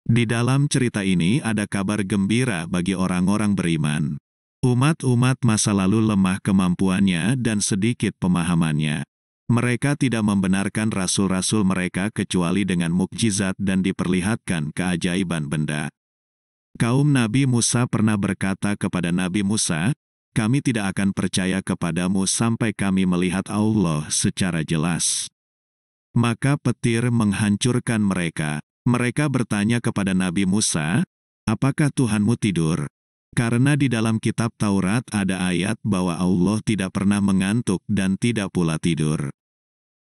Di dalam cerita ini ada kabar gembira bagi orang-orang beriman. Umat-umat masa lalu lemah kemampuannya dan sedikit pemahamannya. Mereka tidak membenarkan rasul-rasul mereka kecuali dengan mukjizat dan diperlihatkan keajaiban benda. Kaum Nabi Musa pernah berkata kepada Nabi Musa, kami tidak akan percaya kepadamu sampai kami melihat Allah secara jelas. Maka petir menghancurkan mereka. Mereka bertanya kepada Nabi Musa, apakah Tuhanmu tidur? Karena di dalam kitab Taurat ada ayat bahwa Allah tidak pernah mengantuk dan tidak pula tidur.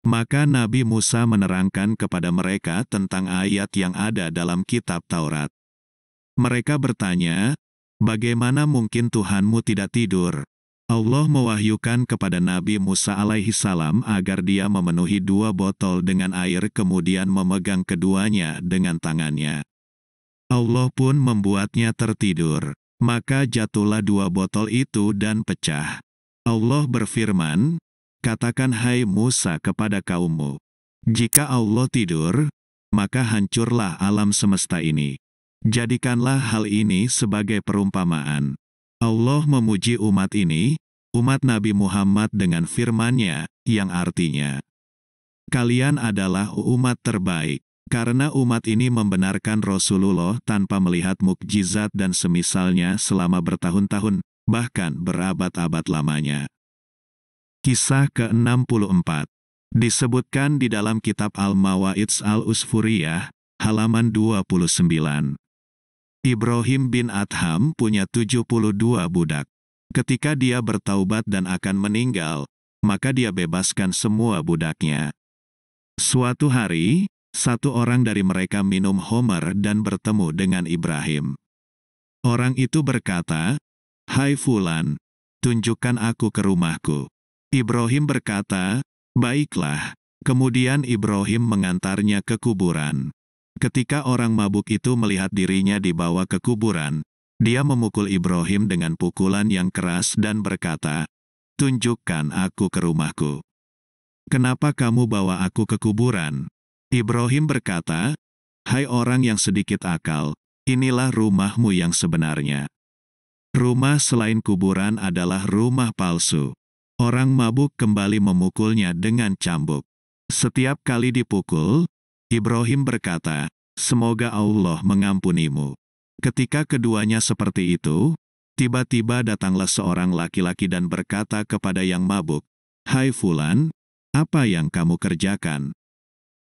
Maka Nabi Musa menerangkan kepada mereka tentang ayat yang ada dalam kitab Taurat. Mereka bertanya, bagaimana mungkin Tuhanmu tidak tidur? Allah mewahyukan kepada Nabi Musa alaihi salam agar dia memenuhi 2 botol dengan air kemudian memegang keduanya dengan tangannya. Allah pun membuatnya tertidur. Maka jatuhlah 2 botol itu dan pecah. Allah berfirman, katakan hai Musa kepada kaummu, jika Allah tidur, maka hancurlah alam semesta ini. Jadikanlah hal ini sebagai perumpamaan. Allah memuji umat ini, umat Nabi Muhammad dengan firman-Nya, yang artinya, kalian adalah umat terbaik, karena umat ini membenarkan Rasulullah tanpa melihat mukjizat dan semisalnya selama bertahun-tahun, bahkan berabad-abad lamanya. Kisah ke-64 disebutkan di dalam kitab Al-Mawa'idz Al-Usfuriyah, halaman 29. Ibrahim bin Adham punya 72 budak. Ketika dia bertaubat dan akan meninggal, maka dia bebaskan semua budaknya. Suatu hari, satu orang dari mereka minum homer dan bertemu dengan Ibrahim. Orang itu berkata, hai Fulan, tunjukkan aku ke rumahku. Ibrahim berkata, baiklah. Kemudian Ibrahim mengantarnya ke kuburan. Ketika orang mabuk itu melihat dirinya dibawa ke kuburan, dia memukul Ibrahim dengan pukulan yang keras dan berkata, tunjukkan aku ke rumahku. Kenapa kamu bawa aku ke kuburan? Ibrahim berkata, hai orang yang sedikit akal, inilah rumahmu yang sebenarnya. Rumah selain kuburan adalah rumah palsu. Orang mabuk kembali memukulnya dengan cambuk. Setiap kali dipukul, Ibrahim berkata, semoga Allah mengampunimu. Ketika keduanya seperti itu, tiba-tiba datanglah seorang laki-laki dan berkata kepada yang mabuk, hai Fulan, apa yang kamu kerjakan?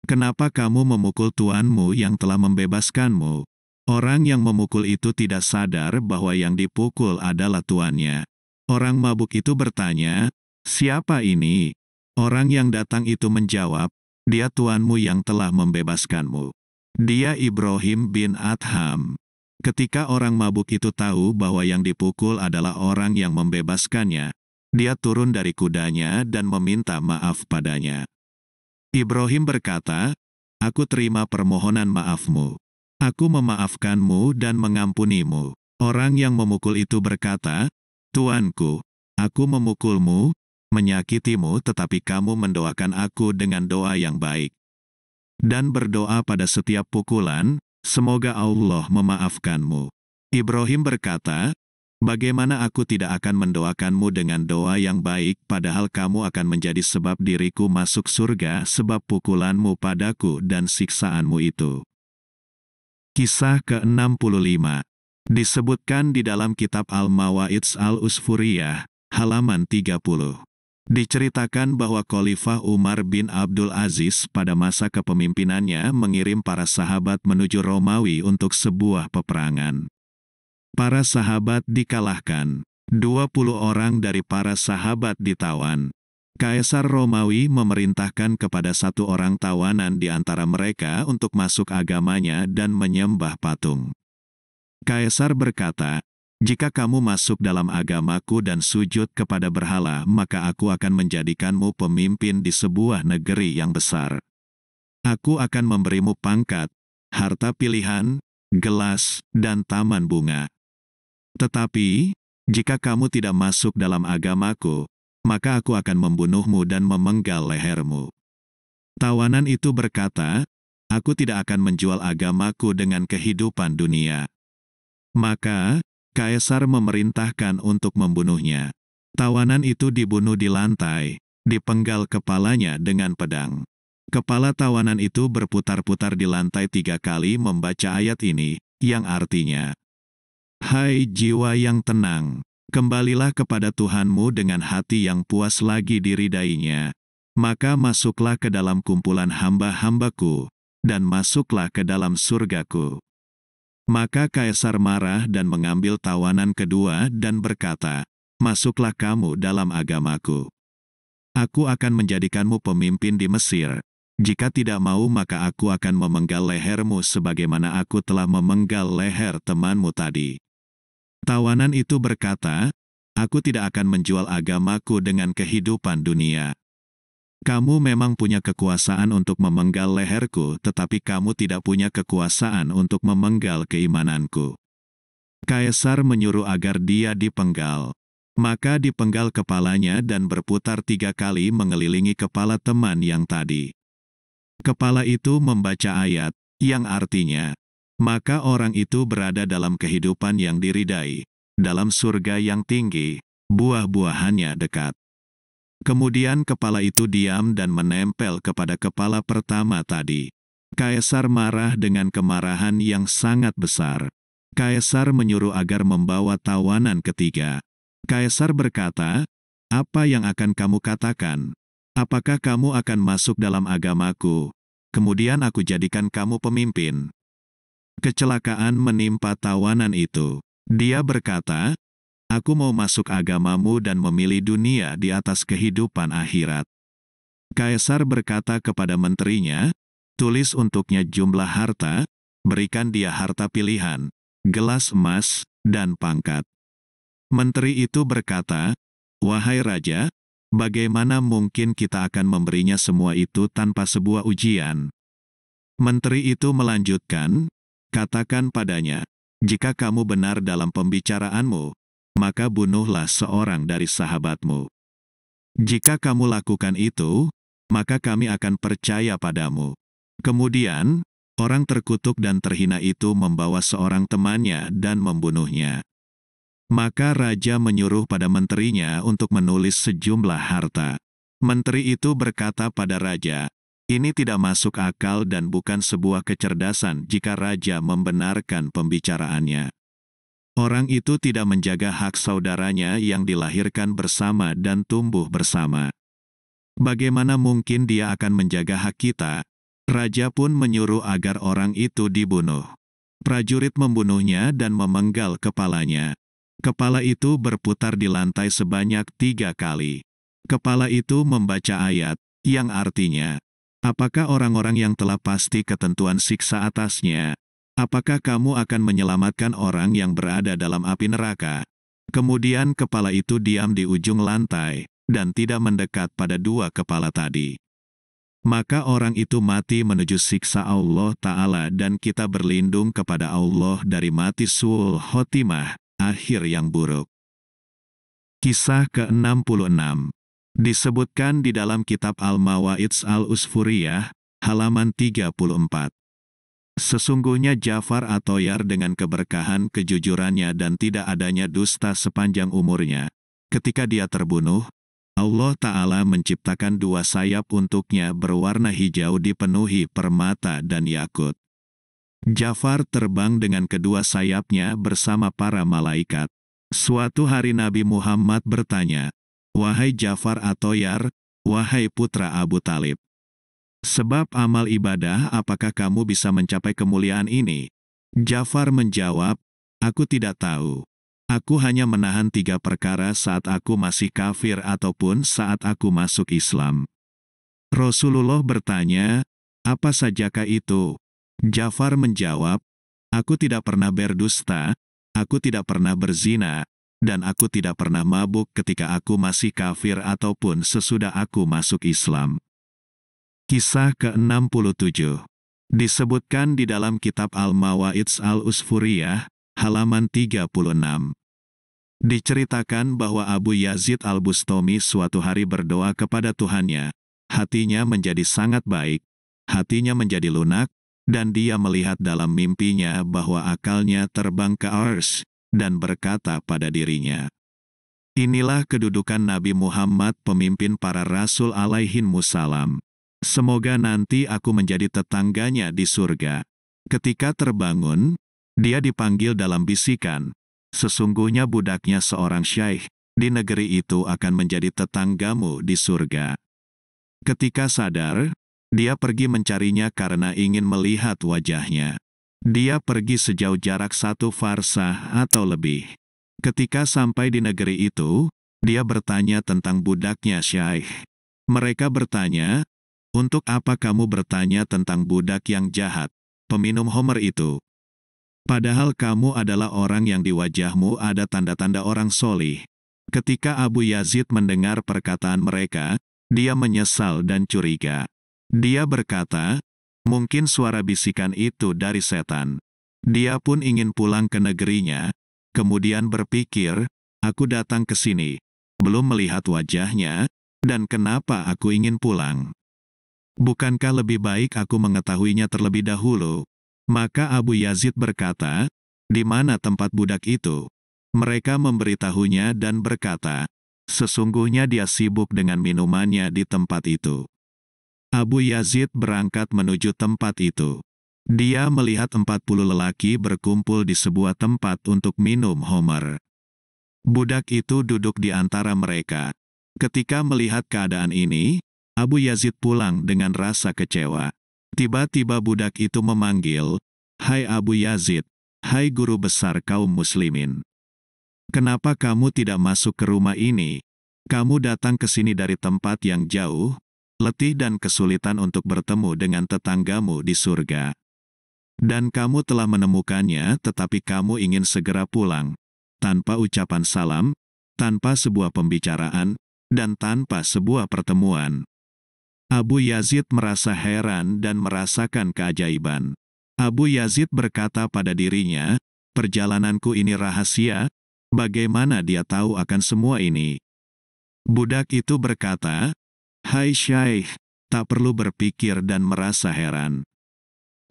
Kenapa kamu memukul tuanmu yang telah membebaskanmu? Orang yang memukul itu tidak sadar bahwa yang dipukul adalah tuannya. Orang mabuk itu bertanya, siapa ini? Orang yang datang itu menjawab, dia tuanmu yang telah membebaskanmu. Dia Ibrahim bin Adham. Ketika orang mabuk itu tahu bahwa yang dipukul adalah orang yang membebaskannya, dia turun dari kudanya dan meminta maaf padanya. Ibrahim berkata, aku terima permohonan maafmu. Aku memaafkanmu dan mengampunimu. Orang yang memukul itu berkata, Tuanku, aku memukulmu, menyakitimu tetapi kamu mendoakan aku dengan doa yang baik. Dan berdoa pada setiap pukulan, semoga Allah memaafkanmu. Ibrahim berkata, bagaimana aku tidak akan mendoakanmu dengan doa yang baik padahal kamu akan menjadi sebab diriku masuk surga sebab pukulanmu padaku dan siksaanmu itu. Kisah ke-65 disebutkan di dalam kitab Al-Mawa'idz Al-Usfuriyah, halaman 30. Diceritakan bahwa Khalifah Umar bin Abdul Aziz pada masa kepemimpinannya mengirim para sahabat menuju Romawi untuk sebuah peperangan. Para sahabat dikalahkan. 20 orang dari para sahabat ditawan. Kaisar Romawi memerintahkan kepada satu orang tawanan di antara mereka untuk masuk agamanya dan menyembah patung. Kaisar berkata, "Jika kamu masuk dalam agamaku dan sujud kepada berhala, maka aku akan menjadikanmu pemimpin di sebuah negeri yang besar. Aku akan memberimu pangkat, harta pilihan, gelas, dan taman bunga. Tetapi, jika kamu tidak masuk dalam agamaku, maka aku akan membunuhmu dan memenggal lehermu." Tawanan itu berkata, "Aku tidak akan menjual agamaku dengan kehidupan dunia." Maka, Kaisar memerintahkan untuk membunuhnya. Tawanan itu dibunuh di lantai, dipenggal kepalanya dengan pedang. Kepala tawanan itu berputar-putar di lantai 3 kali membaca ayat ini, yang artinya, "Hai jiwa yang tenang, kembalilah kepada Tuhanmu dengan hati yang puas lagi diridainya. Maka masuklah ke dalam kumpulan hamba-hambaku, dan masuklah ke dalam surgaku." Maka Kaisar marah dan mengambil tawanan kedua dan berkata, "Masuklah kamu dalam agamaku. Aku akan menjadikanmu pemimpin di Mesir. Jika tidak mau maka aku akan memenggal lehermu sebagaimana aku telah memenggal leher temanmu tadi." Tawanan itu berkata, "Aku tidak akan menjual agamaku dengan kehidupan dunia. Kamu memang punya kekuasaan untuk memenggal leherku, tetapi kamu tidak punya kekuasaan untuk memenggal keimananku." Kaisar menyuruh agar dia dipenggal. Maka dipenggal kepalanya dan berputar 3 kali mengelilingi kepala teman yang tadi. Kepala itu membaca ayat, yang artinya, "Maka orang itu berada dalam kehidupan yang diridai, dalam surga yang tinggi, buah-buahannya dekat." Kemudian kepala itu diam dan menempel kepada kepala pertama tadi. Kaisar marah dengan kemarahan yang sangat besar. Kaisar menyuruh agar membawa tawanan ketiga. Kaisar berkata, "Apa yang akan kamu katakan? Apakah kamu akan masuk dalam agamaku? Kemudian aku jadikan kamu pemimpin." Kecelakaan menimpa tawanan itu. Dia berkata, "Aku mau masuk agamamu dan memilih dunia di atas kehidupan akhirat." Kaisar berkata kepada menterinya, "Tulis untuknya jumlah harta, berikan dia harta pilihan, gelas emas, dan pangkat." Menteri itu berkata, "Wahai Raja, bagaimana mungkin kita akan memberinya semua itu tanpa sebuah ujian?" Menteri itu melanjutkan, "Katakan padanya, jika kamu benar dalam pembicaraanmu, maka bunuhlah seorang dari sahabatmu. Jika kamu lakukan itu, maka kami akan percaya padamu." Kemudian, orang terkutuk dan terhina itu membawa seorang temannya dan membunuhnya. Maka raja menyuruh pada menterinya untuk menulis sejumlah harta. Menteri itu berkata pada raja, "Ini tidak masuk akal dan bukan sebuah kecerdasan jika raja membenarkan pembicaraannya." Orang itu tidak menjaga hak saudaranya yang dilahirkan bersama dan tumbuh bersama. Bagaimana mungkin dia akan menjaga hak kita? Raja pun menyuruh agar orang itu dibunuh. Prajurit membunuhnya dan memenggal kepalanya. Kepala itu berputar di lantai sebanyak 3 kali. Kepala itu membaca ayat, yang artinya, "Apakah orang-orang yang telah pasti ketentuan siksa atasnya? Apakah kamu akan menyelamatkan orang yang berada dalam api neraka?" Kemudian kepala itu diam di ujung lantai, dan tidak mendekat pada 2 kepala tadi. Maka orang itu mati menuju siksa Allah Ta'ala dan kita berlindung kepada Allah dari mati su'ul khotimah, akhir yang buruk. Kisah ke-66 disebutkan di dalam kitab Al-Mawa'idz Al-Usfuriyah, halaman 34. Sesungguhnya Ja'far at-Thayyar dengan keberkahan kejujurannya dan tidak adanya dusta sepanjang umurnya. Ketika dia terbunuh, Allah Ta'ala menciptakan 2 sayap untuknya berwarna hijau dipenuhi permata dan yakut. Ja'far terbang dengan kedua sayapnya bersama para malaikat. Suatu hari Nabi Muhammad bertanya, wahai Ja'far At-Thayyar, wahai putra Abu Talib. Sebab amal ibadah apakah kamu bisa mencapai kemuliaan ini? Ja'far menjawab, aku tidak tahu. Aku hanya menahan 3 perkara saat aku masih kafir ataupun saat aku masuk Islam. Rasulullah bertanya, apa sajakah itu? Ja'far menjawab, aku tidak pernah berdusta, aku tidak pernah berzina, dan aku tidak pernah mabuk ketika aku masih kafir ataupun sesudah aku masuk Islam. Kisah ke-67 disebutkan di dalam kitab Al-Mawa'idz Al-Usfuriyah, halaman 36. Diceritakan bahwa Abu Yazid Al-Bustami suatu hari berdoa kepada Tuhannya. Hatinya menjadi sangat baik, hatinya menjadi lunak, dan dia melihat dalam mimpinya bahwa akalnya terbang ke Ars, dan berkata pada dirinya, inilah kedudukan Nabi Muhammad pemimpin para Rasul alaihimussalam. Semoga nanti aku menjadi tetangganya di surga. Ketika terbangun, dia dipanggil dalam bisikan, sesungguhnya budaknya seorang syaikh di negeri itu akan menjadi tetanggamu di surga. Ketika sadar, dia pergi mencarinya karena ingin melihat wajahnya. Dia pergi sejauh jarak 1 farsah atau lebih. Ketika sampai di negeri itu, dia bertanya tentang budaknya syaikh. Mereka bertanya, untuk apa kamu bertanya tentang budak yang jahat, peminum homer itu? Padahal kamu adalah orang yang di wajahmu ada tanda-tanda orang solih. Ketika Abu Yazid mendengar perkataan mereka, dia menyesal dan curiga. Dia berkata, mungkin suara bisikan itu dari setan. Dia pun ingin pulang ke negerinya, kemudian berpikir, aku datang ke sini, belum melihat wajahnya, dan kenapa aku ingin pulang? Bukankah lebih baik aku mengetahuinya terlebih dahulu? Maka Abu Yazid berkata, di mana tempat budak itu? Mereka memberitahunya dan berkata, sesungguhnya dia sibuk dengan minumannya di tempat itu. Abu Yazid berangkat menuju tempat itu. Dia melihat 40 lelaki berkumpul di sebuah tempat untuk minum homer. Budak itu duduk di antara mereka. Ketika melihat keadaan ini, Abu Yazid pulang dengan rasa kecewa. Tiba-tiba budak itu memanggil, hai Abu Yazid, hai guru besar kaum muslimin. Kenapa kamu tidak masuk ke rumah ini? Kamu datang ke sini dari tempat yang jauh, letih dan kesulitan untuk bertemu dengan tetanggamu di surga. Dan kamu telah menemukannya tetapi kamu ingin segera pulang, tanpa ucapan salam, tanpa sebuah pembicaraan, dan tanpa sebuah pertemuan. Abu Yazid merasa heran dan merasakan keajaiban. Abu Yazid berkata pada dirinya, perjalananku ini rahasia, bagaimana dia tahu akan semua ini? Budak itu berkata, hai Syaikh, tak perlu berpikir dan merasa heran.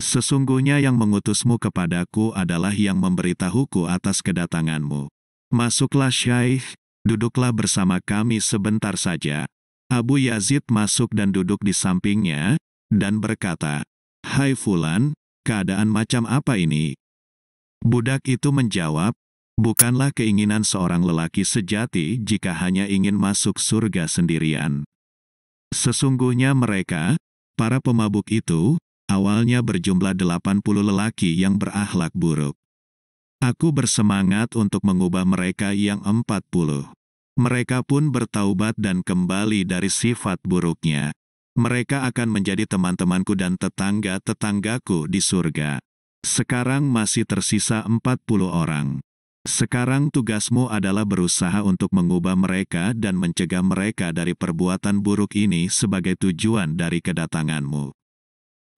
Sesungguhnya yang mengutusmu kepadaku adalah yang memberitahuku atas kedatanganmu. Masuklah Syaikh, duduklah bersama kami sebentar saja. Abu Yazid masuk dan duduk di sampingnya, dan berkata, hai Fulan, keadaan macam apa ini? Budak itu menjawab, bukanlah keinginan seorang lelaki sejati jika hanya ingin masuk surga sendirian. Sesungguhnya mereka, para pemabuk itu, awalnya berjumlah 80 lelaki yang berakhlak buruk. Aku bersemangat untuk mengubah mereka yang 40. Mereka pun bertaubat dan kembali dari sifat buruknya. Mereka akan menjadi teman-temanku dan tetangga-tetanggaku di surga. Sekarang masih tersisa 40 orang. Sekarang tugasmu adalah berusaha untuk mengubah mereka dan mencegah mereka dari perbuatan buruk ini sebagai tujuan dari kedatanganmu.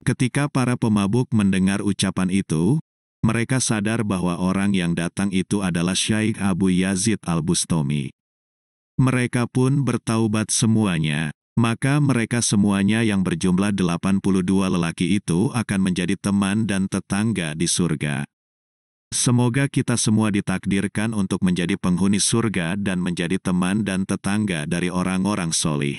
Ketika para pemabuk mendengar ucapan itu, mereka sadar bahwa orang yang datang itu adalah Syaikh Abu Yazid Al-Bustami. Mereka pun bertaubat semuanya, maka mereka semuanya yang berjumlah 82 lelaki itu akan menjadi teman dan tetangga di surga. Semoga kita semua ditakdirkan untuk menjadi penghuni surga dan menjadi teman dan tetangga dari orang-orang solih.